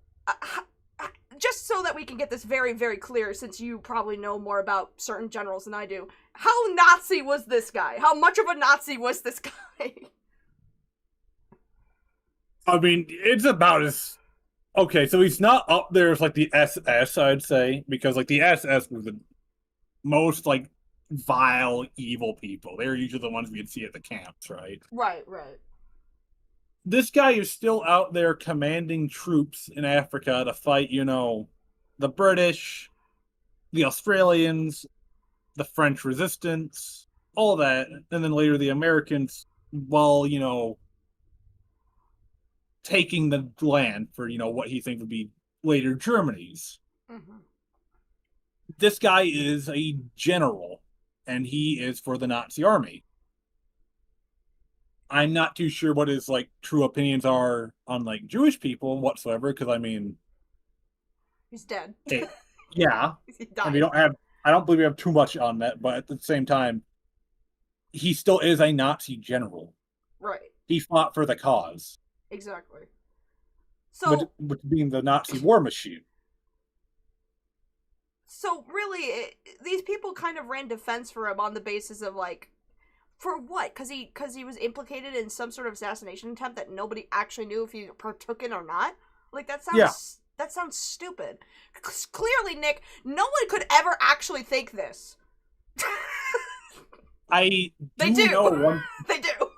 just so that we can get this very, very clear, since you probably know more about certain generals than I do, how Nazi was this guy? How much of a Nazi was this guy? I mean, it's about as... Okay, so he's not up there as, like, the SS, I'd say, because, like, the SS were the most, like, vile, evil people. They're usually the ones we'd see at the camps, right? Right, right. This guy is still out there commanding troops in Africa to fight, the British, the Australians, the French resistance, all that, and then later the Americans, while, taking the land for, what he thinks would be later Germany's. Mm-hmm. This guy is a general, and he is for the Nazi army. I'm not too sure what his, like, true opinions are on, like, Jewish people whatsoever, because, I mean... He's dead. Yeah. He died. And I don't believe we have too much on that, but at the same time, he still is a Nazi general. Right. He fought for the cause. Exactly. So... Which being the Nazi war machine. So, really, these people kind of ran defense for him on the basis of, like, for what? Because he was implicated in some sort of assassination attempt that nobody actually knew if he partook in or not? Like, that sounds stupid. Clearly, Nick, no one could ever actually think this. They do. They do.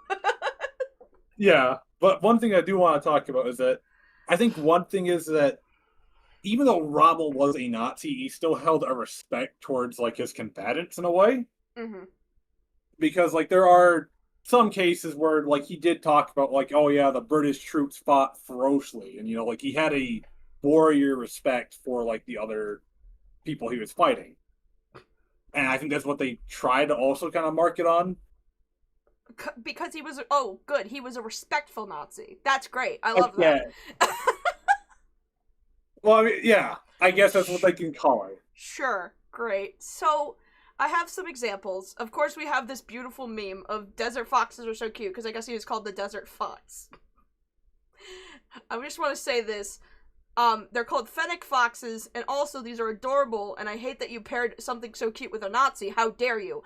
Yeah, but one thing I do want to talk about is that I think one thing is that even though Rommel was a Nazi, he still held a respect towards, like, his combatants in a way. Mm-hmm. Because, like, there are some cases where, like, he did talk about, like, oh yeah, the British troops fought ferociously. And, like, he had a warrior respect for, like, the other people he was fighting. And I think that's what they tried to also kind of mark it on. Because he was, he was a respectful Nazi. That's great. I love that. Well, I mean, yeah, I guess that's what they can call it. Sure, great. So, I have some examples. Of course, we have this beautiful meme of desert foxes are so cute, because I guess he was called the desert fox. I just want to say this. They're called fennec foxes, and also these are adorable, and I hate that you paired something so cute with a Nazi. How dare you?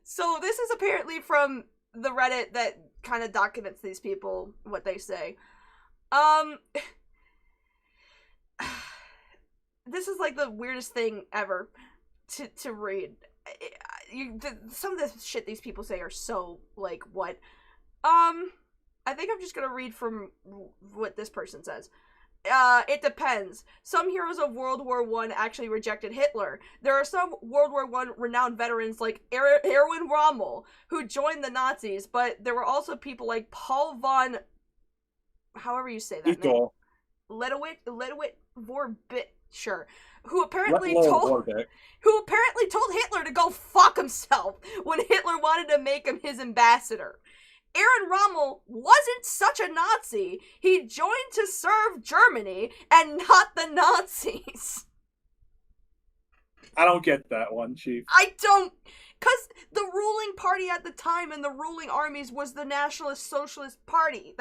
So, this is apparently from the Reddit that kind of documents these people, what they say. This is like the weirdest thing ever to read. Some of the shit these people say are so, like, what? I think I'm just gonna read from what this person says. It depends. Some heroes of World War I actually rejected Hitler. There are some World War I renowned veterans like Erwin Rommel who joined the Nazis, but there were also people like Paul von, however you say that name, Ledowit Vorbit, sure, who apparently told Hitler to go fuck himself when Hitler wanted to make him his ambassador. Erwin Rommel wasn't such a Nazi. He joined to serve Germany and not the Nazis. I don't get that one, Chief. I don't, because the ruling party at the time and the ruling armies was the Nationalist Socialist Party.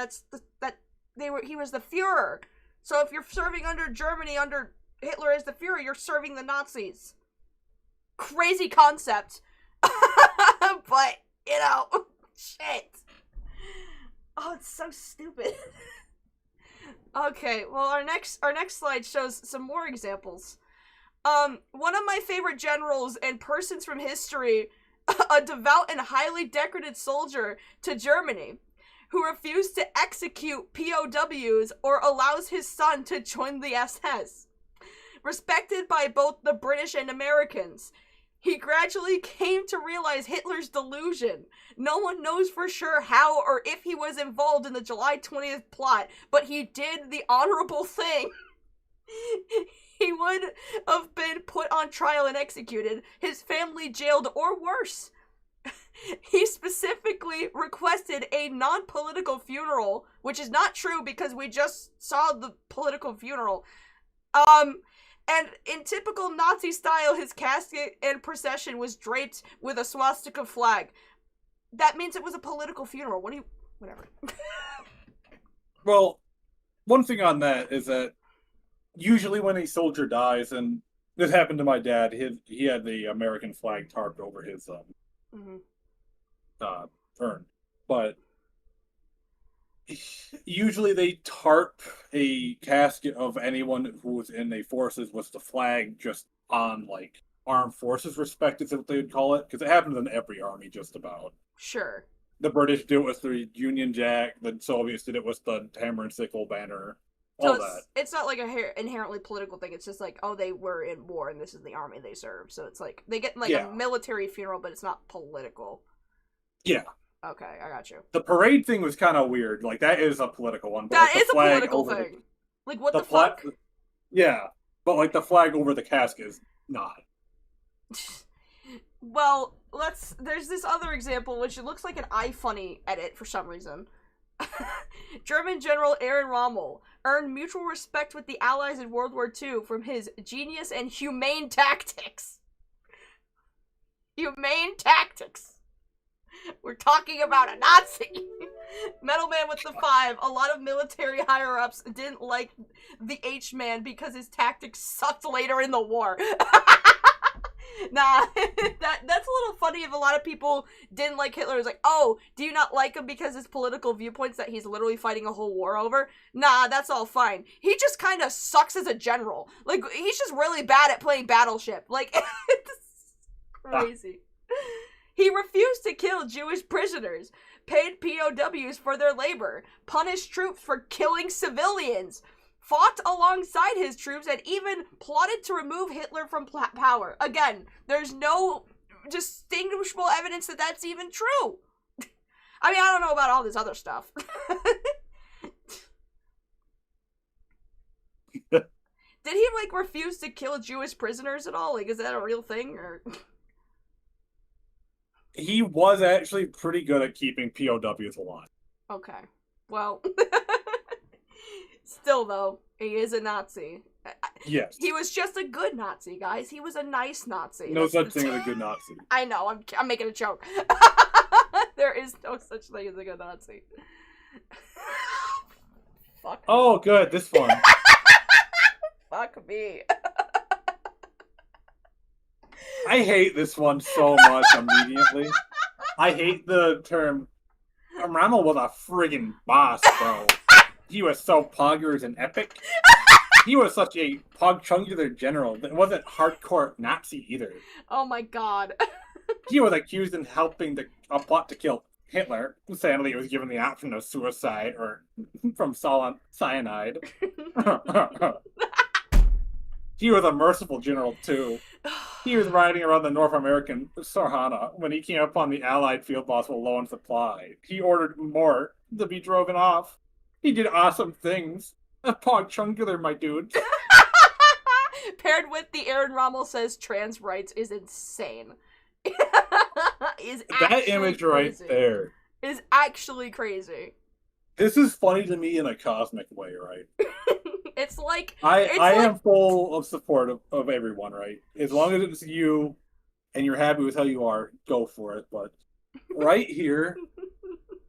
He was the Fuhrer. So if you're serving under Germany under Hitler as the Fuhrer, you're serving the Nazis. Crazy concept. But, you know, shit. Oh, it's so stupid. Okay, well, our next slide shows some more examples. One of my favorite generals and persons from history, a devout and highly decorated soldier to Germany, who refused to execute POWs or allows his son to join the SS. Respected by both the British and Americans, he gradually came to realize Hitler's delusion. No one knows for sure how or if he was involved in the July 20th plot, but he did the honorable thing. He would have been put on trial and executed, his family jailed, or worse. He specifically requested a non-political funeral, which is not true because we just saw the political funeral. And in typical Nazi style, his casket and procession was draped with a swastika flag. That means it was a political funeral. Whatever. Well, one thing on that is that usually when a soldier dies, and this happened to my dad, he had the American flag tarped over his urn. But usually they tarp a casket of anyone who was in the forces with the flag just on, like, armed forces respect is what they would call it, because it happens in every army just about. Sure. The British did it with the Union Jack, the Soviets did it with the hammer and sickle banner, all that. It's not like a inherently political thing, it's just like, oh, they were in war and this is the army they serve, so it's like, they get like a military funeral, but it's not political. Yeah. Okay, I got you. The parade thing was kind of weird. Like, that is a political one. But that like, is a political thing. Like, what the fuck? Yeah, but, like, the flag over the casket is not. Well, there's this other example, which it looks like an iFunny edit for some reason. German General Erwin Rommel earned mutual respect with the Allies in World War II from his genius and humane tactics. Humane tactics. We're talking about a Nazi. Metal Man with the 5. A lot of military higher-ups didn't like the H-Man because his tactics sucked later in the war. Nah, that's a little funny if a lot of people didn't like Hitler. It's like, oh, do you not like him because his political viewpoints that he's literally fighting a whole war over? Nah, that's all fine. He just kind of sucks as a general. Like, he's just really bad at playing Battleship. Like, it's crazy. He refused to kill Jewish prisoners, paid POWs for their labor, punished troops for killing civilians, fought alongside his troops, and even plotted to remove Hitler from power. Again, there's no distinguishable evidence that that's even true. I mean, I don't know about all this other stuff. Did he, like, refuse to kill Jewish prisoners at all? Like, is that a real thing, or... He was actually pretty good at keeping POWs alive. Okay. Well, still, though, he is a Nazi. Yes. He was just a good Nazi, guys. He was a nice Nazi. No such thing as a good Nazi. I know, I'm making a joke. There is no such thing as a good Nazi. Fuck. Oh, good, this one. Fuck me. I hate this one so much immediately. I hate the term Rommel was a friggin' boss, bro. He was so poggers and epic. He was such a pog-chungular general that wasn't hardcore Nazi either. Oh my god. He was accused in helping a plot to kill Hitler. Sadly, he was given the option of suicide or from cyanide. He was a merciful general, too. He was riding around the North American Sarhana when he came upon the Allied field boss with low on supply. He ordered more to be driven off. He did awesome things. A pog-chungular, my dude. Paired with the Aaron Rommel says trans rights is insane. That image right there is actually crazy. This is funny to me in a cosmic way, right? It's like I am full of support of everyone, right? As long as it's you and you're happy with how you are, go for it. But right here,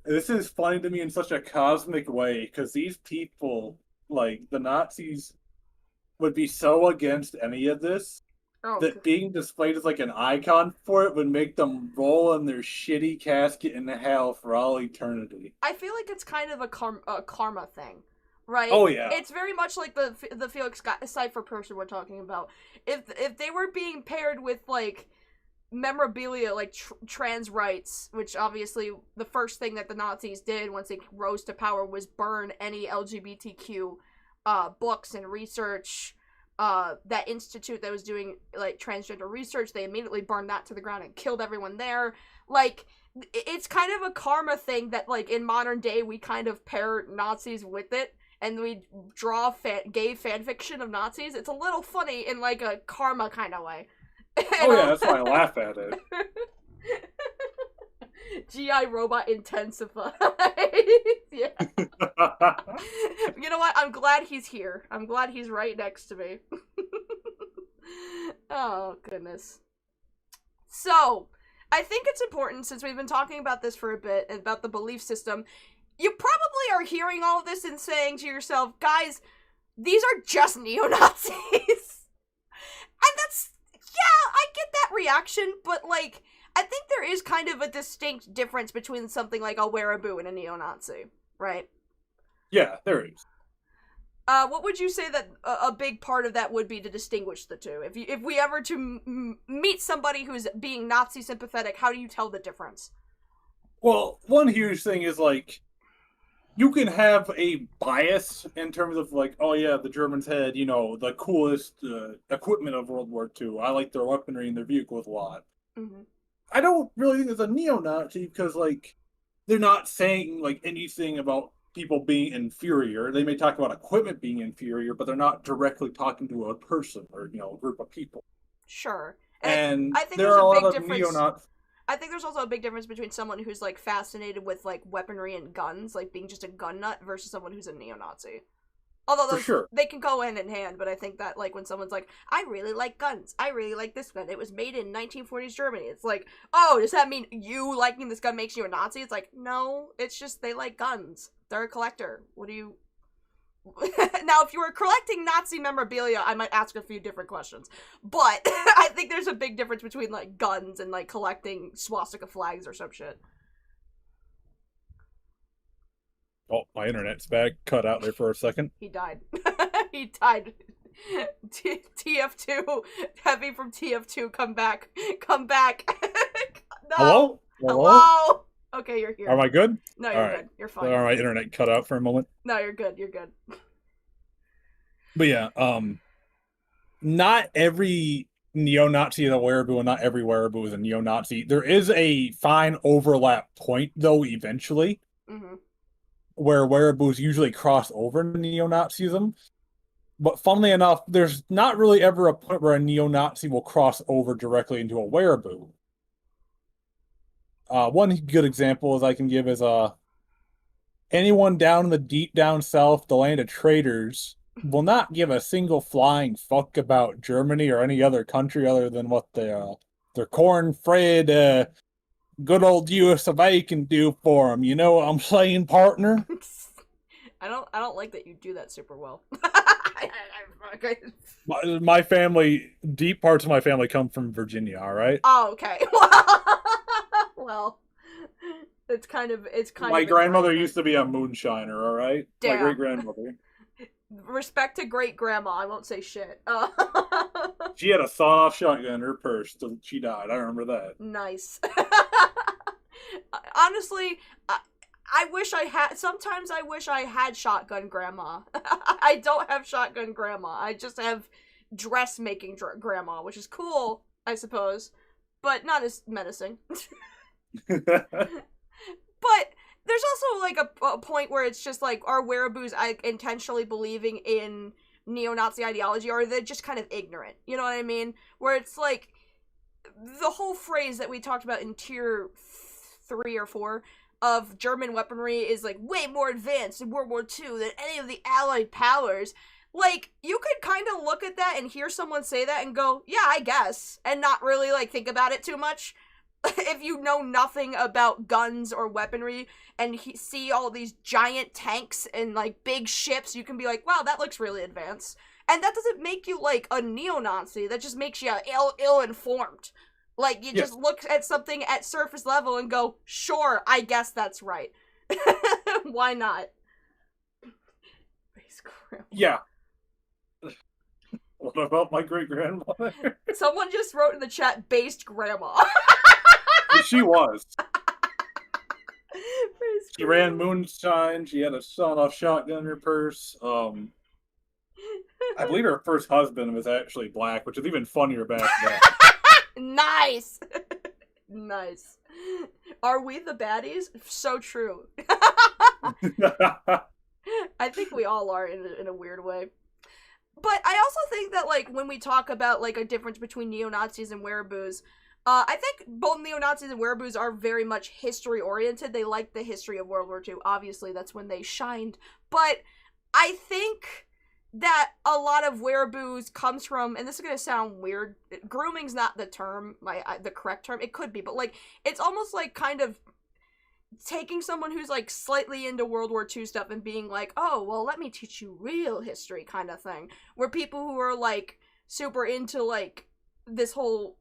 this is funny to me in such a cosmic way because these people, like the Nazis, would be so against any of this that being displayed as like an icon for it would make them roll in their shitty casket in hell for all eternity. I feel like it's kind of a karma thing. Right? Oh, yeah. It's very much like the Felix Cypher person we're talking about. If they were being paired with, like, memorabilia, like trans rights, which obviously the first thing that the Nazis did once they rose to power was burn any LGBTQ books and research. That institute that was doing, like, transgender research, they immediately burned that to the ground and killed everyone there. Like, it's kind of a karma thing that, like, in modern day we kind of pair Nazis with it. And we draw gay fanfiction of Nazis. It's a little funny in, like, a karma kind of way. Oh, yeah, that's why I laugh at it. GI robot intensified. Yeah. You know what? I'm glad he's here. I'm glad he's right next to me. Oh, goodness. So, I think it's important, since we've been talking about this for a bit, about the belief system, you probably are hearing all of this and saying to yourself, guys, these are just neo-Nazis. And that's, yeah, I get that reaction, but, like, I think there is kind of a distinct difference between something like a Wehraboo and a neo-Nazi, right? Yeah, there is. What would you say that a big part of that would be to distinguish the two? If we ever to meet somebody who's being Nazi sympathetic, how do you tell the difference? Well, one huge thing is, like, you can have a bias in terms of, like, oh yeah, the Germans had, you know, the coolest equipment of World War II. I like their weaponry and their vehicles a lot. Mm-hmm. I don't really think it's a neo-Nazi because, like, they're not saying, like, anything about people being inferior. They may talk about equipment being inferior, but they're not directly talking to a person or, you know, a group of people. Sure. And I think there there's are a a big lot of difference. neo-Nazis. I think there's also a big difference between someone who's, like, fascinated with, like, weaponry and guns, like, being just a gun nut, versus someone who's a neo-Nazi. Although those, sure, they can go hand in hand, but I think that, like, when someone's like, I really like guns, I really like this gun, it was made in 1940s Germany, it's like, oh, does that mean you liking this gun makes you a Nazi? It's like, no, it's just they like guns. They're a collector. What do you... Now, if you were collecting Nazi memorabilia, I might ask a few different questions. But I think there's a big difference between, like, guns and, like, collecting swastika flags or some shit. Oh, my internet's back. Cut out there for a second. He died. He died. TF2. Heavy from TF2. Come back. Come back. No. Hello? Hello? Okay, you're here. Am I good? No, you're good. You're fine. All right, internet cut out for a moment. No, you're good. You're good. But yeah, not every neo-Nazi is a Wehraboo, and not every Wehraboos is a neo-Nazi. There is a fine overlap point, though, eventually, where Wehraboos usually cross over into neo-Nazism. But funnily enough, there's not really ever a point where a neo-Nazi will cross over directly into a Wehraboo. One good example as I can give is anyone down in the deep down south, the land of traitors, will not give a single flying fuck about Germany or any other country other than what their corn-fed good old US of A can do for them. You know what I'm saying, partner? I don't like that you do that super well. My family, deep parts of my family come from Virginia, all right? Oh, okay. Well, It's kind of My grandmother used to be a moonshiner, alright? My Damn. great-grandmother. Respect to great-grandma, I won't say shit. She had a sawed-off shotgun in her purse till she died, I remember that. Nice. Honestly, sometimes I wish I had shotgun grandma. I don't have shotgun grandma, I just have dressmaking grandma, which is cool, I suppose, but not as menacing. But there's also, like, a point where it's just, like, are Wehraboos intentionally believing in neo-Nazi ideology, or are they just kind of ignorant? You know what I mean? Where it's, like, the whole phrase that we talked about in tier 3 or 4 of German weaponry is, like, way more advanced in World War II than any of the Allied powers. Like, you could kind of look at that and hear someone say that and go, yeah, I guess, and not really, like, think about it too much. If you know nothing about guns or weaponry and see all these giant tanks and, like, big ships, you can be like, wow, that looks really advanced. And that doesn't make you, like, a neo-Nazi. That just makes you ill-informed. Like, you just look at something at surface level and go, sure, I guess that's right. Why not? Yeah. What about my great-grandmother? Someone just wrote in the chat, based grandma. She was. She ran moonshine. She had a sawed-off shotgun in her purse. I believe her first husband was actually black, which is even funnier back then. Nice! Nice. Are we the baddies? So true. I think we all are in a weird way. But I also think that, like, when we talk about, like, a difference between neo-Nazis and Wehraboos, I think both neo-Nazis and Wehraboos are very much history-oriented. They like the history of World War II. Obviously, that's when they shined. But I think that a lot of Wehraboos comes from, and this is gonna sound weird, grooming's not the term, the correct term. It could be, but, like, it's almost like kind of taking someone who's, like, slightly into World War II stuff and being like, oh, well, let me teach you real history kind of thing. Where people who are, like, super into, like, this whole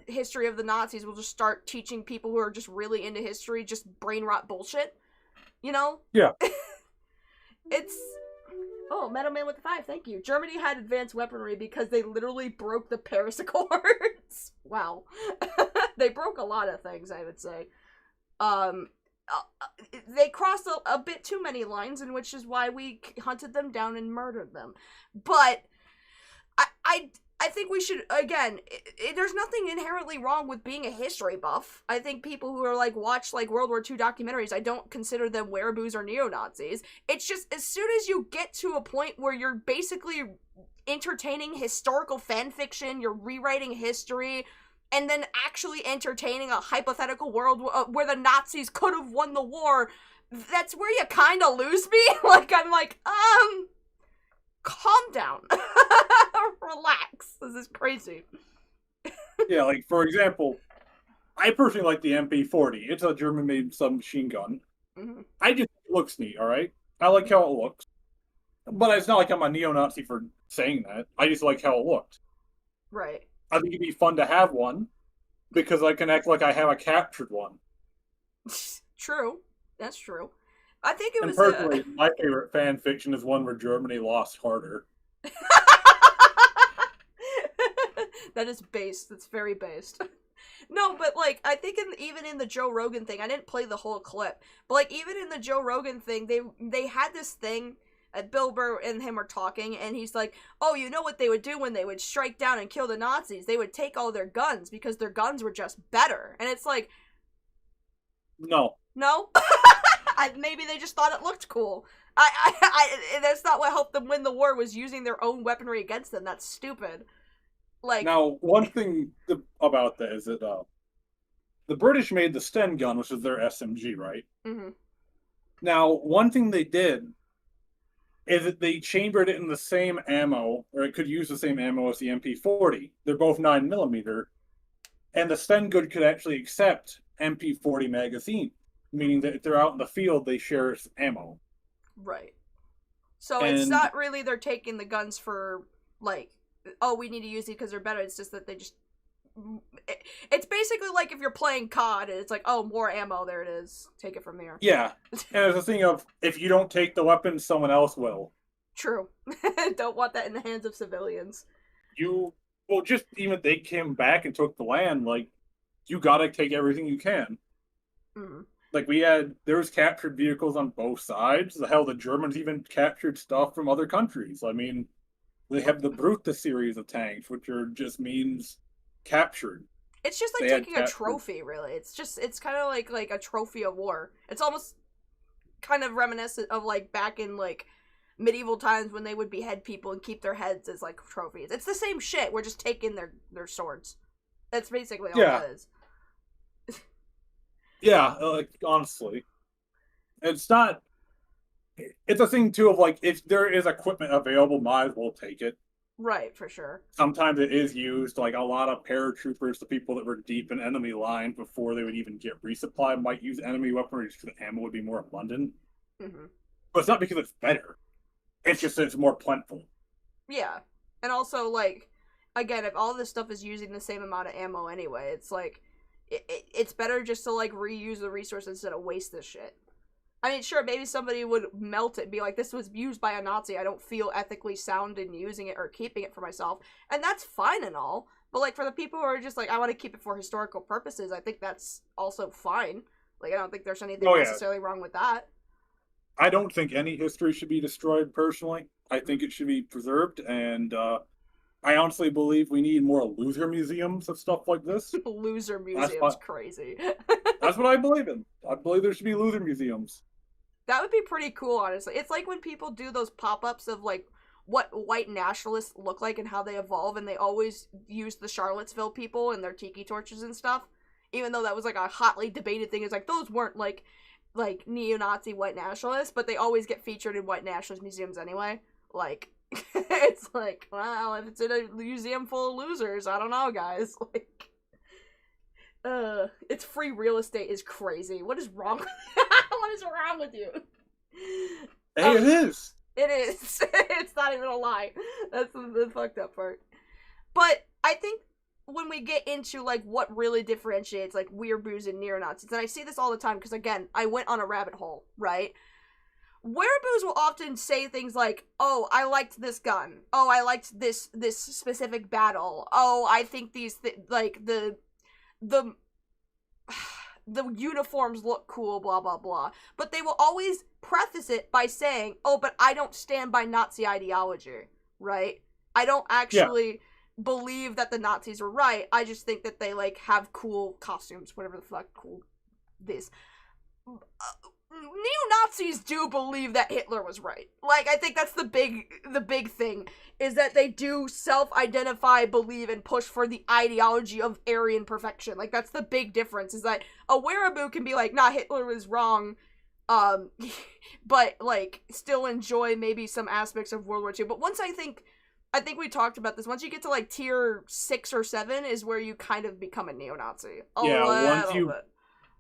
history of the Nazis will just start teaching people who are just really into history just brain rot bullshit. You know? Yeah. It's... Oh, Metal Man with the 5, thank you. Germany had advanced weaponry because they literally broke the Paris Accords. Wow. They broke a lot of things, I would say. They crossed a bit too many lines, and which is why we hunted them down and murdered them. But I think we should, again, there's nothing inherently wrong with being a history buff. I think people who are, like, watch, like, World War II documentaries, I don't consider them Wehraboos or neo-Nazis. It's just, as soon as you get to a point where you're basically entertaining historical fanfiction, you're rewriting history, and then actually entertaining a hypothetical world where the Nazis could have won the war, that's where you kind of lose me. Like, I'm like, calm down. Relax. This is crazy. Yeah, like, for example, I personally like the MP40. It's a German-made submachine gun. Mm-hmm. I just think it looks neat, alright? I like how it looks. But it's not like I'm a neo-Nazi for saying that. I just like how it looked. Right. I think it'd be fun to have one, because I can act like I have a captured one. True. That's true. I think it was personally, my favorite fan fiction is one where Germany lost harder. That is based. That's very based. No, but, like, I think even in the Joe Rogan thing, I didn't play the whole clip, but, like, even in the Joe Rogan thing, they had this thing, Bill Burr and him are talking, and he's like, oh, you know what they would do when they would strike down and kill the Nazis? They would take all their guns, because their guns were just better. And it's like... No. No? Maybe they just thought it looked cool. That's not what helped them win the war, was using their own weaponry against them. That's stupid. Like... Now, one thing about that is that the British made the Sten gun, which is their SMG, right? Mm-hmm. Now, one thing they did is that they chambered it in the same ammo, or it could use the same ammo as the MP40. They're both 9mm, and the Sten gun could actually accept MP40 magazine, meaning that if they're out in the field, they share ammo. Right. So it's not really they're taking the guns for, like, oh, we need to use these because they're better. It's just that they just It's basically like if you're playing COD and it's like, oh, more ammo, there it is. Take it from there. Yeah. And there's a thing of, if you don't take the weapon, someone else will. True. Don't want that in the hands of civilians. Well, just even if they came back and took the land, like, you gotta take everything you can. Mm-hmm. Like, there was captured vehicles on both sides. The hell, the Germans even captured stuff from other countries. I mean, they have the Brutus series of tanks, which just means captured. It's just like taking a trophy, really. It's kind of like a trophy of war. It's almost kind of reminiscent of, like, back in, like, medieval times when they would behead people and keep their heads as, like, trophies. It's the same shit. We're just taking their swords. That's basically all that is. Yeah, like, honestly. It's not... It's a thing, too, of, like, if there is equipment available, might as well take it. Right, for sure. Sometimes it is used, like, a lot of paratroopers, the people that were deep in enemy lines before they would even get resupply, might use enemy weaponry just because the ammo would be more abundant. Mm-hmm. But it's not because it's better. It's just that it's more plentiful. Yeah. And also, like, again, if all this stuff is using the same amount of ammo anyway, it's like, it's better just to, like, reuse the resource instead of waste this shit. I mean, sure, maybe somebody would melt it and be like, this was used by a Nazi, I don't feel ethically sound in using it or keeping it for myself, and that's fine and all, but, like, for the people who are just like, I want to keep it for historical purposes, I think that's also fine. Like, I don't think there's anything necessarily wrong with that. I don't think any history should be destroyed, personally. I think it should be preserved, and I honestly believe we need more loser museums of stuff like this. Loser museums, crazy. That's what I believe in. I believe there should be loser museums. That would be pretty cool, honestly. It's like when people do those pop-ups of, like, what white nationalists look like and how they evolve, and they always use the Charlottesville people and their tiki torches and stuff. Even though that was, like, a hotly debated thing. It's like, those weren't, like neo-Nazi white nationalists, but they always get featured in white nationalist museums anyway. Like, it's like, well, if it's in a museum full of losers, I don't know, guys. Like, it's free real estate is crazy. What is wrong with what is wrong with you? Hey, it is. It is. It's not even a lie. That's the fucked up part. But I think when we get into, like, what really differentiates, like, Weeaboos and neo-Nazis, and I see this all the time, because, again, I went on a rabbit hole, right? Weeaboos will often say things like, oh, I liked this gun. Oh, I liked this specific battle. Oh, I think these, like, the uniforms look cool, blah, blah, blah. But they will always preface it by saying, oh, but I don't stand by Nazi ideology, right? I don't actually believe that the Nazis are right. I just think that they, like, have cool costumes, whatever the fuck cool this. Neo-Nazis do believe that Hitler was right. Like, I think that's the big thing, is that they do self-identify, believe, and push for the ideology of Aryan perfection. Like, that's the big difference, is that a Wehraboo can be like, nah, Hitler was wrong, but, like, still enjoy maybe some aspects of World War II. But once I think we talked about this, once you get to, like, tier 6 or 7 is where you kind of become a neo-Nazi.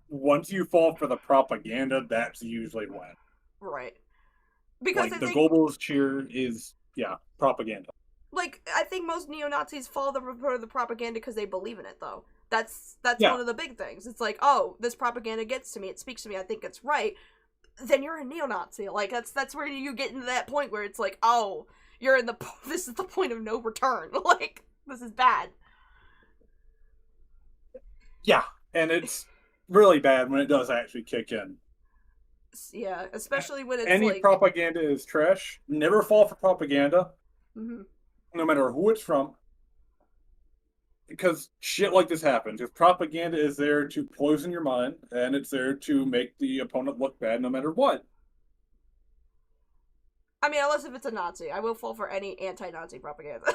Once you fall for the propaganda, that's usually when. Right. Because like, the globalist cheer is, propaganda. Like, I think most neo-Nazis fall for the propaganda because they believe in it, though. That's one of the big things. It's like, oh, this propaganda gets to me, it speaks to me, I think it's right. Then you're a neo-Nazi. Like, that's where you get into that point where it's like, oh, you're in this is the point of no return. Like, this is bad. Yeah, and it's really bad when it does actually kick in. Yeah, especially when it's any propaganda is trash. Never fall for propaganda. Mm-hmm. No matter who it's from. Because shit like this happens. If propaganda is there to poison your mind, and it's there to make the opponent look bad no matter what. I mean, unless if it's a Nazi. I will fall for any anti-Nazi propaganda.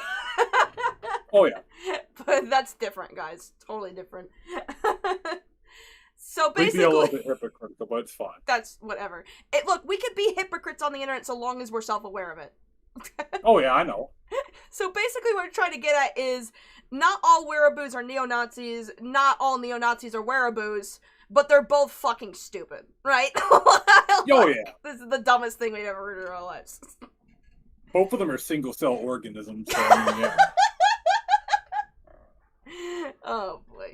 Oh, yeah. But that's different, guys. Totally different. So basically, we'd be a little bit hypocritical, but it's fine. That's whatever. Look, we could be hypocrites on the internet so long as we're self-aware of it. Oh yeah, I know. So basically what we're trying to get at is not all Wehraboos are neo-Nazis, not all neo-Nazis are Wehraboos, but they're both fucking stupid, right? Oh yeah. This is the dumbest thing we've ever heard in our lives. Both of them are single-cell organisms, so I mean, yeah. Oh boy.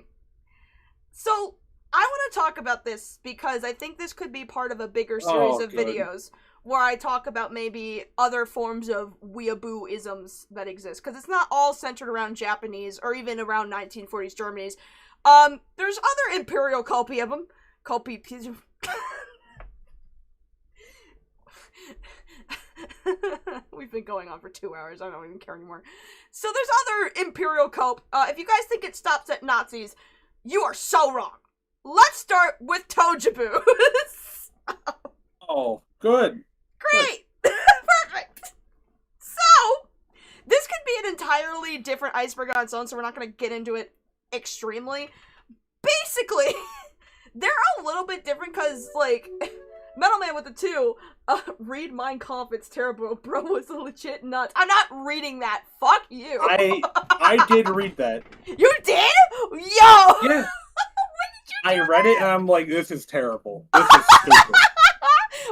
So I want to talk about this because I think this could be part of a bigger series of good. videos where I talk about maybe other forms of weeaboo-isms that exist, because it's not all centered around Japanese or even around 1940s Germany's. There's other imperial culpiism. We've been going on for 2 hours. I don't even care anymore. So there's other imperial culp. If you guys think it stops at Nazis, you are so wrong. Let's start with Tojaboos. Oh, good. Great. Perfect. So, this could be an entirely different iceberg on its own, so we're not going to get into it extremely. Basically, they're a little bit different because, like, Metal Man with the 2, read Mein Kampf, it's terrible. Bro was a legit nut. I'm not reading that. Fuck you. I did read that. You did? Yo! Yeah. I read it and I'm like, this is terrible. This is stupid.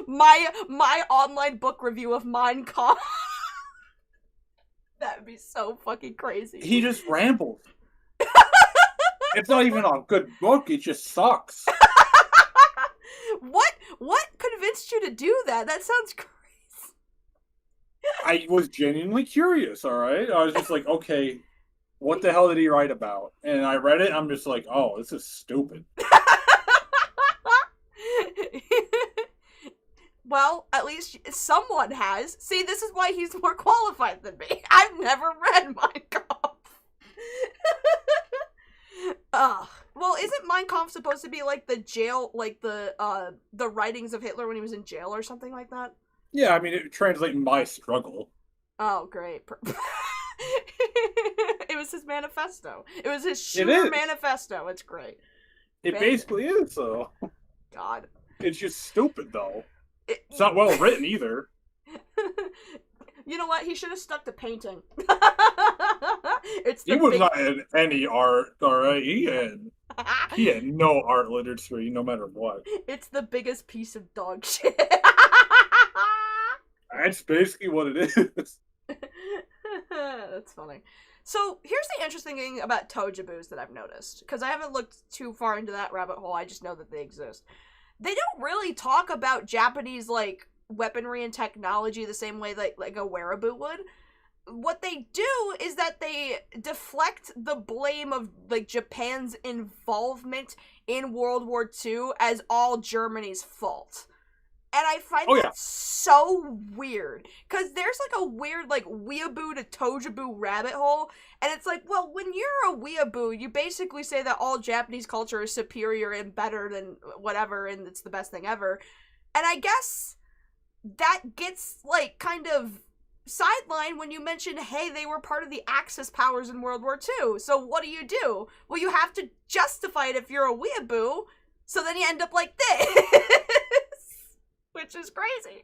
My online book review of Mein Kampf. That would be so fucking crazy. He just rambles. It's not even a good book, it just sucks. What convinced you to do that? That sounds crazy. I was genuinely curious, alright? I was just like, okay, what the hell did he write about? And I read it, and I'm just like, oh, this is stupid. Well, at least someone has. See, this is why he's more qualified than me. I've never read Mein Kampf. Well, isn't Mein Kampf supposed to be like the jail, like the writings of Hitler when he was in jail or something like that? Yeah, I mean, it translates my struggle. Oh, great. It was his manifesto. It was his shooter manifesto. It's great. It basically is, though. God. It's just stupid, though. It's not well written, either. You know what? He should have stuck to painting. He was not in any art, alright? He had no art literacy, no matter what. It's the biggest piece of dog shit. That's basically what it is. That's funny. So, here's the interesting thing about Tojaboos that I've noticed, because I haven't looked too far into that rabbit hole, I just know that they exist. They don't really talk about Japanese, like, weaponry and technology the same way like a Wehraboo would. What they do is that they deflect the blame of, like, Japan's involvement in World War II as all Germany's fault. And I find that so weird. Because there's, like, a weird, like, Weeaboo to Tojaboo rabbit hole. And it's like, well, when you're a Weeaboo, you basically say that all Japanese culture is superior and better than whatever, and it's the best thing ever. And I guess that gets, like, kind of sidelined when you mention, hey, they were part of the Axis powers in World War II. So what do? Well, you have to justify it if you're a Weeaboo. So then you end up like this. Which is crazy.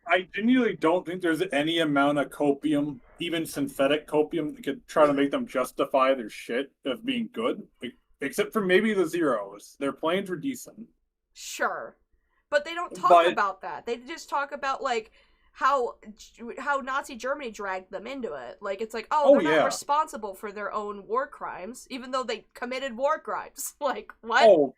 I genuinely don't think there's any amount of copium, even synthetic copium, that could try to make them justify their shit of being good. Except for maybe the Zeros. Their planes were decent. Sure. But they don't talk about that. They just talk about, like, how Nazi Germany dragged them into it. Like, it's like, they're not responsible for their own war crimes, even though they committed war crimes. Like, what? Oh,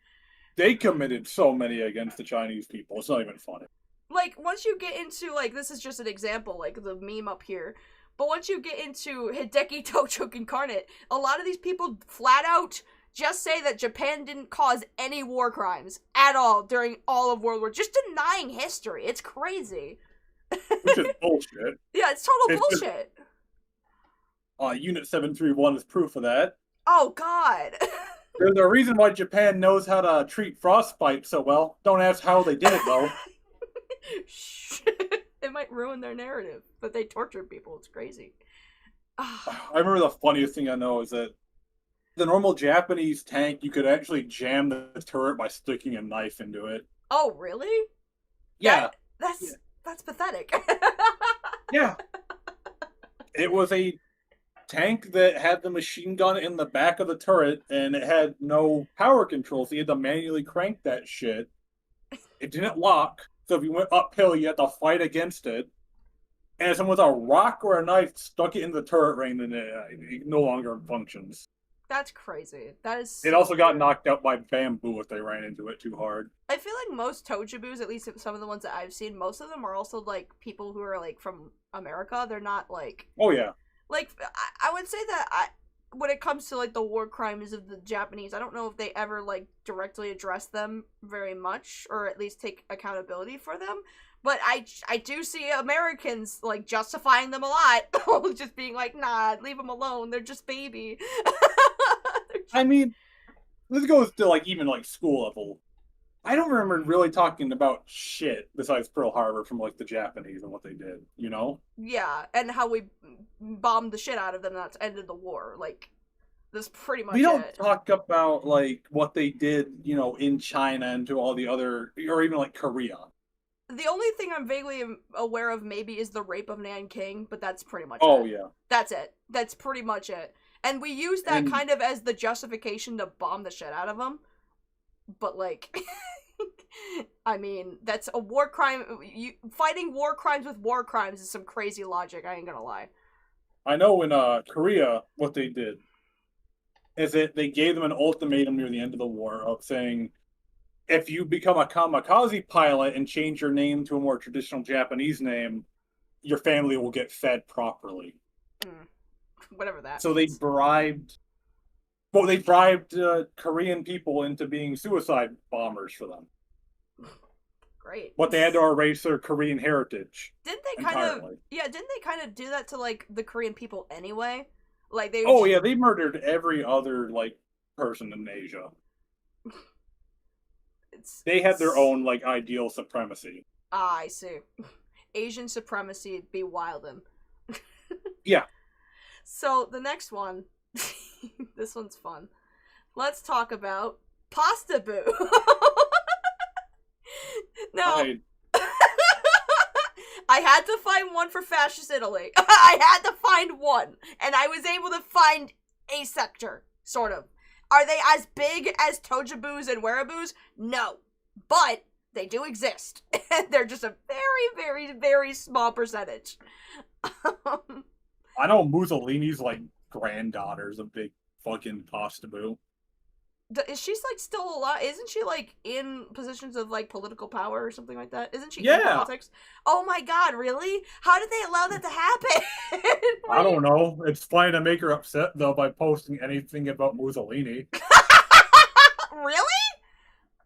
they committed so many against the Chinese people. It's not even funny. Like, once you get into, like, this is just an example, like, the meme up here, but once you get into Hideki Tochok Incarnate, a lot of these people flat out just say that Japan didn't cause any war crimes at all during all of World War, just denying history. It's crazy. Which is bullshit. Yeah, it's total bullshit. Unit 731 is proof of that. Oh, God. There's a reason why Japan knows how to treat frostbite so well. Don't ask how they did it, though. It might ruin their narrative, but they torture people. It's crazy. I remember the funniest thing I know is that the normal Japanese tank, you could actually jam the turret by sticking a knife into it. Oh, really? Yeah. That's pathetic. Yeah. It was a tank that had the machine gun in the back of the turret, and it had no power controls. So you had to manually crank that shit. It didn't lock, so if you went uphill, you had to fight against it. and someone with a rock or a knife stuck it in the turret ring, and it no longer functions. That's crazy. That is. It also got knocked out by bamboo if they ran into it too hard. I feel like most Tojaboos, at least some of the ones that I've seen, most of them are also like people who are like from America. They're not like. Oh yeah. Like I would say that when it comes to like the war crimes of the Japanese, I don't know if they ever like directly address them very much, or at least take accountability for them. But I do see Americans like justifying them a lot, just being like, nah, leave them alone. They're just baby. I mean, this goes to like even like school level. I don't remember really talking about shit besides Pearl Harbor from like the Japanese and what they did, you know? Yeah, and how we bombed the shit out of them. That's ended the war. Like, that's pretty much We don't it. talk about like what they did, you know, in China and to all the other, or even like Korea. The only thing I'm vaguely aware of maybe is the rape of Nanking, but that's pretty much Oh it. yeah. That's it. That's pretty much it. And we use that kind of as the justification to bomb the shit out of them. But, like, I mean, that's a war crime. Fighting war crimes with war crimes is some crazy logic, I ain't gonna lie. I know in Korea, what they did is that they gave them an ultimatum near the end of the war of saying, if you become a kamikaze pilot and change your name to a more traditional Japanese name, your family will get fed properly. Whatever that So means. they bribed Korean people into being suicide bombers for them. Great. But they had to erase their Korean heritage. Didn't they entirely. didn't they kind of do that to, like, the Korean people anyway? Like, they... Oh yeah, they murdered every other, like, person in Asia. They had their own, like, ideal supremacy. Ah, I see. Asian supremacy be wildin'. Yeah. So, the next one, this one's fun. Let's talk about Pasta Boo. Now, I had to find one for Fascist Italy. I had to find one, and I was able to find a sector, sort of. Are they as big as Tojaboos and Wehraboos? No. But they do exist. And they're just a very, very, very small percentage. I know Mussolini's, like, granddaughter's a big fucking Pasta Boo. Is she, like, still alive? Isn't she, like, in positions of, like, political power or something like that? Isn't she in politics? Oh my god, really? How did they allow that to happen? I don't know. It's fine to make her upset, though, by posting anything about Mussolini. Really?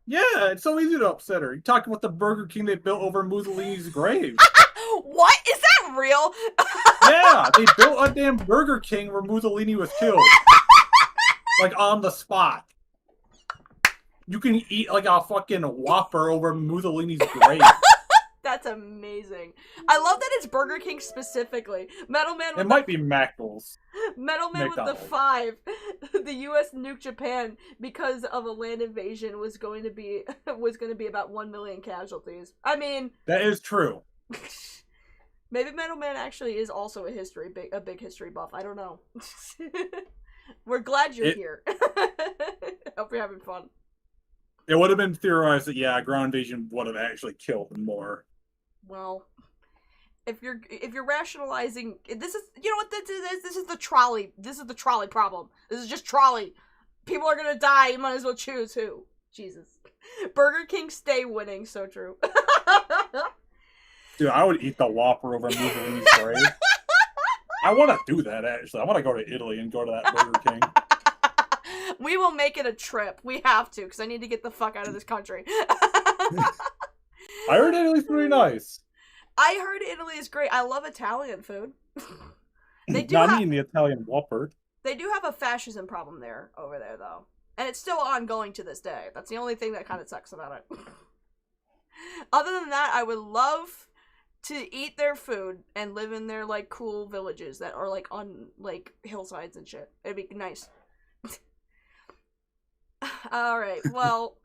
Yeah, it's so easy to upset her. You're talking about the Burger King they built over Mussolini's grave. What? Is that real? Yeah, they built a damn Burger King where Mussolini was killed. Like, on the spot. You can eat, like, a fucking Whopper over Mussolini's grave. That's amazing. I love that it's Burger King specifically. Metal Man with It might be Mackles. Metal Man with the McDonald's. 5. The U.S. nuked Japan because of a land invasion was going to be about 1 million casualties. I mean, That is true. maybe Metal Man actually is also a big history buff. I don't know. We're glad you're here. Hope you're having fun. It would have been theorized that, yeah, ground invasion would have actually killed more. Well, if you're rationalizing, this is, you know what this is the trolley. This is the trolley problem. This is just trolley. People are gonna die. You might as well choose who. Jesus. Burger King stay winning. So true. Dude, I would eat the Whopper over Mussolini's grave. I want to do that, actually. I want to go to Italy and go to that Burger King. We will make it a trip. We have to, because I need to get the fuck out of this country. I heard Italy's pretty nice. I heard Italy is great. I love Italian food. They do Not eating the Italian Whopper. They do have a fascism problem over there, though. And it's still ongoing to this day. That's the only thing that kind of sucks about it. Other than that, I would love to eat their food and live in their, like, cool villages that are, like, on, like, hillsides and shit. It'd be nice. Alright, well,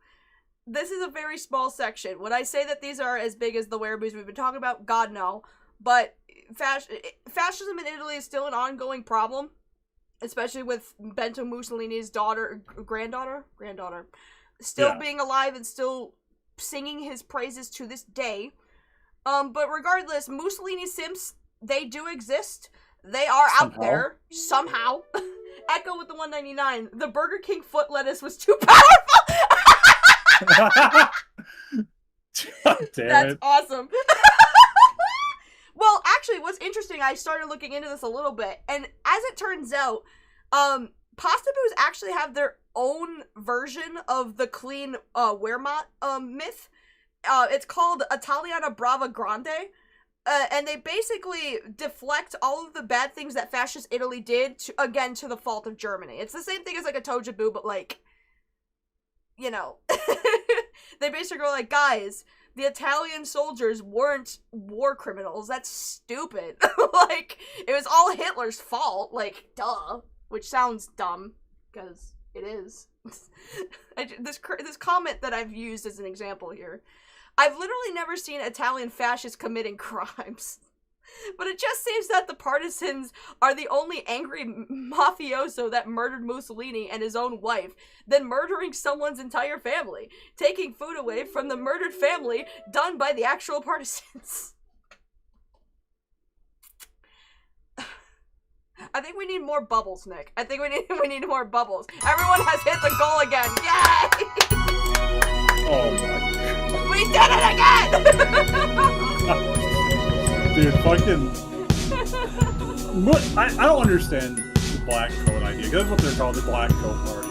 this is a very small section. Would I say that these are as big as the Wehraboos we've been talking about? God, no. But fascism in Italy is still an ongoing problem. Especially with Benito Mussolini's granddaughter, still being alive and still singing his praises to this day. But regardless, Mussolini's they do exist. They are out Somehow. there somehow. Echo with the 199. The Burger King foot lettuce was too powerful. God damn That's it. awesome. Well, actually, what's interesting, I started looking into this a little bit, and as it turns out, Pastaboos actually have their own version of the clean Wehrmacht myth. It's called Italiana Brava Grande, and they basically deflect all of the bad things that fascist Italy did to the fault of Germany. It's the same thing as like a Tojiboo, but like, you know, they basically go like, guys, the Italian soldiers weren't war criminals. That's stupid. Like, it was all Hitler's fault. Like, duh. Which sounds dumb, because it is. This comment that I've used as an example here. I've literally never seen Italian fascists committing crimes. But it just seems that the partisans are the only angry mafioso that murdered Mussolini and his own wife, then murdering someone's entire family, taking food away from the murdered family done by the actual partisans. I think we need more bubbles, Nick. I think we need more bubbles. Everyone has hit the goal again. Yay! Oh my god. We did it again! Dude, fucking... I don't understand the black coat idea. That's what they're called, the black coat party.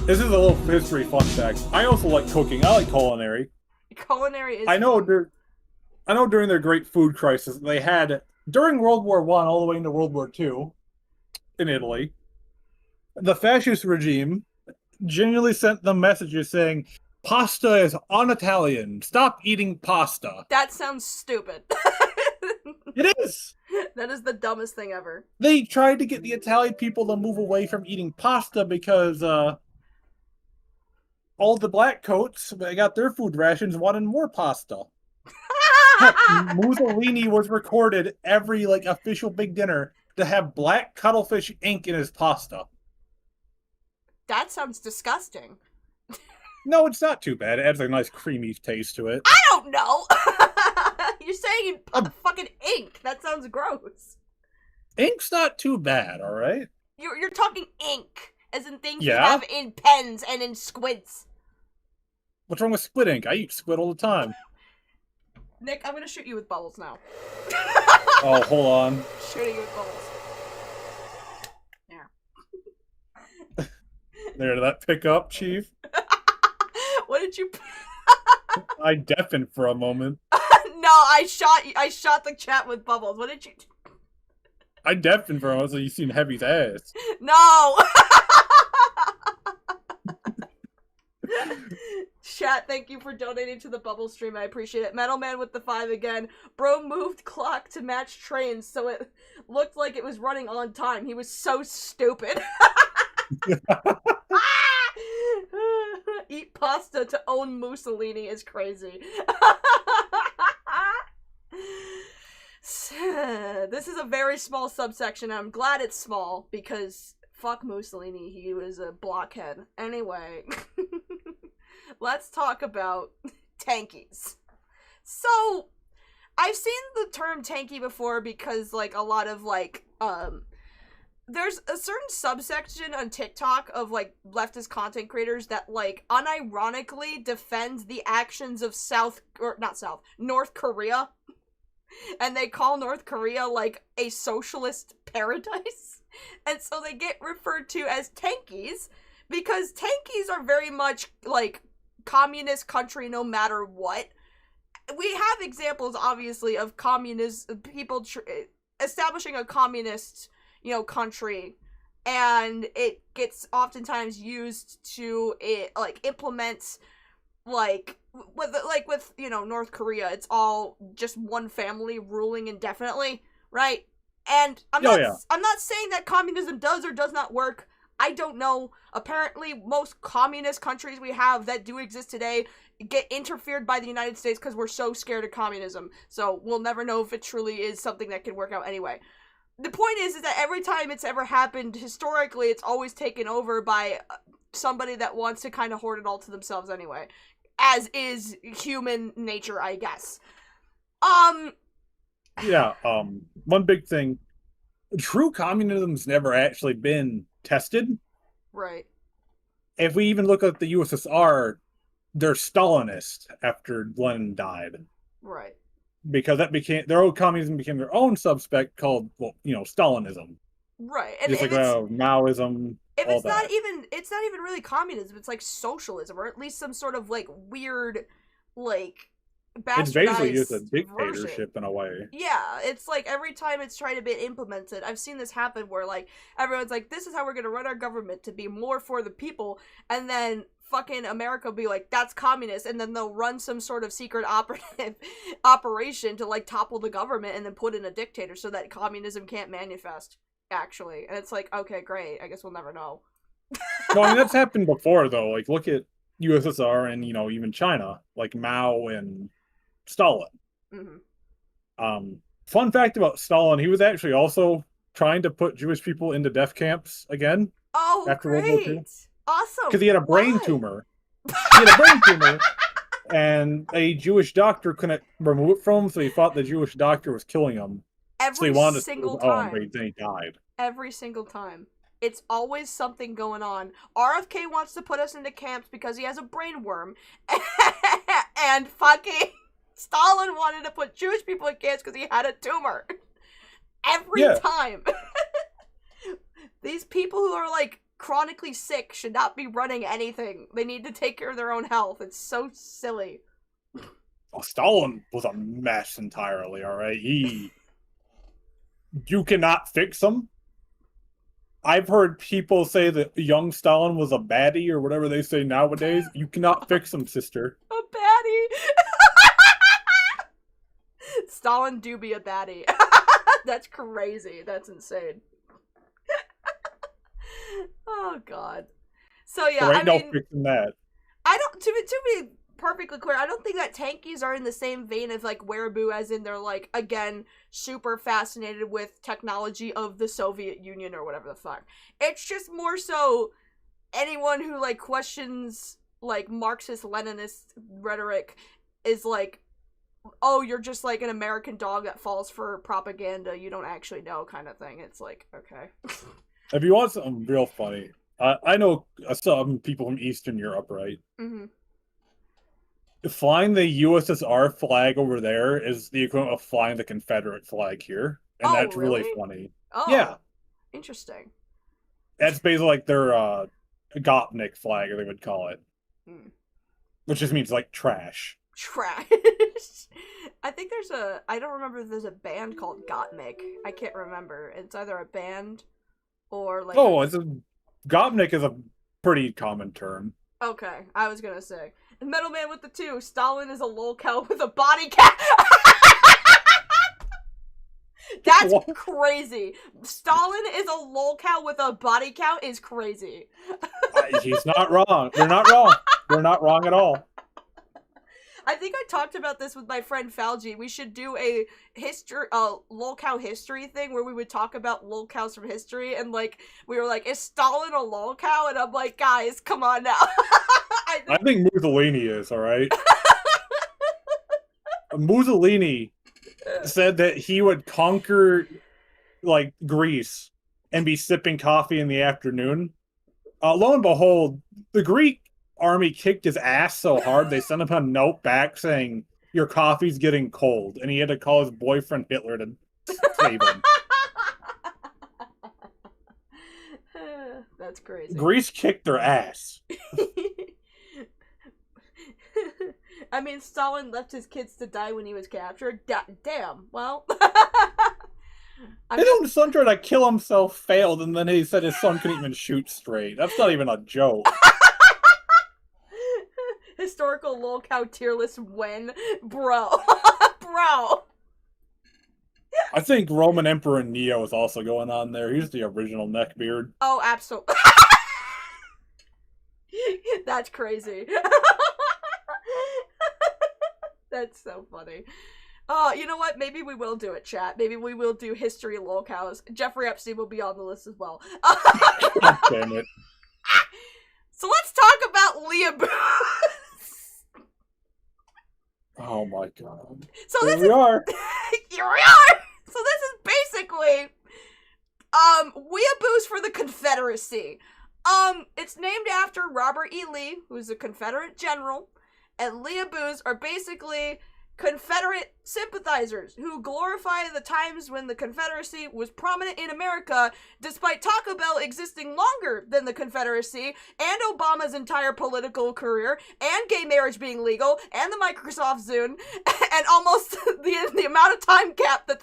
This is a little history fun fact. I also like cooking. I like culinary. Culinary is... I know during their great food crisis, they had, during World War I all the way into World War II, in Italy, the fascist regime genuinely sent them messages saying, pasta is un-Italian. Stop eating pasta. That sounds stupid. It is. That is the dumbest thing ever. They tried to get the Italian people to move away from eating pasta because all the black coats, they got their food rations, wanted more pasta. Mussolini was recorded every official big dinner to have black cuttlefish ink in his pasta. That sounds disgusting. No, it's not too bad. It adds a nice creamy taste to it. I don't know. You're saying fucking ink. That sounds gross. Ink's not too bad, all right? You're talking ink, as in things you Yeah? have in pens and in squids. What's wrong with squid ink? I eat squid all the time. Nick, I'm gonna shoot you with bubbles now. Oh, hold on. Shooting you with bubbles. There, did that pick up, Chief? What did you... I deafened for a moment. No, I shot the chat with bubbles. What did you do? I deafened for a moment, so you seen Heavy's ass. No! Chat, thank you for donating to the bubble stream. I appreciate it. Metal Man with the 5 again. Bro moved clock to match trains, so it looked like it was running on time. He was so stupid. Eat pasta to own Mussolini is crazy. This is a very small subsection. I'm glad it's small because fuck Mussolini. He was a blockhead. Anyway, let's talk about tankies. So, I've seen the term tanky before because a lot of there's a certain subsection on TikTok of leftist content creators that unironically defends the actions of North Korea. And they call North Korea a socialist paradise. And so they get referred to as tankies because tankies are very much communist country no matter what. We have examples obviously of people establishing a communist country, and it gets oftentimes used to implement with North Korea. It's all just one family ruling indefinitely, right? And I'm not saying that communism does or does not work. I don't know. Apparently, most communist countries we have that do exist today get interfered by the United States because we're so scared of communism. So we'll never know if it truly is something that can work out anyway. The point is that every time it's ever happened, historically, it's always taken over by somebody that wants to kind of hoard it all to themselves anyway. As is human nature, I guess. Yeah, one big thing, true communism's never actually been tested. Right. If we even look at the USSR, they're Stalinist after Lenin died. Right. Because that became, their own communism became their own subspect called, well, Stalinism. Right. And Just like Maoism, if all it's that. it's not even really communism, it's like socialism, or at least some sort of like weird, like, It's basically just a bastardized dictatorship version. in a way. Yeah, it's like every time it's trying to be implemented, I've seen this happen where like everyone's like, this is how we're gonna run our government to be more for the people, and then fucking America will be like, that's communist, and then they'll run some sort of secret operative operation to like topple the government and then put in a dictator so that communism can't manifest, actually. And it's like, okay, great, I guess we'll never know. No, I mean, that's happened before, though. Like, look at USSR and, even China, like Mao and Stalin. Mm-hmm. Fun fact about Stalin, he was actually also trying to put Jewish people into death camps again. Oh, after great. World War II. Awesome. Because he had a brain Why? tumor. He had a brain tumor, and a Jewish doctor couldn't remove it from him, so he thought the Jewish doctor was killing him. So he Every wanted single to time. but then he died. Every single time. It's always something going on. RFK wants to put us into camps because he has a brain worm. And fucking Stalin wanted to put Jewish people in camps because he had a tumor. Every time. These people who are like chronically sick should not be running anything. They need to take care of their own health. It's so silly. Oh, Stalin was a mess entirely, alright? You cannot fix him. I've heard people say that young Stalin was a baddie, or whatever they say nowadays. You cannot fix him, sister. A baddie. Stalin do be a baddie. That's crazy. That's insane. Oh god. So yeah, There ain't no fixing that. I don't. To be perfectly clear, I don't think that tankies are in the same vein as like Wehraboo, as in they're like, again, super fascinated with technology of the Soviet Union or whatever the fuck. It's just more so anyone who like questions like Marxist-Leninist rhetoric is like, oh, you're just like an American dog that falls for propaganda you don't actually know kind of thing. It's like, okay. If you want something real funny, I know some people from Eastern Europe, right? Mm-hmm. Flying the USSR flag over there is the equivalent of flying the Confederate flag here. And that's really funny. Oh, yeah. Interesting. That's basically like their Gopnik flag, they would call it. Which just means like trash. Trash. I think I don't remember if there's a band called Gottmik. I can't remember. It's either a band or like... Oh, Gopnik is a pretty common term. Okay, I was gonna say. Metal Man with the 2, Stalin is a lolcow with a body count. That's crazy. Stalin is a lolcow with a body count is crazy. He's not wrong. They're not wrong. They're not wrong at all. I think I talked about this with my friend Falgi. We should do a lolcow history thing where we would talk about lolcows from history, and like we were like, is Stalin a lolcow? And I'm like, guys, come on now. I think Mussolini is, alright? Mussolini said that he would conquer like Greece and be sipping coffee in the afternoon. Lo and behold, the Greek army kicked his ass so hard they sent him a note back saying, your coffee's getting cold, and he had to call his boyfriend Hitler to save him. That's crazy. Greece kicked their ass. I mean, Stalin left his kids to die when he was captured. Damn. Well, His own son tried to kill himself, failed, and then he said his son couldn't even shoot straight. That's not even a joke. Historical lolcow tier list when, bro. Bro. I think Roman Emperor Neo is also going on there. He's the original neckbeard. Oh, absolutely. That's crazy. That's so funny. You know what? Maybe we will do it, chat. Maybe we will do history lolcows. Jeffrey Epstein will be on the list as well. God damn it. So let's talk about Weeaboos. Oh my god. So Here we are. Here we are! So this is basically, Weeaboos for the Confederacy. It's named after Robert E. Lee, who's a Confederate general, and Weeaboos are basically Confederate sympathizers who glorify the times when the Confederacy was prominent in America, despite Taco Bell existing longer than the Confederacy, and Obama's entire political career, and gay marriage being legal, and the Microsoft Zune, and almost the amount of time cap that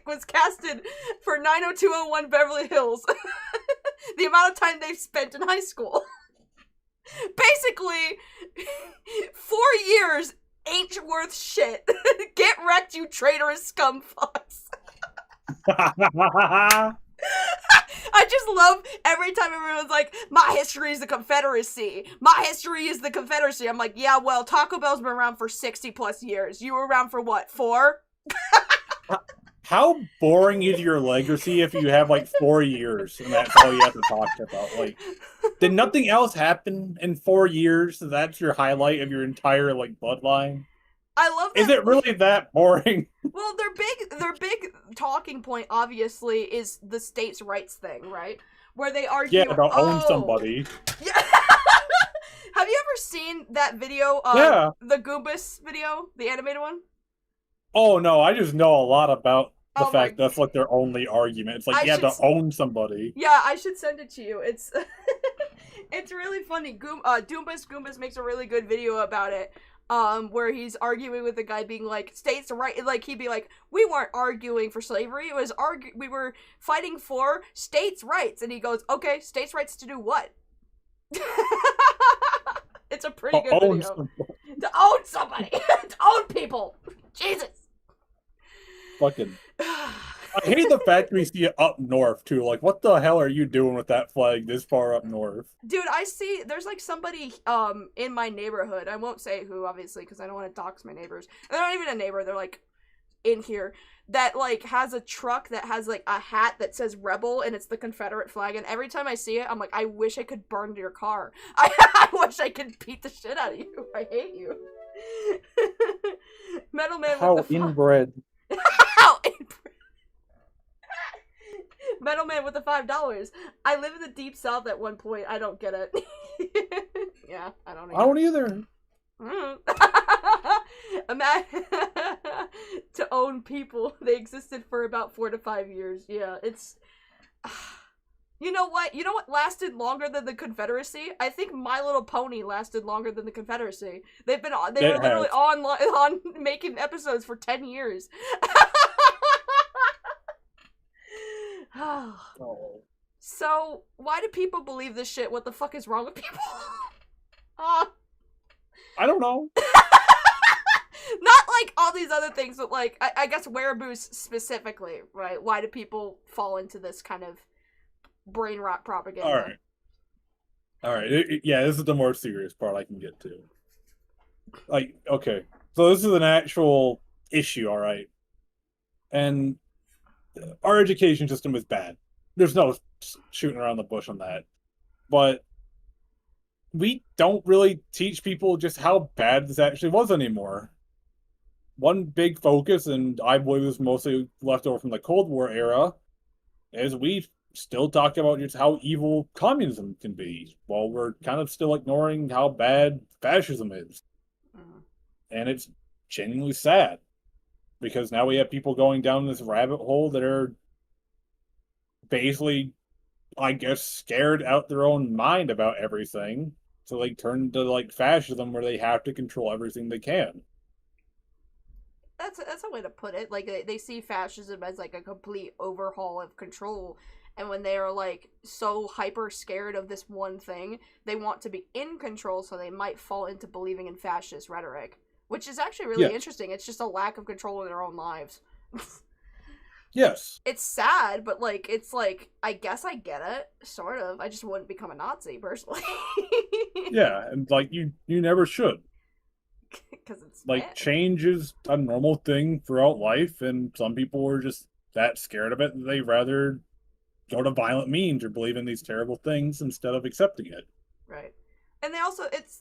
was casted for 90201 Beverly Hills. The amount of time they've spent in high school. Basically, 4 years ain't worth shit. Get wrecked, you traitorous scumfucks. I just love every time everyone's like, my history is the Confederacy. My history is the Confederacy. I'm like, yeah, well, Taco Bell's been around for 60 plus years. You were around for what, 4? How boring is your legacy if you have like 4 years and that's all you have to talk about? Like, did nothing else happen in 4 years? So that's your highlight of your entire like bloodline? I love that. Is it really that boring? Well, their big talking point obviously is the states' rights thing, right? Where they argue, Yeah, about own somebody. Yeah. Have you ever seen that video? Yeah. The Goombas video, the animated one. Oh no, I just know a lot about the Oh fact that's like their only argument. It's like you have to own somebody. Yeah, I should send it to you. It's it's really funny. Goombas makes a really good video about it. Where he's arguing with the guy being like, states' right, like he'd be like, we weren't arguing for slavery, it was we were fighting for states' rights, and he goes, okay, states' rights to do what? It's a pretty good video. To own somebody! To own people! Jesus! Fucking. I hate the fact we see it up north, too. Like, what the hell are you doing with that flag this far up north? Dude, I see, there's like somebody, in my neighborhood, I won't say who, obviously, because I don't want to dox my neighbors. They're not even a neighbor, they're like, in here, that like, has a truck that has like, a hat that says Rebel, and it's the Confederate flag, and every time I see it, I'm like, I wish I could burn your car. I wish I could beat the shit out of you. I hate you. Metal Man with the inbred. How inbred. Metal Man with the $5. I live in the deep south at one point. I don't get it. Yeah, I don't either. I don't either. To own people. They existed for about 4 to 5 years. Yeah, it's... You know what? You know what lasted longer than the Confederacy? I think My Little Pony lasted longer than the Confederacy. They were literally on making episodes for 10 years. Oh. So, why do people believe this shit? What the fuck is wrong with people? I don't know. Not like all these other things, but like, I guess Wehraboos specifically, right? Why do people fall into this kind of brain rot propaganda? Alright. Yeah, this is the more serious part I can get to. Like, okay. So this is an actual issue, alright? And our education system is bad. There's no shooting around the bush on that. But we don't really teach people just how bad this actually was anymore. One big focus, and I believe this is mostly left over from the Cold War era, is we still talk about just how evil communism can be, while we're kind of still ignoring how bad fascism is. And it's genuinely sad. Because now we have people going down this rabbit hole that are basically, I guess, scared out their own mind about everything. So they turn to, like, fascism where they have to control everything they can. That's a way to put it. Like, they see fascism as, like, a complete overhaul of control. And when they are, like, so hyper scared of this one thing, they want to be in control, so they might fall into believing in fascist rhetoric. Which is actually really interesting. It's just a lack of control in their own lives. Yes. It's sad, but, like, it's like, I guess I get it. Sort of. I just wouldn't become a Nazi, personally. Yeah, and, like, you never should. Because it's like, bad. change is a normal thing throughout life, and some people are just that scared of it that they rather go to violent means or believe in these terrible things instead of accepting it. Right. And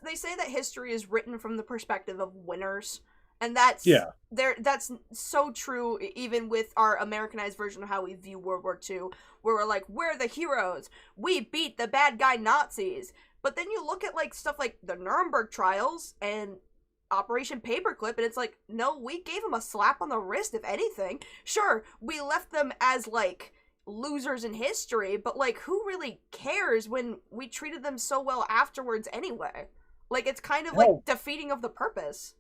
they say that history is written from the perspective of winners, And that's Yeah. that's so true even with our Americanized version of how we view World War II, where we're like, we're the heroes, we beat the bad guy Nazis. But then you look at like stuff like the Nuremberg trials and Operation Paperclip, and it's like, no, we gave them a slap on the wrist, if anything. Sure, we left them as like losers in history, but like, who really cares when we treated them so well afterwards anyway? Like, it's kind of like defeating of the purpose.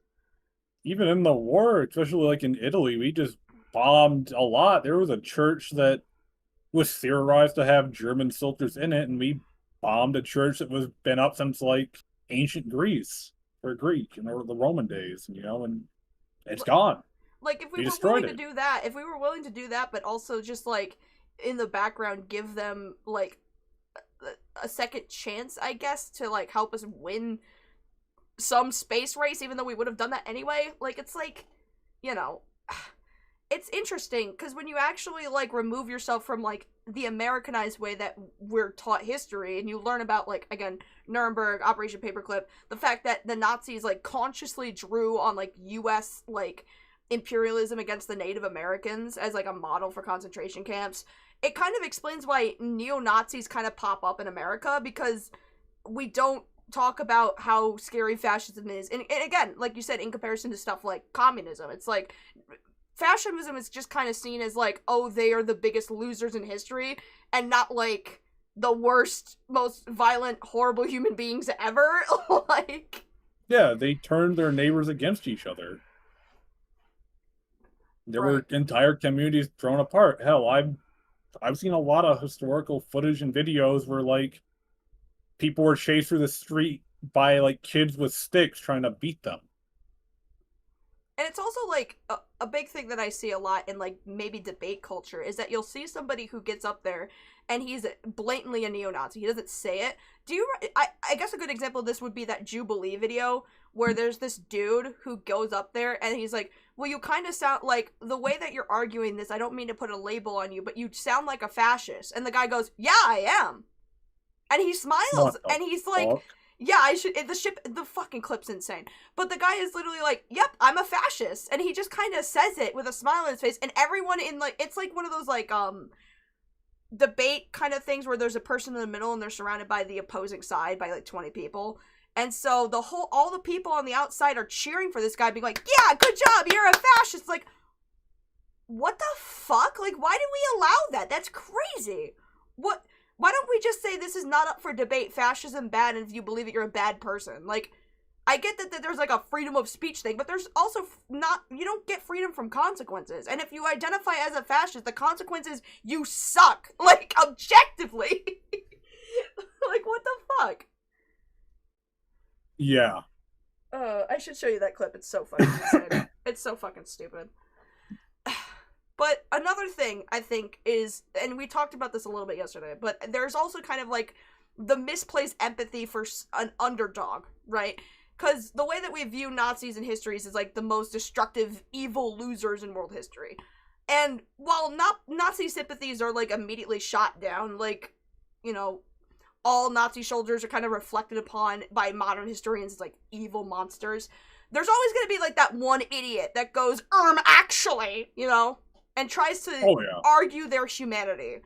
Even in the war, especially like in Italy, we just bombed a lot. There was a church that was theorized to have German soldiers in it, and we bombed a church that was been up since like ancient Greece or Greek and or the Roman days, you know, and it's gone. Like, if we were willing to do that, if we were willing to do that, but also just like in the background give them like a second chance, I guess, to like help us win some space race, even though we would have done that anyway. Like, it's like, you know, it's interesting because when you actually like remove yourself from like the Americanized way that we're taught history, and you learn about like, again, Nuremberg, Operation Paperclip, the fact that the Nazis like consciously drew on like US like imperialism against the Native Americans as like a model for concentration camps, it kind of explains why neo-Nazis kind of pop up in America, because we don't talk about how scary fascism is. And again, like you said, in comparison to stuff like communism, it's like fascism is just kind of seen as like, oh, they are the biggest losers in history, and not like the worst, most violent, horrible human beings ever. Like, yeah, they turned their neighbors against each other. There were entire communities thrown apart. Hell, I've seen a lot of historical footage and videos where like people were chased through the street by like kids with sticks trying to beat them. And it's also like a big thing that I see a lot in like maybe debate culture is that you'll see somebody who gets up there and he's blatantly a neo-Nazi. He doesn't say it. I guess a good example of this would be that Jubilee video where there's this dude who goes up there and he's like, well, you kind of sound like, the way that you're arguing this, I don't mean to put a label on you, but you sound like a fascist. And the guy goes, yeah, I am. And he smiles, and he's like, yeah, I should, the fucking clip's insane. But the guy is literally like, yep, I'm a fascist. And he just kind of says it with a smile on his face, and everyone in, like, it's like one of those, like, debate kind of things where there's a person in the middle and they're surrounded by the opposing side by, like, 20 people. And so all the people on the outside are cheering for this guy, being like, yeah, good job, you're a fascist. Like, what the fuck? Like, why did we allow that? That's crazy. Why don't we just say this is not up for debate, fascism bad, and if you believe it, you're a bad person? Like, I get that there's like a freedom of speech thing, but there's also you don't get freedom from consequences. And if you identify as a fascist, the consequences, you suck. Like, objectively. Like, what the fuck? Yeah. I should show you that clip. It's so fucking insane. It's so fucking stupid. But another thing, I think, is, and we talked about this a little bit yesterday, but there's also kind of, like, the misplaced empathy for an underdog, right? Because the way that we view Nazis in histories is, like, the most destructive, evil losers in world history. And while Nazi sympathies are, like, immediately shot down, like, you know, all Nazi soldiers are kind of reflected upon by modern historians as, like, evil monsters, there's always gonna be, like, that one idiot that goes, actually, you know? And tries to argue their humanity.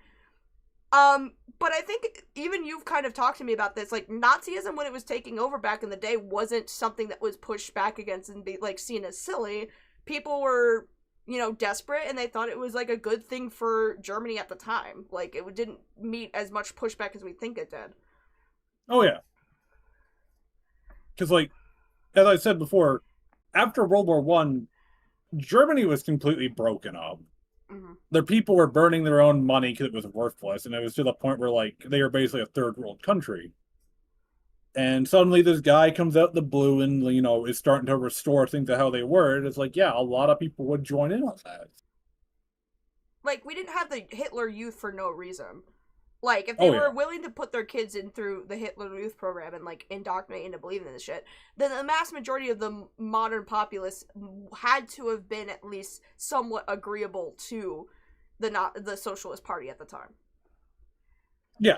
But I think even you've kind of talked to me about this, like, Nazism when it was taking over back in the day wasn't something that was pushed back against and be, like, seen as silly. People were, you know, desperate, and they thought it was, like, a good thing for Germany at the time. Like, it didn't meet as much pushback as we think it did. Oh, yeah. Because, like, as I said before, after World War I, Germany was completely broken up. Mm-hmm. Their people were burning their own money because it was worthless, and it was to the point where, like, they were basically a third world country. And suddenly this guy comes out the blue and, you know, is starting to restore things to how they were. And it's like, yeah, a lot of people would join in on that. Like, we didn't have the Hitler Youth for no reason. Like, if they were willing to put their kids in through the Hitler Youth program and, like, indoctrinate into believing in this shit, then the mass majority of the modern populace had to have been at least somewhat agreeable to the Socialist Party at the time. Yeah.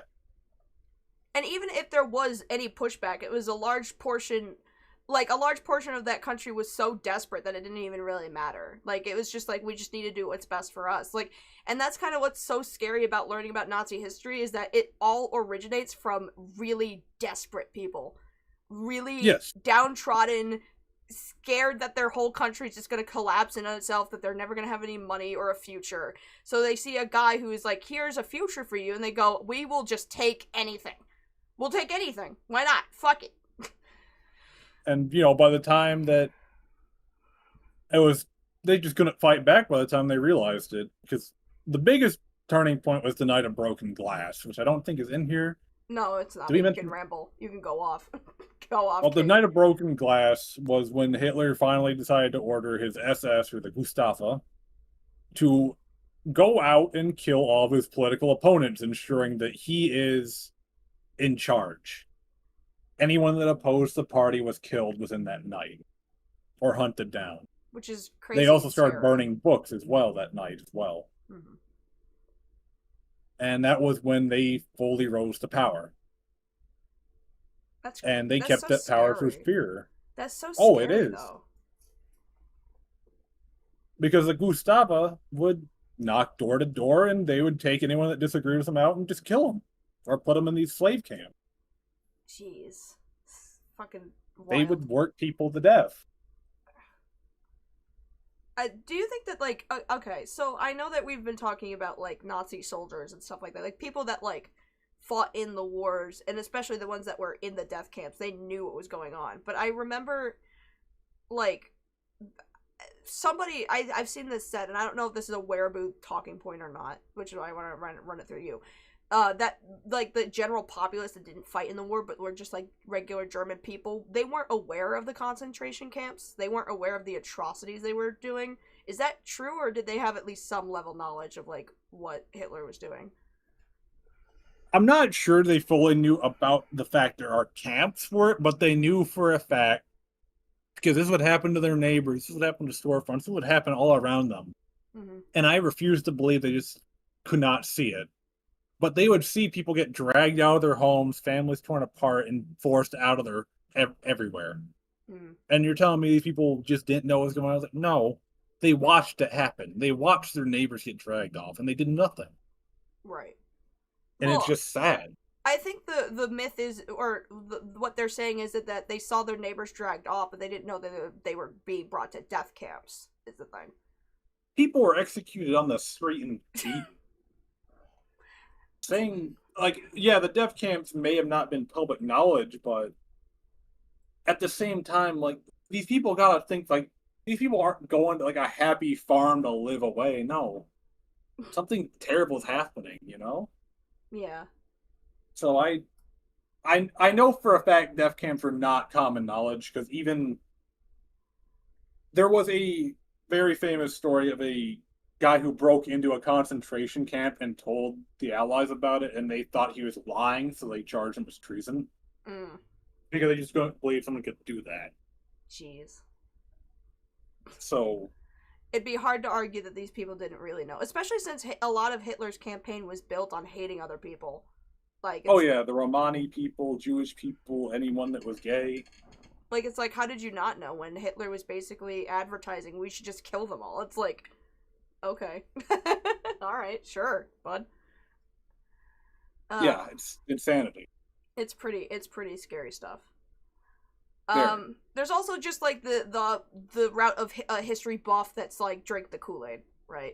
And even if there was any pushback, it was a large portion like, a large portion of that country was so desperate that it didn't even really matter. Like, it was just like, we just need to do what's best for us. Like, and that's kind of what's so scary about learning about Nazi history, is that it all originates from really desperate people. Really downtrodden, scared that their whole country is just going to collapse in itself, that they're never going to have any money or a future. So they see a guy who is like, here's a future for you, and they go, we will just take anything. We'll take anything. Why not? Fuck it. And, you know, by the time that they just couldn't fight back by the time they realized it. Because the biggest turning point was the Night of Broken Glass, which I don't think is in here. No, it's not. You can ramble. You can go off. Go off. Well, the Night of Broken Glass was when Hitler finally decided to order his SS, or the Gestapo, to go out and kill all of his political opponents, ensuring that he is in charge. Anyone that opposed the party was killed within that night, or hunted down. Which is crazy. They also started burning books as well that night as well. Mm-hmm. And that was when they fully rose to power. And they kept that power through fear. That's so scary. Oh, it is. Though. Because the Gestapo would knock door to door, and they would take anyone that disagreed with them out and just kill them. Or put them in these slave camps. Jeez. Fucking wild. They would work people to death. Do you think that, like, okay, so I know that we've been talking about, like, Nazi soldiers and stuff like that. Like, people that, like, fought in the wars, and especially the ones that were in the death camps, they knew what was going on. But I remember, like, somebody, I've seen this said, and I don't know if this is a Wehraboo talking point or not, which is why I want to run it through you. That, like, the general populace that didn't fight in the war, but were just, like, regular German people, they weren't aware of the concentration camps. They weren't aware of the atrocities they were doing. Is that true, or did they have at least some level knowledge of, like, what Hitler was doing? I'm not sure they fully knew about the fact there are camps for it, but they knew for a fact, because this would happen to their neighbors, this would happen to storefronts, this would happen all around them. Mm-hmm. And I refuse to believe they just could not see it. But they would see people get dragged out of their homes, families torn apart, and forced out of their everywhere. Mm. And you're telling me these people just didn't know what was going on? I was like, no, they watched it happen. They watched their neighbors get dragged off, and they did nothing. Right. And it's just sad. I think the myth is, or what they're saying is that they saw their neighbors dragged off, but they didn't know that they were being brought to death camps, is the thing. People were executed on the street and beat. Saying, like, yeah, the death camps may have not been public knowledge, but at the same time, like, these people gotta think, like, these people aren't going to, like, a happy farm to live away. No. Something terrible is happening, you know? Yeah. So I know for a fact death camps are not common knowledge, because even there was a very famous story of a guy who broke into a concentration camp and told the Allies about it, and they thought he was lying, so they charged him with treason. Mm. Because they just don't believe someone could do that. Jeez. So it'd be hard to argue that these people didn't really know, especially since a lot of Hitler's campaign was built on hating other people. Like, oh yeah, the Romani people, Jewish people, anyone that was gay. Like, it's like, how did you not know when Hitler was basically advertising we should just kill them all? It's like, okay. Alright, sure, bud. Yeah, it's insanity. It's pretty scary stuff. Very. There's also just, like, the route of a history buff that's, like, drink the Kool-Aid, right?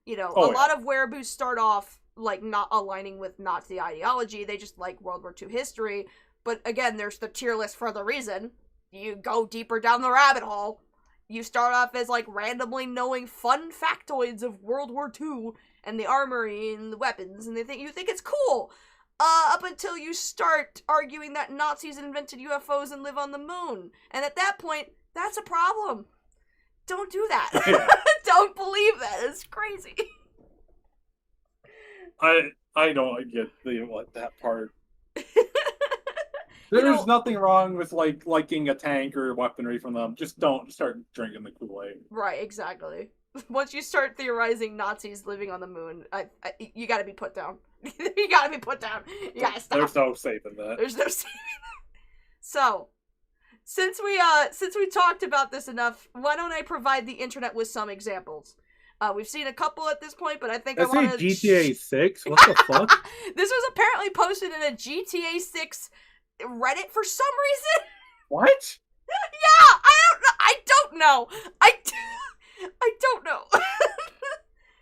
You know, a lot of Wehraboos start off, like, not aligning with Nazi ideology. They just like World War II history. But, again, there's the tier list for the reason. You go deeper down the rabbit hole. You start off as, like, randomly knowing fun factoids of World War II and the armory and the weapons, and you think it's cool. Up until you start arguing that Nazis invented UFOs and live on the moon. And at that point, that's a problem. Don't do that. Yeah. Don't believe that. It's crazy. I don't get that part. There's nothing wrong with, like, liking a tank or weaponry from them. Just don't start drinking the Kool-Aid. Right, exactly. Once you start theorizing Nazis living on the moon, you gotta be put down. You gotta be put down. You gotta stop. There's no saving that. There's no saving that. since we talked about this enough, why don't I provide the internet with some examples? We've seen a couple at this point, but I think I want to... GTA 6? What the fuck? This was apparently posted in a GTA 6 Reddit for some reason. What? Yeah, I don't know. I don't know.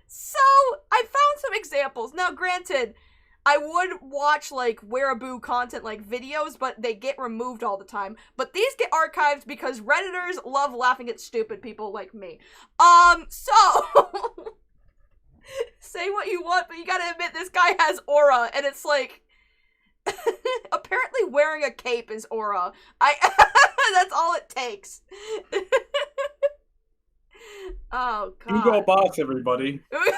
So, I found some examples. Now, granted, I would watch, like, Wehraboo content, like, videos, but they get removed all the time. But these get archived because Redditors love laughing at stupid people like me. So... say what you want, but you gotta admit, this guy has aura, and it's like... apparently wearing a cape is aura. That's all it takes. Oh, God. Hugo Boss, everybody. Hugo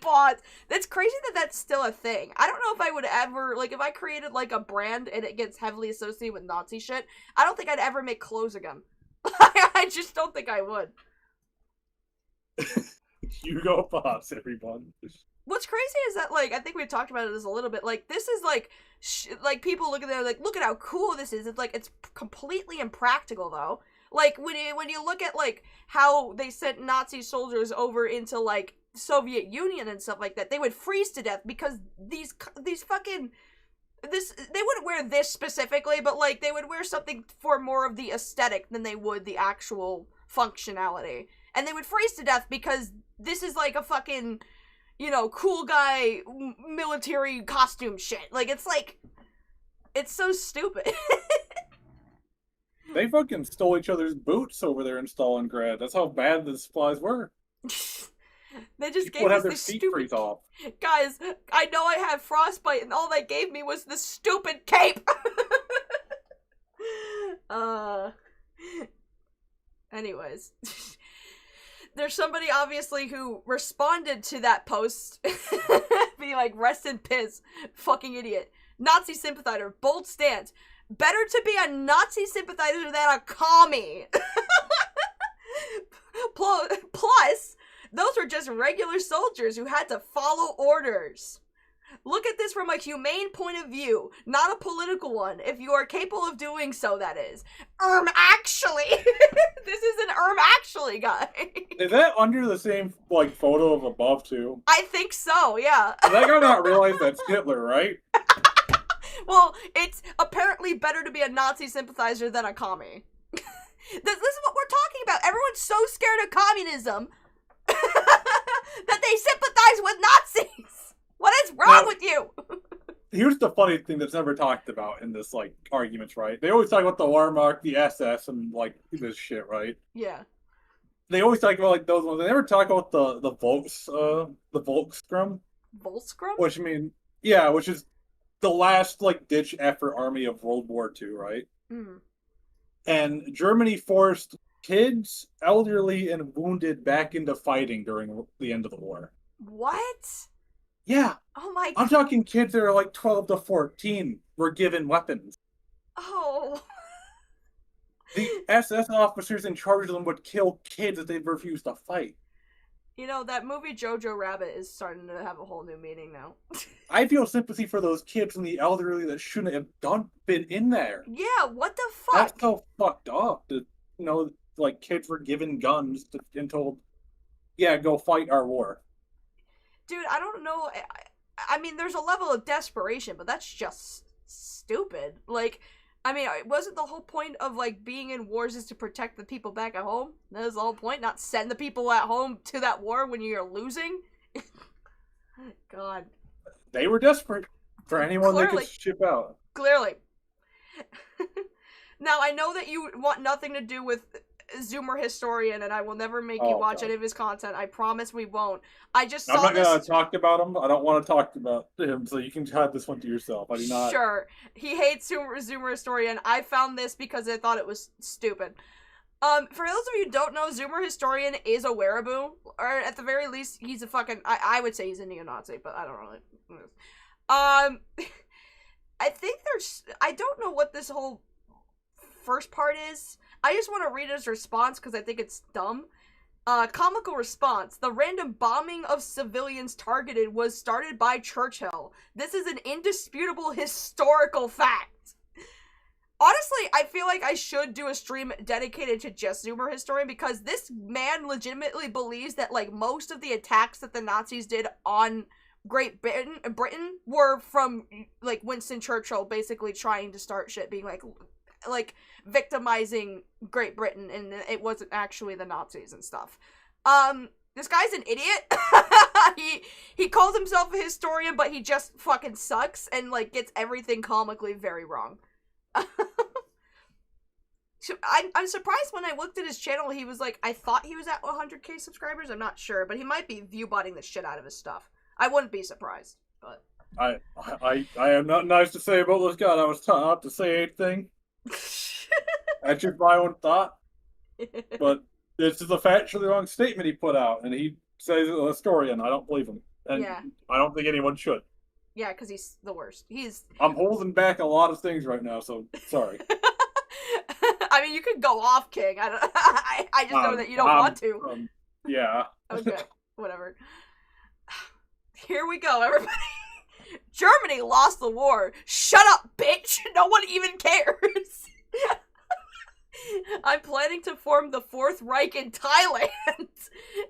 Boss! That's crazy that that's still a thing. I don't know if I would ever, like, if I created, like, a brand and it gets heavily associated with Nazi shit, I don't think I'd ever make clothes again. I just don't think I would. Hugo Boss, everyone. What's crazy is that, like, I think we talked about this a little bit, like, this is, like, like, people look at it, like, look at how cool this is. It's, like, it's completely impractical, though. Like, when you look at, like, how they sent Nazi soldiers over into, like, Soviet Union and stuff like that, they would freeze to death because these fucking... they wouldn't wear this specifically, but, like, they would wear something for more of the aesthetic than they would the actual functionality. And they would freeze to death because this is, like, a fucking... you know, cool guy, military costume shit. Like, it's like, it's so stupid. They fucking stole each other's boots over there in Stalingrad. That's how bad the supplies were. They just People gave have us their this feet stupid... freeze off. Guys, I know I had frostbite and all they gave me was this stupid cape! Anyways. There's somebody, obviously, who responded to that post, being like, rest in piss, fucking idiot. Nazi sympathizer, bold stance. Better to be a Nazi sympathizer than a commie. Plus, those were just regular soldiers who had to follow orders. Look at this from a humane point of view, not a political one, if you are capable of doing so, that is. Actually! This is an actually guy. Is that under the same, like, photo of above, too? I think so, yeah. That guy not realize that's Hitler, right? Well, it's apparently better to be a Nazi sympathizer than a commie. This is what we're talking about. Everyone's so scared of communism that they sympathize with Nazis. What is wrong with you? Here's the funny thing that's never talked about in this, like, arguments, right? They always talk about the Wehrmacht, the SS, and, like, this shit, right? Yeah. They always talk about, like, those ones. They never talk about the Volkssturm. Volkssturm? Which, I mean, yeah, which is the last, like, ditch effort army of World War II, right? Mm. And Germany forced kids, elderly, and wounded back into fighting during the end of the war. What? Yeah. Oh my... I'm talking kids that are like 12 to 14 were given weapons. Oh. The SS officers in charge of them would kill kids if they refused to fight. You know, that movie Jojo Rabbit is starting to have a whole new meaning now. I feel sympathy for those kids and the elderly that shouldn't have been in there. Yeah, what the fuck? That's so fucked up. That, you know, like, kids were given guns and told, yeah, go fight our war. Dude, I don't know. I mean, there's a level of desperation, but that's just stupid. Like, I mean, wasn't the whole point of, like, being in wars is to protect the people back at home? That was the whole point, not send the people at home to that war when you're losing? God. They were desperate for anyone they could ship out. Clearly. Now, I know that you want nothing to do with Zoomer Historian, and I will never make you watch any of his content. I promise we won't. I just saw I'm not going to talk about him. I don't want to talk about him, so you can have this one to yourself. I do not. Sure. He hates Zoomer Historian. I found this because I thought it was stupid. For those of you who don't know, Zoomer Historian is a Wehraboo, or at the very least, he's a fucking, I would say he's a neo-Nazi, but I don't really. I think I don't know what this whole first part is. I just want to read his response because I think it's dumb. Comical response. The random bombing of civilians targeted was started by Churchill. This is an indisputable historical fact. Honestly, I feel like I should do a stream dedicated to just Zoomer Historian, because this man legitimately believes that, like, most of the attacks that the Nazis did on Great Britain were from, like, Winston Churchill basically trying to start shit, being like victimizing Great Britain, and it wasn't actually the Nazis and stuff. This guy's an idiot. he calls himself a historian, but he just fucking sucks and, like, gets everything comically very wrong. So I'm surprised when I looked at his channel, he was like, I thought he was at 100k subscribers, I'm not sure, but he might be view-botting the shit out of his stuff. I wouldn't be surprised, but... I have nothing nice to say about this guy. I was taught not to say anything. That's just my own thought. But this is a factually wrong statement he put out, and he says he's a historian. I don't believe him. And yeah. I don't think anyone should. Yeah, because he's the worst. I'm holding back a lot of things right now, so sorry. I mean, you could go off, King. I just know that you don't want to. Yeah. Okay, whatever. Here we go, everybody. Germany lost the war. Shut up, bitch. No one even cares. I'm planning to form the Fourth Reich in Thailand.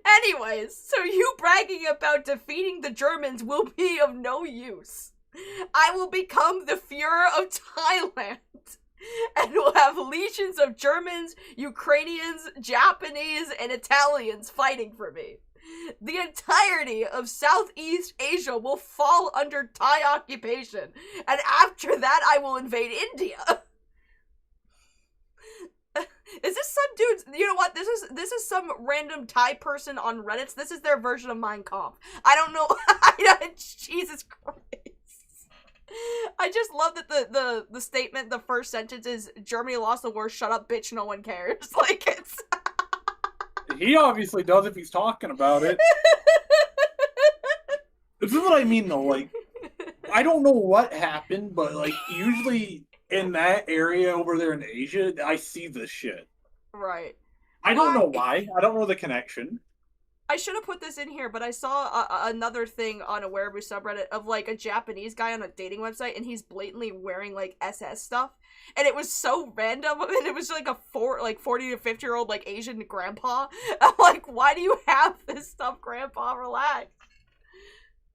Anyways, so you bragging about defeating the Germans will be of no use. I will become the Fuhrer of Thailand and will have legions of Germans, Ukrainians, Japanese, and Italians fighting for me. The entirety of Southeast Asia will fall under Thai occupation, and after that I will invade India. Is this some dude? You know what? This is some random Thai person on Reddit. This is their version of Mein Kampf. I don't know. Jesus Christ. I just love that the statement, the first sentence is, Germany lost the war, shut up, bitch, no one cares. Like, it's... He obviously does if he's talking about it. This is what I mean, though. Like, I don't know what happened, but, like, usually in that area over there in Asia, I see this shit. Right. I don't know why. I don't know the connection. I should have put this in here, but I saw another thing on a Wehraboo subreddit of, like, a Japanese guy on a dating website, and he's blatantly wearing, like, SS stuff. And it was so random, and it was like a 40 to 50-year-old, like, Asian grandpa. I'm like, why do you have this stuff, grandpa? Relax.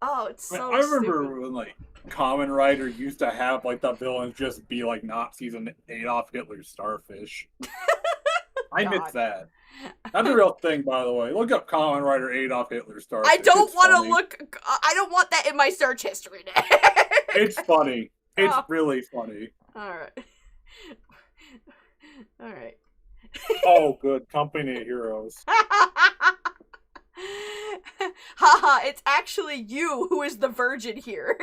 Oh, it's so I remember stupid. when, like, Kamen Rider used to have, like, the villains just be, like, Nazis and Adolf Hitler's starfish. I miss that. That's a real thing, by the way. Look up Kamen Rider Adolf Hitler starfish. I don't want to look... I don't want that in my search history. It's funny. It's really funny. Alright. Alright. Oh, good. Company of Heroes. Haha, it's actually you who is the virgin here.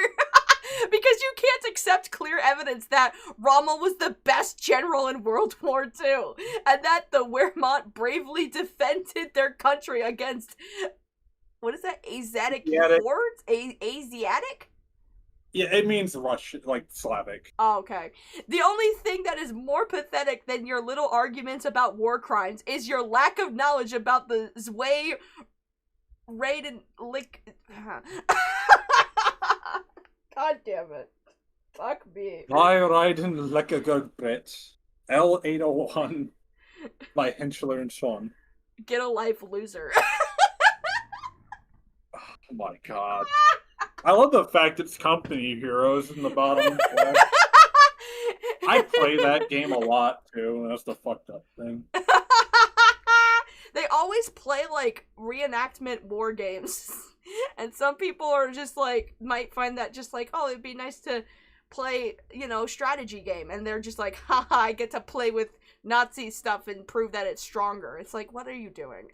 Because you can't accept clear evidence that Rommel was the best general in World War II, and that the Wehrmacht bravely defended their country against, what is that, Asiatic hordes? Asiatic? Yeah, it means Russian, like Slavic. Oh, okay. The only thing that is more pathetic than your little arguments about war crimes is your lack of knowledge about the Zwei Raiden God damn it. Fuck me. I Raiden Lekagurbrett. L801 by Henschler and Sean. Get a life, loser. Oh my god. I love the fact it's Company Heroes in the bottom. I play that game a lot too, and that's the fucked up thing. They always play, like, reenactment war games. And some people are just, like, might find that just like, oh, it'd be nice to play, you know, strategy game. And they're just like, haha, I get to play with Nazi stuff and prove that it's stronger. It's like, what are you doing?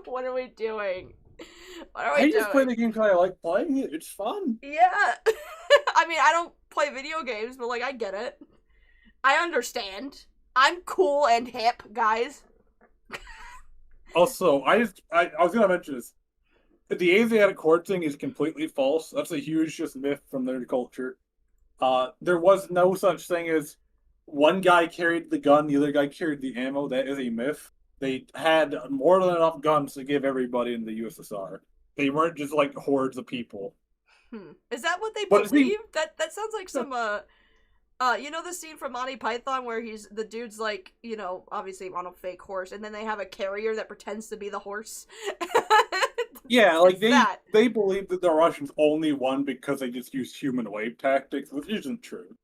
What are we doing? What are we doing? I just play the game because I like playing it. It's fun. Yeah. I mean, I don't play video games, but, like, I get it. I understand. I'm cool and hip, guys. Also, I was gonna mention this. The Asiatic horde thing is completely false. That's a huge just myth from their culture. There was no such thing as one guy carried the gun, the other guy carried the ammo. That is a myth. They had more than enough guns to give everybody in the USSR. They weren't just like hordes of people. Is that what they believe? That sounds like some You know the scene from Monty Python where the dude's like, you know, obviously on a fake horse, and then they have a carrier that pretends to be the horse? Yeah, like It's they believe that the Russians only won because they just used human wave tactics, which isn't true.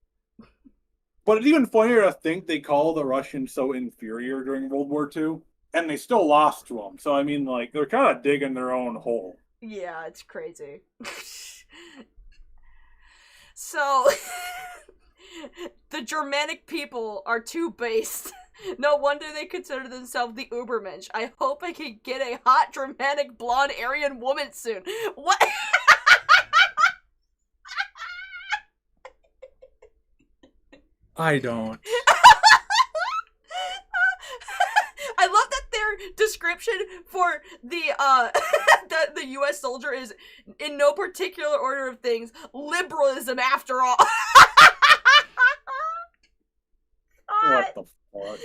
But it's even funnier to think they call the Russians so inferior during World War II, and they still lost to them. So I mean, like, they're kind of digging their own hole. Yeah, it's crazy. So, the Germanic people are too based. No wonder they consider themselves the Ubermensch. I hope I can get a hot, Germanic, blonde, Aryan woman soon. What? I don't. I love that their description for the the U.S. soldier is, in no particular order of things, liberalism after all. What the fuck?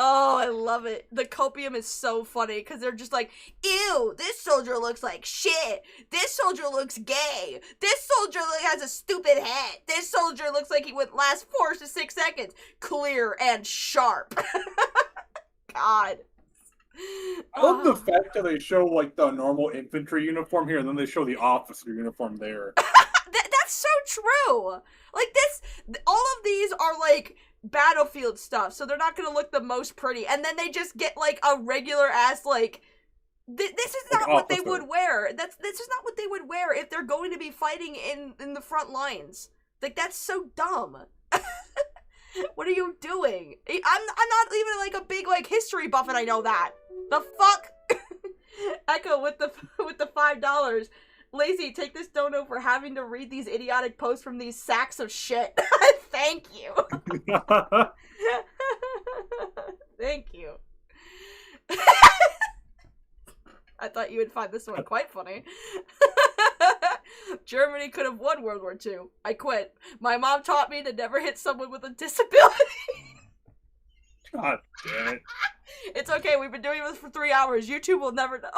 Oh, I love it. The copium is so funny because they're just like, ew, this soldier looks like shit. This soldier looks gay. This soldier has a stupid head. This soldier looks like he would last 4 to 6 seconds. Clear and sharp. God. I love the fact that they show, like, the normal infantry uniform here, and then they show the officer uniform there. That's so true. Like, all of these are, like, battlefield stuff, so they're not gonna look the most pretty, and then they just get, like, a regular ass, like, this is not what they would wear. This is not what they would wear if they're going to be fighting in the front lines. Like, that's so dumb. What are you doing? I'm not even, like, a big, like, history buff, and I know that. The fuck? Echo with the $5. Lazy, take this dono for having to read these idiotic posts from these sacks of shit. Thank you. Thank you. I thought you would find this one quite funny. Germany could have won World War II. I quit. My mom taught me to never hit someone with a disability. God damn it. It's okay, we've been doing this for 3 hours. YouTube will never know.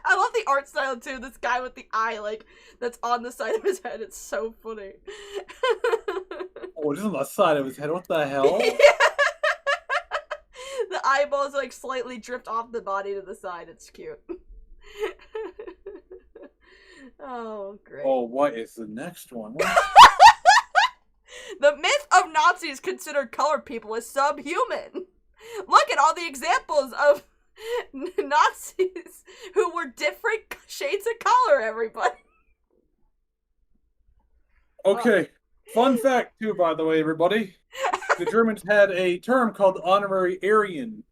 I love the art style too. This guy with the eye, like, that's on the side of his head. It's so funny. Oh, it is on the side of his head. What the hell? The eyeballs, like, slightly drift off the body to the side. It's cute. Oh, great. Oh, what is the next one? The myth of Nazis considered colored people as subhuman. Look at all the examples of Nazis who were different shades of color, everybody. Okay, fun fact too, by the way, everybody. The Germans had a term called honorary Aryan,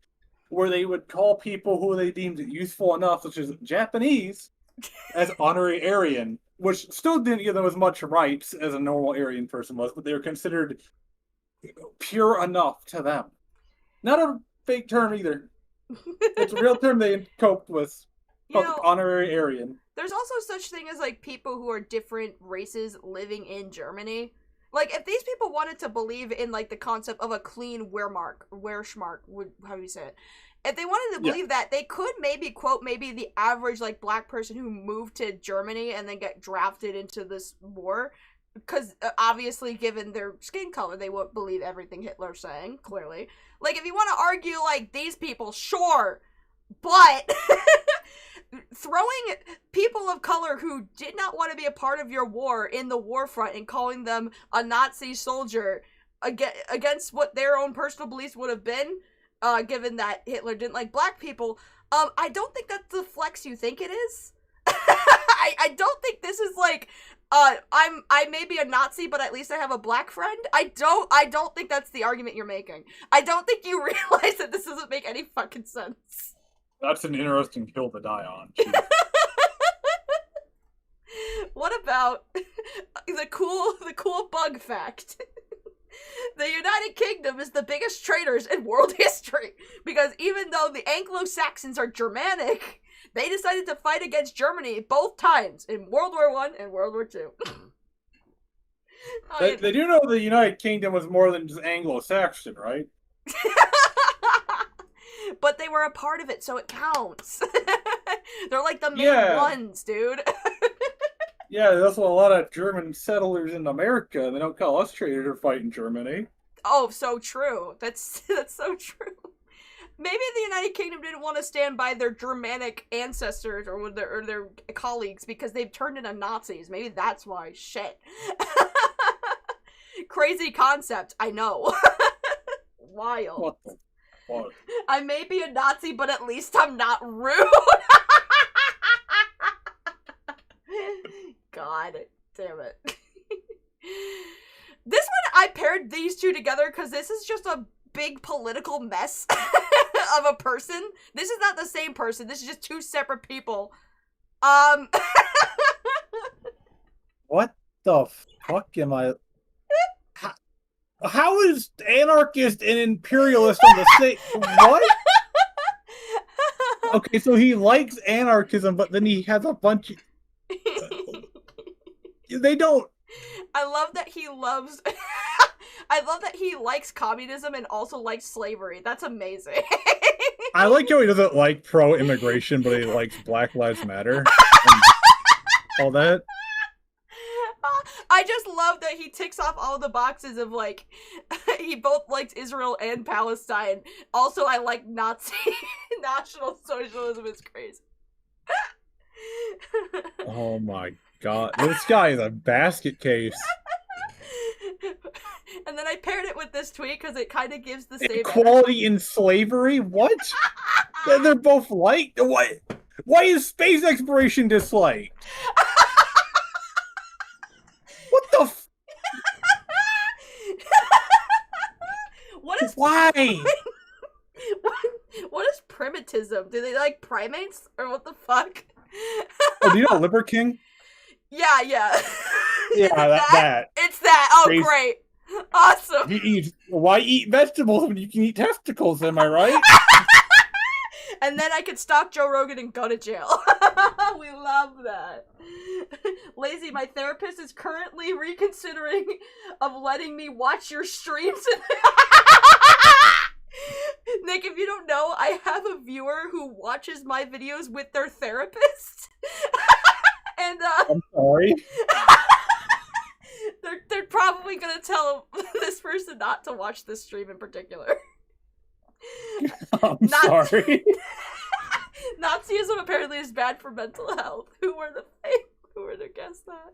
where they would call people who they deemed useful enough, such as Japanese, as honorary Aryan, which still didn't give them as much rights as a normal Aryan person was, but they were considered pure enough to them. Not a fake term either. It's a real term they coped with. Called honorary Aryan. There's also such thing as, like, people who are different races living in Germany. Like, if these people wanted to believe in, like, the concept of a clean Wehrschmark, how do you say it? If they wanted to believe that, they could maybe quote maybe the average, like, black person who moved to Germany and then get drafted into this war. Because, obviously, given their skin color, they won't believe everything Hitler's saying, clearly. Like, if you want to argue, like, these people, sure. But throwing people of color who did not want to be a part of your war in the war front and calling them a Nazi soldier against what their own personal beliefs would have been, given that Hitler didn't like black people, I don't think that's the flex you think it is. I don't think this is like, I may be a Nazi, but at least I have a black friend. I don't think that's the argument you're making. I don't think you realize that this doesn't make any fucking sense. That's an interesting hill to die on. What about the cool bug fact? The United Kingdom is the biggest traitors in world history, because even though the Anglo-Saxons are Germanic, they decided to fight against Germany both times, in World War I and World War II. They do know the United Kingdom was more than just Anglo-Saxon, right? But they were a part of it, so it counts. They're like the main Yeah. ones, dude. Yeah, that's what a lot of German settlers in America. They don't call us traitors or fight in Germany. Oh, so true. That's so true. Maybe the United Kingdom didn't want to stand by their Germanic ancestors or their colleagues because they've turned into Nazis. Maybe that's why. Shit. Crazy concept, I know. Wild. What the fuck? I may be a Nazi, but at least I'm not rude. God damn it. This one, I paired these two together because this is just a big political mess of a person. This is not the same person. This is just two separate people. What the fuck am I... How is anarchist and imperialist on the same... What? Okay, so he likes anarchism, but then he has a bunch of... They don't... I love that he loves... I love that he likes communism and also likes slavery. That's amazing. I like how he doesn't like pro-immigration, but he likes Black Lives Matter and all that. I just love that he ticks off all the boxes of, like, he both likes Israel and Palestine. Also, I like Nazi National Socialism is crazy. Oh my god. This guy is a basket case. And then I paired it with this tweet because it kind of gives the same... Equality in slavery? What? They're both liked? What? Why is space exploration disliked? What the f... What is... Why? What is primitivism? Do they like primates? Or what the fuck? Oh, do you know Liver King? Yeah. Yeah, Is it that. It's that. Oh, Crazy. great. Awesome. Why eat vegetables when you can eat testicles, am I right? And then I could stalk Joe Rogan and go to jail. We love that. Lazy, my therapist is currently reconsidering of letting me watch your streams. Nick, if you don't know, I have a viewer who watches my videos with their therapist. And I'm sorry. they're probably gonna tell this person not to watch this stream in particular. I'm sorry. Nazism apparently is bad for mental health. Who were to guess that?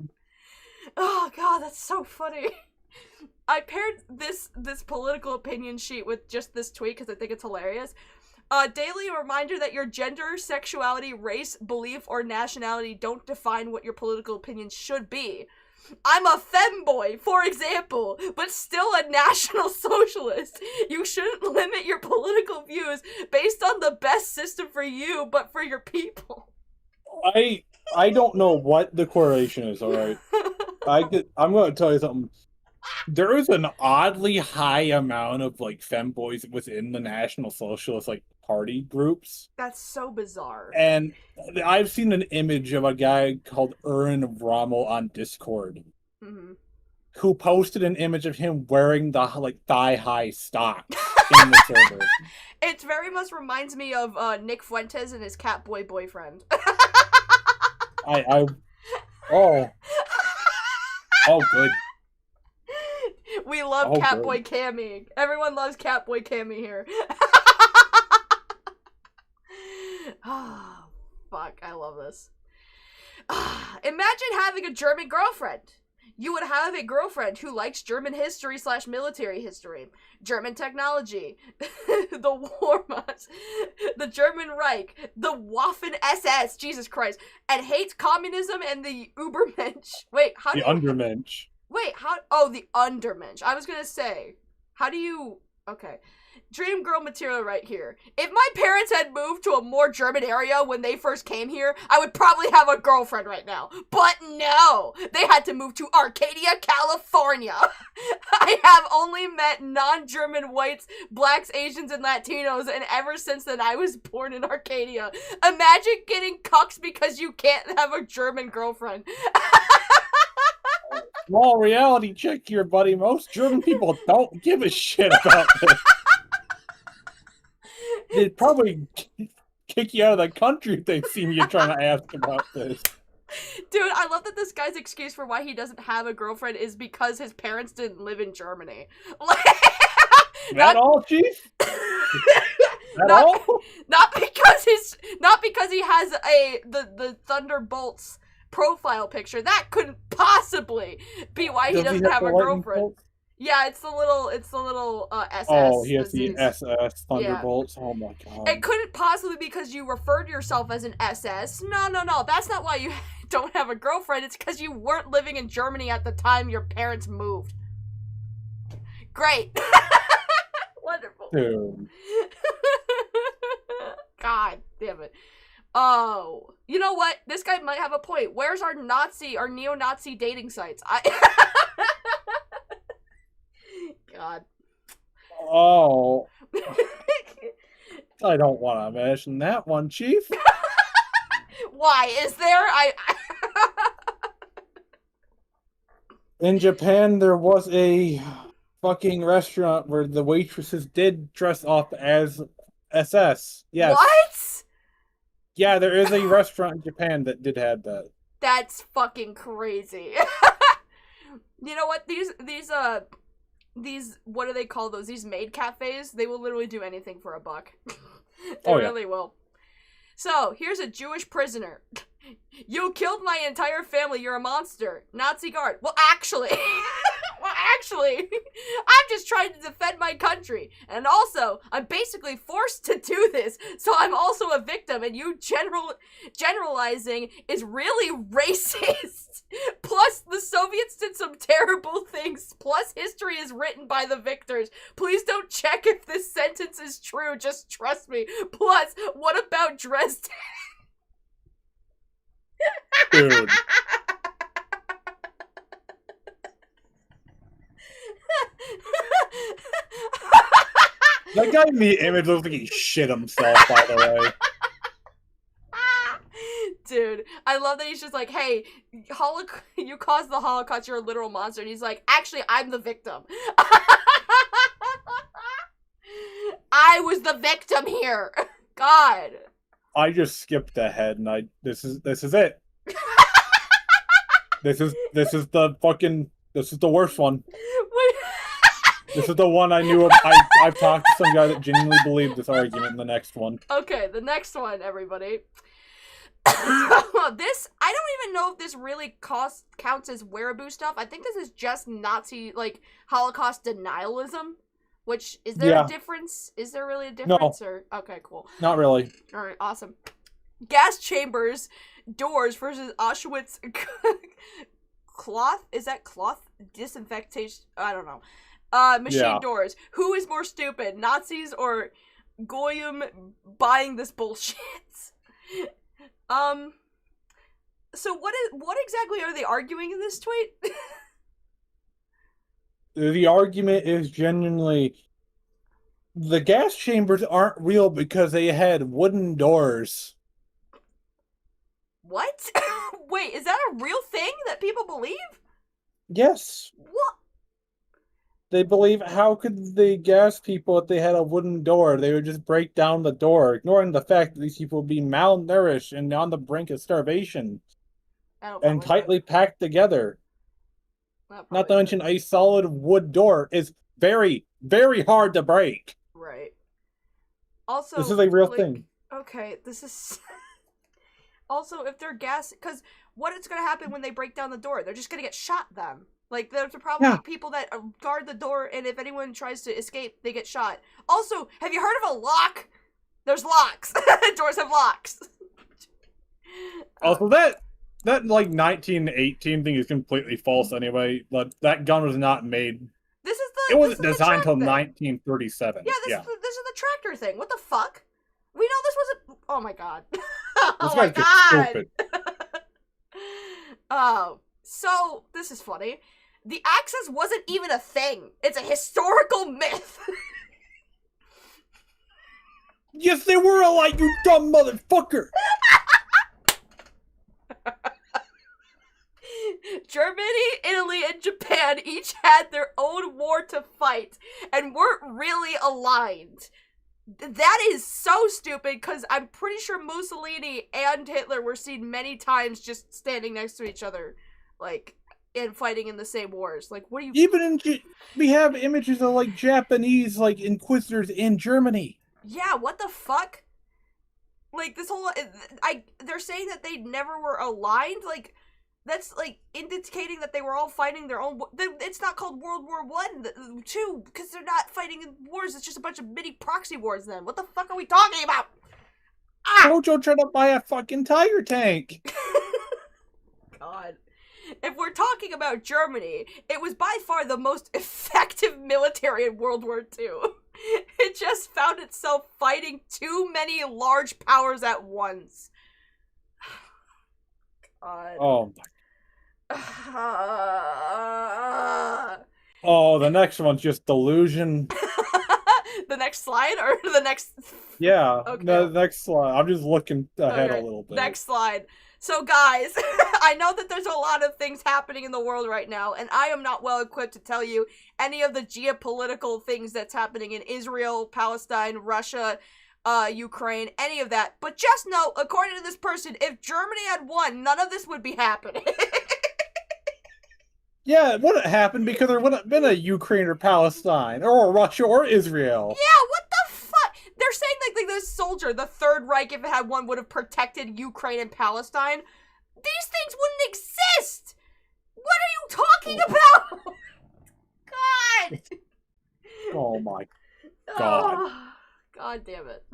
Oh god, that's so funny. I paired this political opinion sheet with just this tweet because I think it's hilarious. Daily reminder that your gender, sexuality, race, belief, or nationality don't define what your political opinions should be. I'm a femboy, for example, but still a national socialist. You shouldn't limit your political views based on the best system for you, but for your people. I don't know what the correlation is, alright? I'm going to tell you something. There is an oddly high amount of, like, femboys within the National Socialist, like, party groups. That's so bizarre. And I've seen an image of a guy called Erin Rommel on Discord, who posted an image of him wearing the, like, thigh-high socks in the server. It very much reminds me of Nick Fuentes and his Catboy boyfriend. Oh, good. We love Catboy Cammy. Everyone loves Catboy Cammy here. Oh, fuck, I love this. Imagine having a German girlfriend. You would have a girlfriend who likes German history / military history, German technology, the Wehrmaboos, the German Reich, the Waffen SS, Jesus Christ, and hates communism and the Ubermensch. Wait, how do you... Undermensch. Wait, how... Oh, the Undermensch. I was gonna say, how do you... Okay. Dream girl material right here. If my parents had moved to a more German area when they first came here, I would probably have a girlfriend right now. But no! They had to move to Arcadia, California. I have only met non-German whites, blacks, Asians, and Latinos, and ever since then I was born in Arcadia. Imagine getting cucked because you can't have a German girlfriend. Small reality check here, buddy. Most German people don't give a shit about this. They probably kick you out of the country if they see me trying to ask about this. Dude, I love that this guy's excuse for why he doesn't have a girlfriend is because his parents didn't live in Germany. That all, Chief? Not because he has the Thunderbolts profile picture. That couldn't possibly be why he doesn't have a girlfriend. Bolt? Yeah, it's the little SS. Oh, he has the SS Thunderbolts. Yeah. Oh my god. It couldn't possibly be because you referred to yourself as an SS. No. That's not why you don't have a girlfriend. It's because you weren't living in Germany at the time your parents moved. Great. Wonderful. Dude. God damn it. Oh, you know what? This guy might have a point. Where's our neo-Nazi dating sites? God. Oh. I don't want to mention that one, Chief. Why? Is there? In Japan, there was a fucking restaurant where the waitresses did dress up as SS. Yes. What? Yeah, there is a restaurant in Japan that did have that. That's fucking crazy. You know what? These what do they call those? These maid cafes? They will literally do anything for $1. They really will. So, here's a Jewish prisoner. You killed my entire family, you're a monster. Nazi guard. Well, actually, I'm just trying to defend my country. And also, I'm basically forced to do this, so I'm also a victim, and you generalizing is really racist. Plus, the Soviets did some terrible things. Plus, history is written by the victors. Please don't check if this sentence is true, just trust me. Plus, what about Dresden? Dude. That guy in the image looks like he shit himself, by the way. Dude, I love that he's just like, hey, you caused the Holocaust, you're a literal monster. And he's like, actually, I'm the victim. I was the victim here. God. I just skipped ahead, and this is it. This is the worst one. This is the one I knew of. I've talked to some guy that genuinely believed this argument in the next one. Okay, the next one, everybody. This, I don't even know if this really counts as Wehraboo stuff. I think this is just Nazi, Holocaust denialism. Which, is there a difference? Is there really a difference? No. Or okay, cool. Not really. Alright, awesome. Gas chambers, doors versus Auschwitz cloth? Is that cloth? Disinfectation? I don't know. Machine doors. Who is more stupid? Nazis or Goyim buying this bullshit? So what exactly are they arguing in this tweet? The argument is genuinely the gas chambers aren't real because they had wooden doors. What? Wait, is that a real thing that people believe? Yes. What? They believe, how could the gas people, if they had a wooden door, they would just break down the door, ignoring the fact that these people would be malnourished and on the brink of starvation. And tightly packed together. Not to mention, a solid wood door is very, very hard to break. Right. Also, this is a real thing. Okay, this is... Also, if they're because what is going to happen when they break down the door? They're just going to get shot then. There's probably people that guard the door, and if anyone tries to escape, they get shot. Also, have you heard of a lock? There's locks. Doors have locks. Also, that 1918 thing is completely false anyway. That gun was not made. It wasn't designed until 1937. Yeah, this is the tractor thing. What the fuck? We know this wasn't... Oh my god. Oh my god. Stupid. Oh, so this is funny. The Axis wasn't even a thing. It's a historical myth. Yes, they were alike, you dumb motherfucker. Germany, Italy, and Japan each had their own war to fight and weren't really aligned. That is so stupid, because I'm pretty sure Mussolini and Hitler were seen many times just standing next to each other, like, and fighting in the same wars. Like, what are you... Even we have images of, like, Japanese, like, inquisitors in Germany. Yeah, what the fuck? Like, this whole... they're saying that they never were aligned? Like, that's, like, indicating that they were all fighting their own... It's not called World War I, II, because they're not fighting in wars. It's just a bunch of mini proxy wars then. What the fuck are we talking about? Ah! Jojo tried to buy a fucking tiger tank. God. If we're talking about Germany, it was by far the most effective military in World War II. It just found itself fighting too many large powers at once. God. Oh my. Oh, the next one's just delusion. The next slide or the next... Yeah, Okay. the next slide. I'm just looking ahead a little bit. Next slide. So guys, I know that there's a lot of things happening in the world right now, and I am not well equipped to tell you any of the geopolitical things that's happening in Israel, Palestine, Russia, Ukraine, any of that. But just know, according to this person, if Germany had won, none of this would be happening. Yeah, it wouldn't happen because there wouldn't have been a Ukraine or Palestine or Russia or Israel. Yeah, what the fuck? They're saying like this soldier, the Third Reich, if it had one, would have protected Ukraine and Palestine. These things wouldn't exist! What are you talking about? God! Oh my God. Oh, God damn it.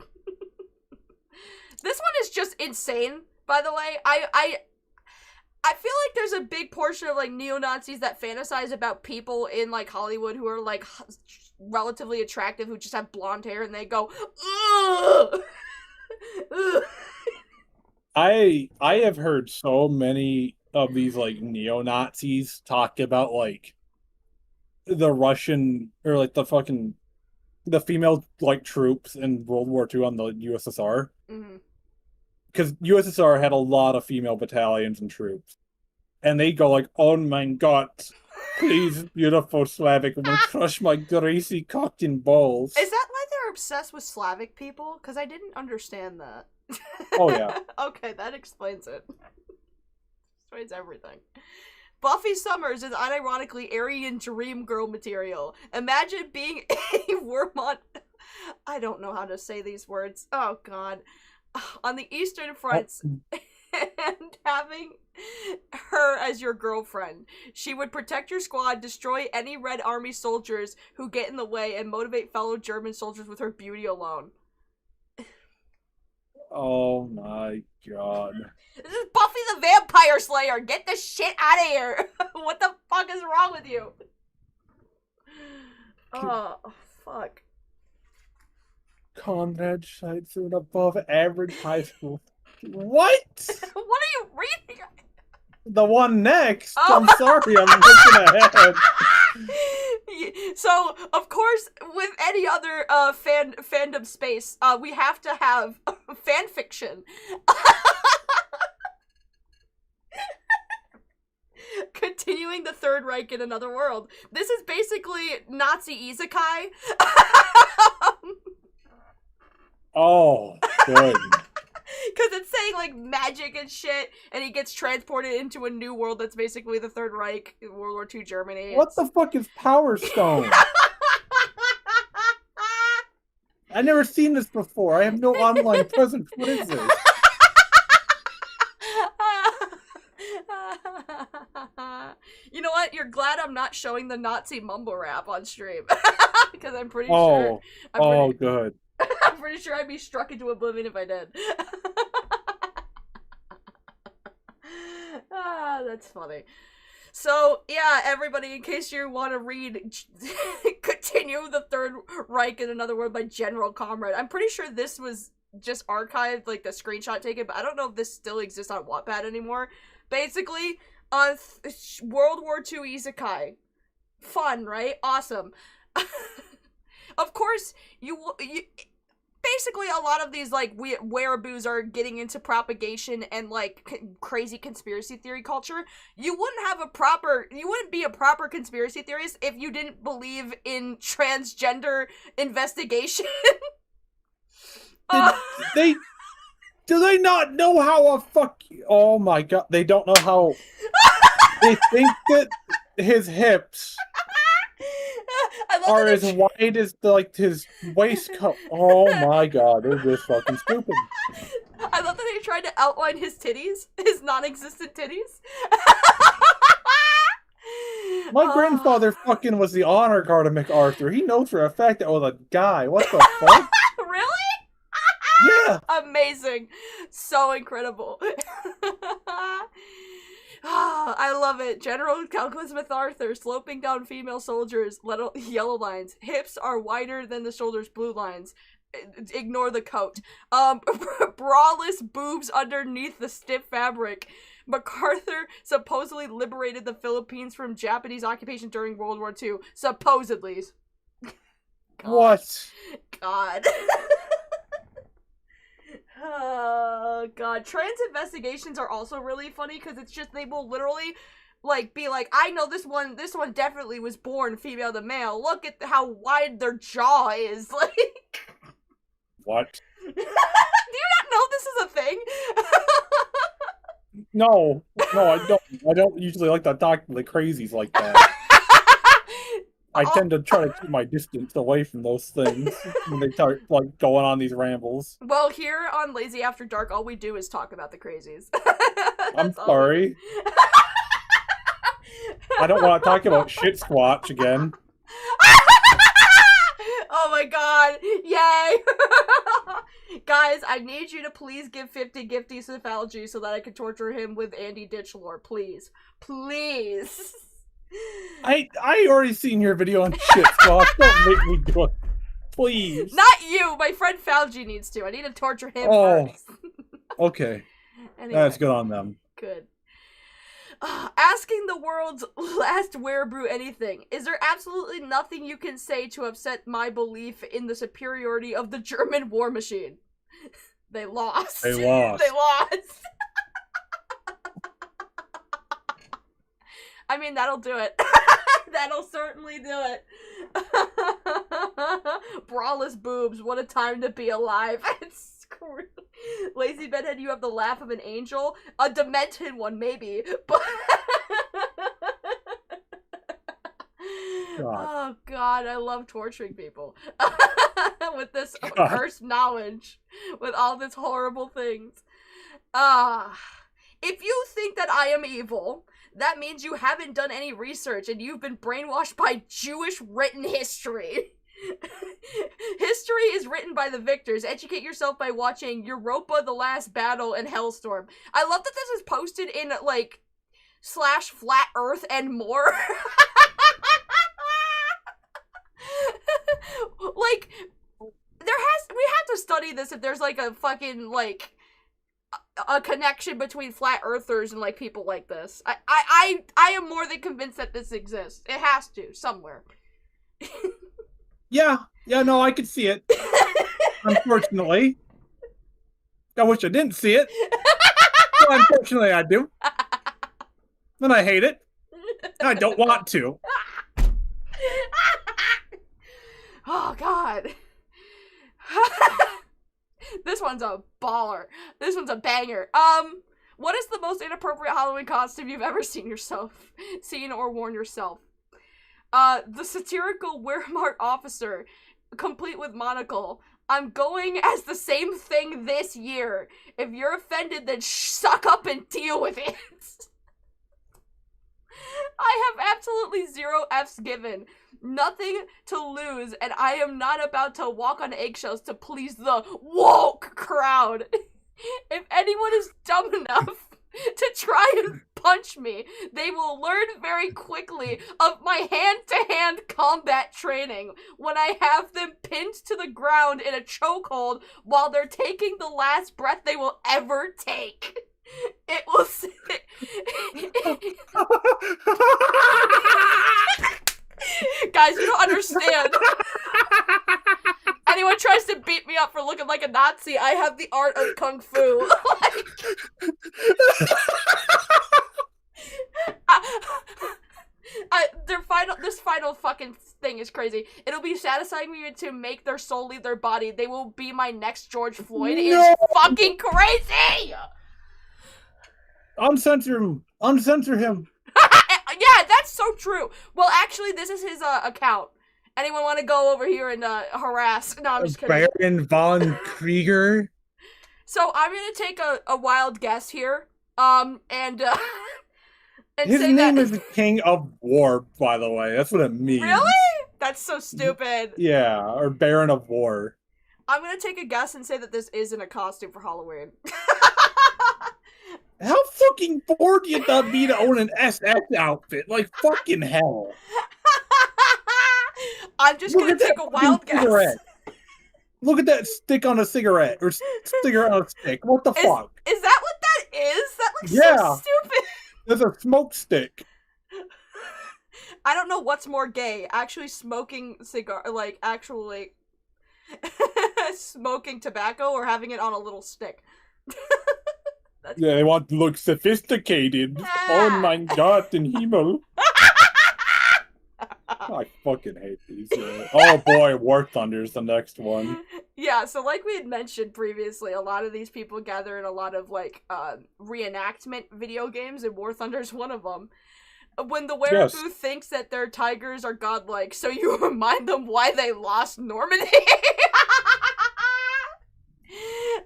This one is just insane, by the way. I feel like there's a big portion of, like, neo-Nazis that fantasize about people in, like, Hollywood who are, like, relatively attractive, who just have blonde hair, and they go, ugh! Ugh. I have heard so many of these, like, neo-Nazis talk about, like, the Russian, or, like, the female, like, troops in World War II on the USSR. Mm-hmm. Because USSR had a lot of female battalions and troops. And they go like, oh my God, please, beautiful Slavic woman, crush my greasy cock and balls. Is that why they're obsessed with Slavic people? Because I didn't understand that. Oh, yeah. Okay, that explains it. Explains everything. Buffy Summers is unironically Aryan dream girl material. Imagine being a Vermont... I don't know how to say these words. Oh, God. On the Eastern Fronts, and having her as your girlfriend. She would protect your squad, destroy any Red Army soldiers who get in the way, and motivate fellow German soldiers with her beauty alone. Oh my God. This is Buffy the Vampire Slayer! Get the shit out of here! What the fuck is wrong with you? Oh, fuck. Conrad cites an above average high school. What? What are you reading? The one next. Oh. I'm sorry, I'm looking ahead. So, of course, with any other fandom space, we have to have fan fiction. Continuing the Third Reich in another world. This is basically Nazi isekai. Oh, good. Because it's saying, like, magic and shit, and he gets transported into a new world that's basically the Third Reich, World War II Germany. What the fuck is Power Stone? I've never seen this before. I have no online presence. What is this? You know what? You're glad I'm not showing the Nazi mumble rap on stream. Because I'm pretty sure... Good. I'm pretty sure I'd be struck into oblivion if I did. That's funny. So, yeah, everybody, in case you want to read Continue the Third Reich in Another World by General Comrade, I'm pretty sure this was just archived, like the screenshot taken, but I don't know if this still exists on Wattpad anymore. Basically, on World War II Isekai. Fun, right? Awesome. Of course, you basically a lot of these, like, Wehraboos are getting into propagation and, like, crazy conspiracy theory culture. You wouldn't be a proper conspiracy theorist if you didn't believe in transgender investigation. Do they not know how a fuck? Oh my god, they don't know how. They think that his hips are as wide as like his waistcoat. Oh my god, they're just fucking stupid. I love that they tried to outline his titties, his non-existent titties. My grandfather fucking was the honor guard of MacArthur. He knows for a fact that was a guy. What the fuck? Really? Yeah. Amazing. So incredible. I love it. General Calculus MacArthur, sloping down female soldiers, yellow lines. Hips are wider than the shoulders, blue lines. Ignore the coat. Braless boobs underneath the stiff fabric. MacArthur supposedly liberated the Philippines from Japanese occupation during World War II. Supposedly. God. What? God. Oh, God. Trans investigations are also really funny because it's just, they will literally, like, be like, I know this one definitely was born female to male. Look at how wide their jaw is. Like. What? Do you not know this is a thing? No, I don't. I don't usually like to talk to the crazies like that. I tend to try to keep my distance away from those things when they start like going on these rambles. Well, here on Lazy After Dark, all we do is talk about the crazies. I'm sorry. I don't want to talk about shit squatch again. Oh my god! Yay! Guys, I need you to please give 50 gifties to Falgi so that I can torture him with Andy Ditchlore. Please. Please. I already seen your video on shit squatch. Don't make me do it. Please. Not you! My friend Falgi needs to. I need to torture him first. Okay. Anyway, That's good on them. Good. Asking the world's last Wehraboo anything. Is there absolutely nothing you can say to upset my belief in the superiority of the German war machine? They lost. They lost. They lost. I mean, that'll do it. That'll certainly do it. Braless boobs. What a time to be alive. It's Lazy Bedhead, you have the laugh of an angel. A demented one, maybe. But oh god, I love torturing people. With this cursed knowledge. With all these horrible things. If you think that I am evil, that means you haven't done any research and you've been brainwashed by Jewish written history. History is written by the victors. Educate yourself by watching Europa, The Last Battle, and Hellstorm. I love that this is posted in, like, /Flat Earth and more. Like, we have to study this if there's, like, a fucking, like, a connection between flat earthers and, like, people like this. I am more than convinced that this exists. It has to, somewhere. Yeah, no, I could see it. Unfortunately. I wish I didn't see it. Well, unfortunately, I do. And I hate it. And I don't want to. Oh, God. This one's a baller. This one's a banger. What is the most inappropriate Halloween costume you've ever seen or worn yourself? The satirical Wehrmacht officer, complete with monocle. I'm going as the same thing this year. If you're offended, then suck up and deal with it. I have absolutely 0 F's given. Nothing to lose, and I am not about to walk on eggshells to please the woke crowd. If anyone is dumb enough to try and punch me, they will learn very quickly of my hand-to-hand combat training when I have them pinned to the ground in a chokehold while they're taking the last breath they will ever take. It will Guys, you don't understand. Anyone tries to beat me up for looking like a Nazi, I have the art of Kung Fu. This final fucking thing is crazy. It'll be satisfying me to make their soul leave their body. They will be my next George Floyd. No! Is fucking crazy! Uncensor him! Uncensor him! Yeah, that's so true. Well, actually, this is his account. Anyone want to go over here and harass? No, I'm just kidding. Baron von Krieger? So I'm gonna take a wild guess here. And His say name that... is King of War, by the way. That's what it means. Really? That's so stupid. Yeah, or Baron of War. I'm gonna take a guess and say that this isn't a costume for Halloween. How fucking bored do you not be to own an SS outfit? Like, fucking hell. I'm just gonna take a wild guess. Cigarette. Look at that stick on a cigarette, or cigarette on a stick. What the fuck? Is that what that is? That looks Yeah. so stupid. There's a smoke stick. I don't know what's more gay. Actually smoking actually smoking tobacco or having it on a little stick. Yeah, they want to look sophisticated. Oh my god, in Himmel. I fucking hate these. Oh boy, War Thunder's the next one. Yeah, so like we had mentioned previously, a lot of these people gather in a lot of, reenactment video games, and War Thunder's one of them. When the Wehraboo thinks that their tigers are godlike, so you remind them why they lost Normandy.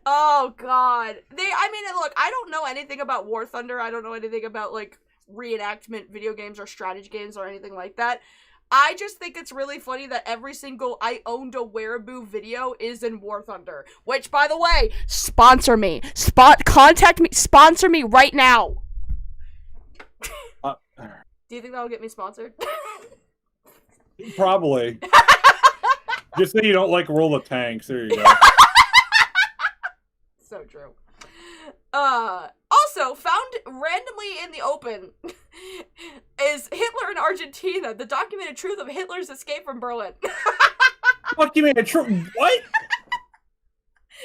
Oh, God. Look, I don't know anything about War Thunder. I don't know anything about, reenactment video games or strategy games or anything like that. I just think it's really funny that every single I owned a Wehraboo video is in War Thunder. Which, by the way, sponsor me. Contact me. Sponsor me right now. Do you think that'll get me sponsored? Probably. Just say you don't like Roll of Tanks. There you go. So true. Also, found randomly in the open is Hitler in Argentina, the documented truth of Hitler's escape from Berlin. Fuck you, man. What?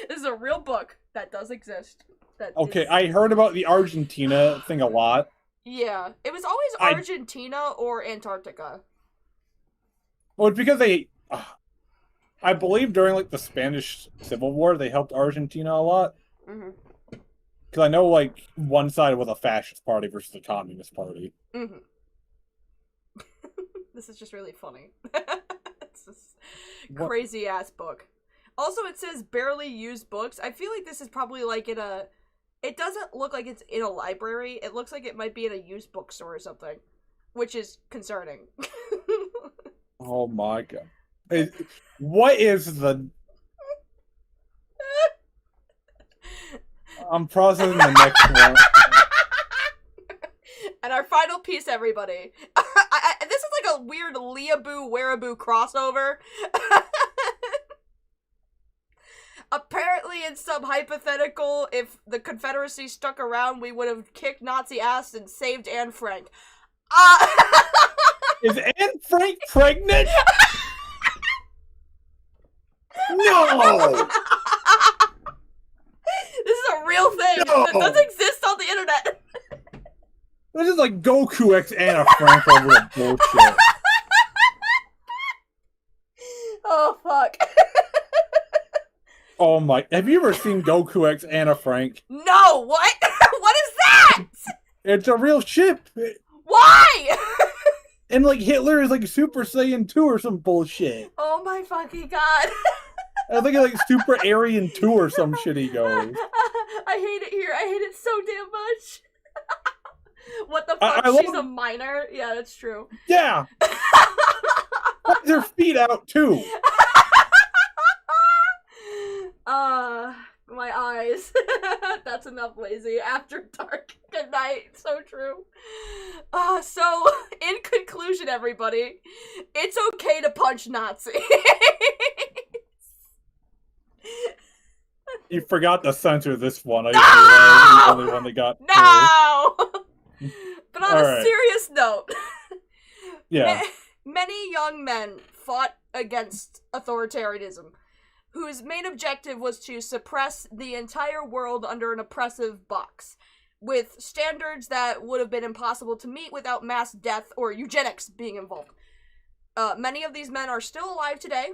This is a real book that does exist. I heard about the Argentina thing a lot. Yeah, it was always Argentina or Antarctica. Well, it's because I believe during, the Spanish Civil War, they helped Argentina a lot. Mm-hmm. Because I know, one side was a fascist party versus a communist party. Mm-hmm. This is just really funny. It's this crazy-ass book. Also, it says barely used books. I feel like this is probably, in a... It doesn't look like it's in a library. It looks like it might be in a used bookstore or something. Which is concerning. Oh my god. What is the... I'm processing the next one. And our final piece, everybody. This is like a weird Wehraboo crossover. Apparently, in some hypothetical, if the Confederacy stuck around, we would have kicked Nazi ass and saved Anne Frank. Is Anne Frank pregnant? No! This is a real thing. No! That does exist on the internet. This is like Goku X Anna Frank over the bullshit. Oh, fuck. Oh my... Have you ever seen Goku X Anna Frank? No, what? What is that? It's a real ship. Why? And Hitler is Super Saiyan 2 or some bullshit. Oh my fucking god. I think it's Super Aryan 2 or some shit he goes. I hate it here. I hate it so damn much. What the fuck? She's a minor? Yeah, that's true. Yeah. Put their feet out too. My eyes. That's enough, lazy. After dark. Good night. So true. So, in conclusion, everybody, it's okay to punch Nazis. You forgot to censor this one. I the only one that got No! But on All a serious note, yeah. Many young men fought against authoritarianism, whose main objective was to suppress the entire world under an oppressive box. with standards that would have been impossible to meet without mass death or eugenics being involved. Many of these men are still alive today,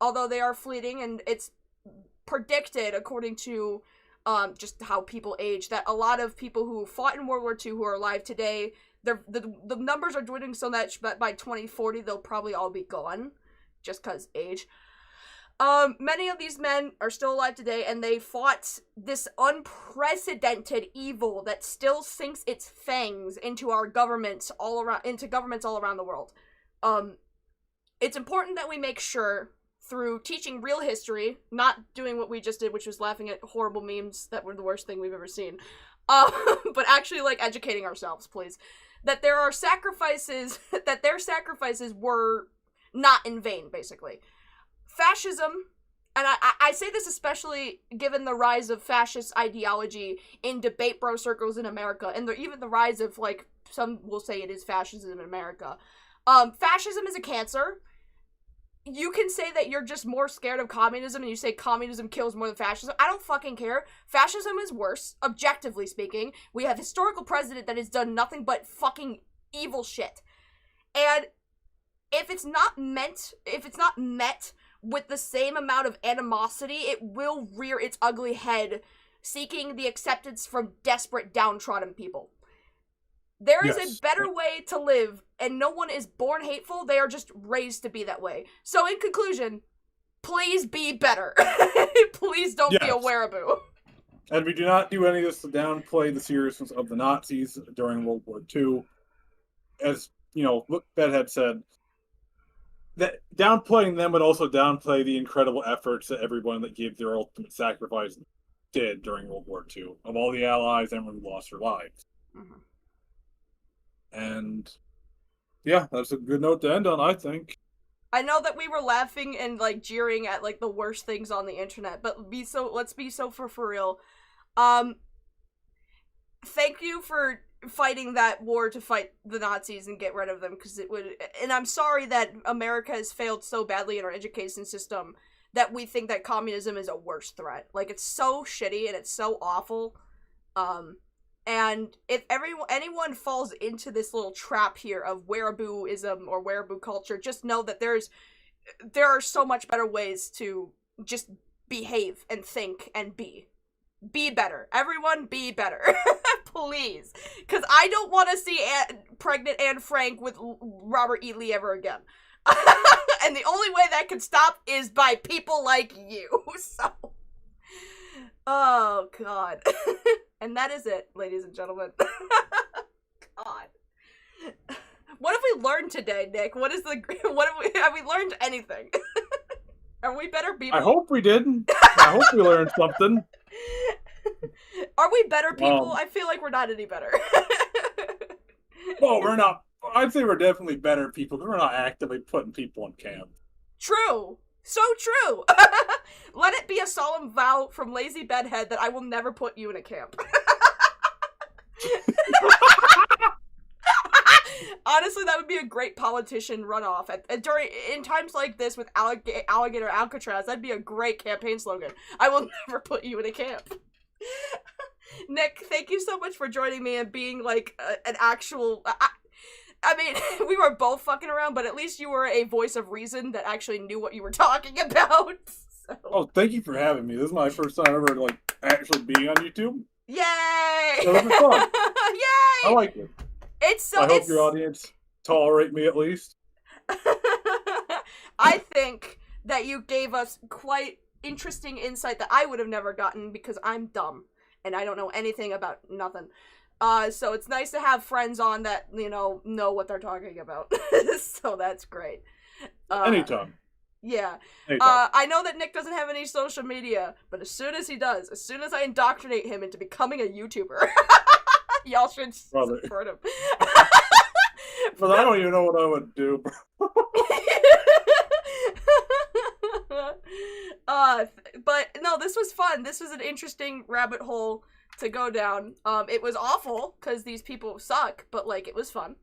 although they are fleeting, and it's predicted, according to just how people age, that a lot of people who fought in World War II who are alive today, the numbers are dwindling so much that by 2040 they'll probably all be gone, just because age. Many of these men are still alive today, and they fought this unprecedented evil that still sinks its fangs into our governments all around the world. It's important that we make sure, through teaching real history, not doing what we just did, which was laughing at horrible memes that were the worst thing we've ever seen, but actually, like, educating ourselves, please, that there are sacrifices, that their sacrifices were not in vain, basically. Fascism, and I say this especially given the rise of fascist ideology in debate bro circles in America, and even the rise of, like, some will say it is fascism in America. Fascism is a cancer. You can say that you're just more scared of communism and you say communism kills more than fascism. I don't fucking care. Fascism is worse, objectively speaking. We have historical precedent that has done nothing but fucking evil shit. And if it's not met with the same amount of animosity, it will rear its ugly head, seeking the acceptance from desperate, downtrodden people. There is a better way to live, and no one is born hateful, they are just raised to be that way. So in conclusion, please be better. Please don't be a Wehraboo. And we do not do any of this to downplay the seriousness of the Nazis during World War II. As, you know, Bedhead said, that downplaying them would also downplay the incredible efforts that everyone that gave their ultimate sacrifice did during World War II. Of all the allies, everyone who lost their lives. Mm-hmm. And yeah, that's a good note to end on, I think. I know that we were laughing and, like, jeering at, like, the worst things on the internet, but let's be so for real. Thank you for fighting that war to fight the Nazis and get rid of them, because it would, and I'm sorry that America has failed so badly in our education system that we think that communism is a worse threat. Like, it's so shitty and it's so awful. And if anyone falls into this little trap here of Wehrabooism or Wehraboo culture, just know that there are so much better ways to just behave and think and be. Be better. Everyone be better. Please. Because I don't want to see pregnant Anne Frank with Robert E. Lee ever again. And the only way that can stop is by people like you. So. Oh, God. And that is it, ladies and gentlemen. God. What have we learned today, Nick? Have we learned anything? Are we better people? I hope we did. I hope we learned something. Are we better people? I feel like we're not any better. Well, we're not. I'd say we're definitely better people, but we're not actively putting people in camp. True. So true. Let it be a solemn vow from Lazy Bedhead that I will never put you in a camp. Honestly, that would be a great politician runoff. In times like this with alligator Alcatraz, that'd be a great campaign slogan. I will never put you in a camp. Nick, thank you so much for joining me and being like an actual... I mean, we were both fucking around, but at least you were a voice of reason that actually knew what you were talking about. So. Oh, thank you for having me. This is my first time ever, like, actually being on YouTube. Yay! So this is fun. Yay! I like it. I hope your audience tolerate me at least. I think that you gave us quite interesting insight that I would have never gotten because I'm dumb and I don't know anything about nothing. So it's nice to have friends on that, you know what they're talking about. So that's great. Anytime. Yeah. I know that Nick doesn't have any social media, but as soon as he does, as soon as I indoctrinate him into becoming a YouTuber, y'all should support him. But I don't even know what I would do. But no, this was fun. This was an interesting rabbit hole to go down. It was awful because these people suck, but like it was fun.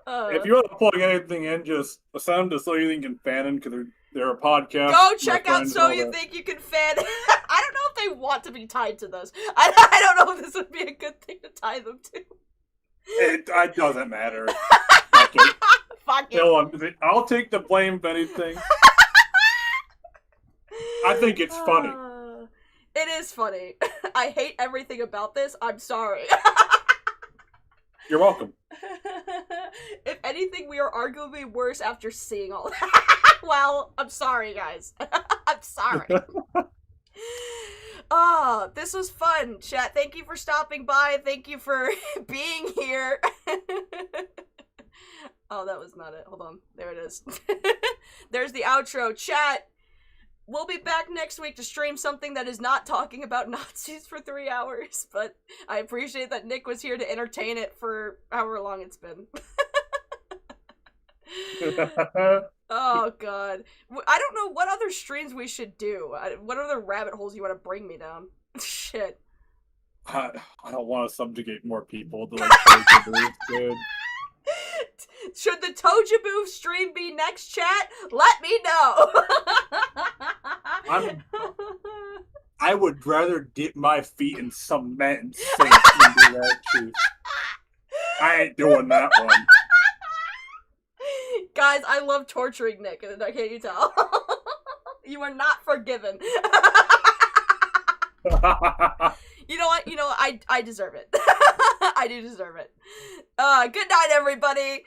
If you want to plug anything in, just send to So You Think You Can Fan In because they're a podcast. Go check out So You Think You Can Fan. I don't know if they want want to be tied to this. I don't know if this would be a good thing to tie them to. It doesn't matter. Fuck it. Fuck it. Kill 'em. I'll take the blame if anything. I think it's funny. It is funny. I hate everything about this. I'm sorry. You're welcome. If anything, we are arguably worse after seeing all that. Well, I'm sorry, guys. I'm sorry. Oh, this was fun, chat. Thank you for stopping by. Thank you for being here. Oh, that was not it. Hold on. There it is. There's the outro. Chat, we'll be back next week to stream something that is not talking about Nazis for 3 hours, but I appreciate that Nick was here to entertain it for however long it's been. Oh, God. I don't know what other streams we should do. What other rabbit holes you want to bring me down? Shit. I don't want to subjugate more people to like Togeaboo, dude. Should the Togeaboo stream be next, chat? Let me know. I would rather dip my feet in cement and sink than do that shit. I ain't doing that one. Guys, I love torturing Nick, and can't you tell? You are not forgiven. You know what? I deserve it. I do deserve it. Good night, everybody.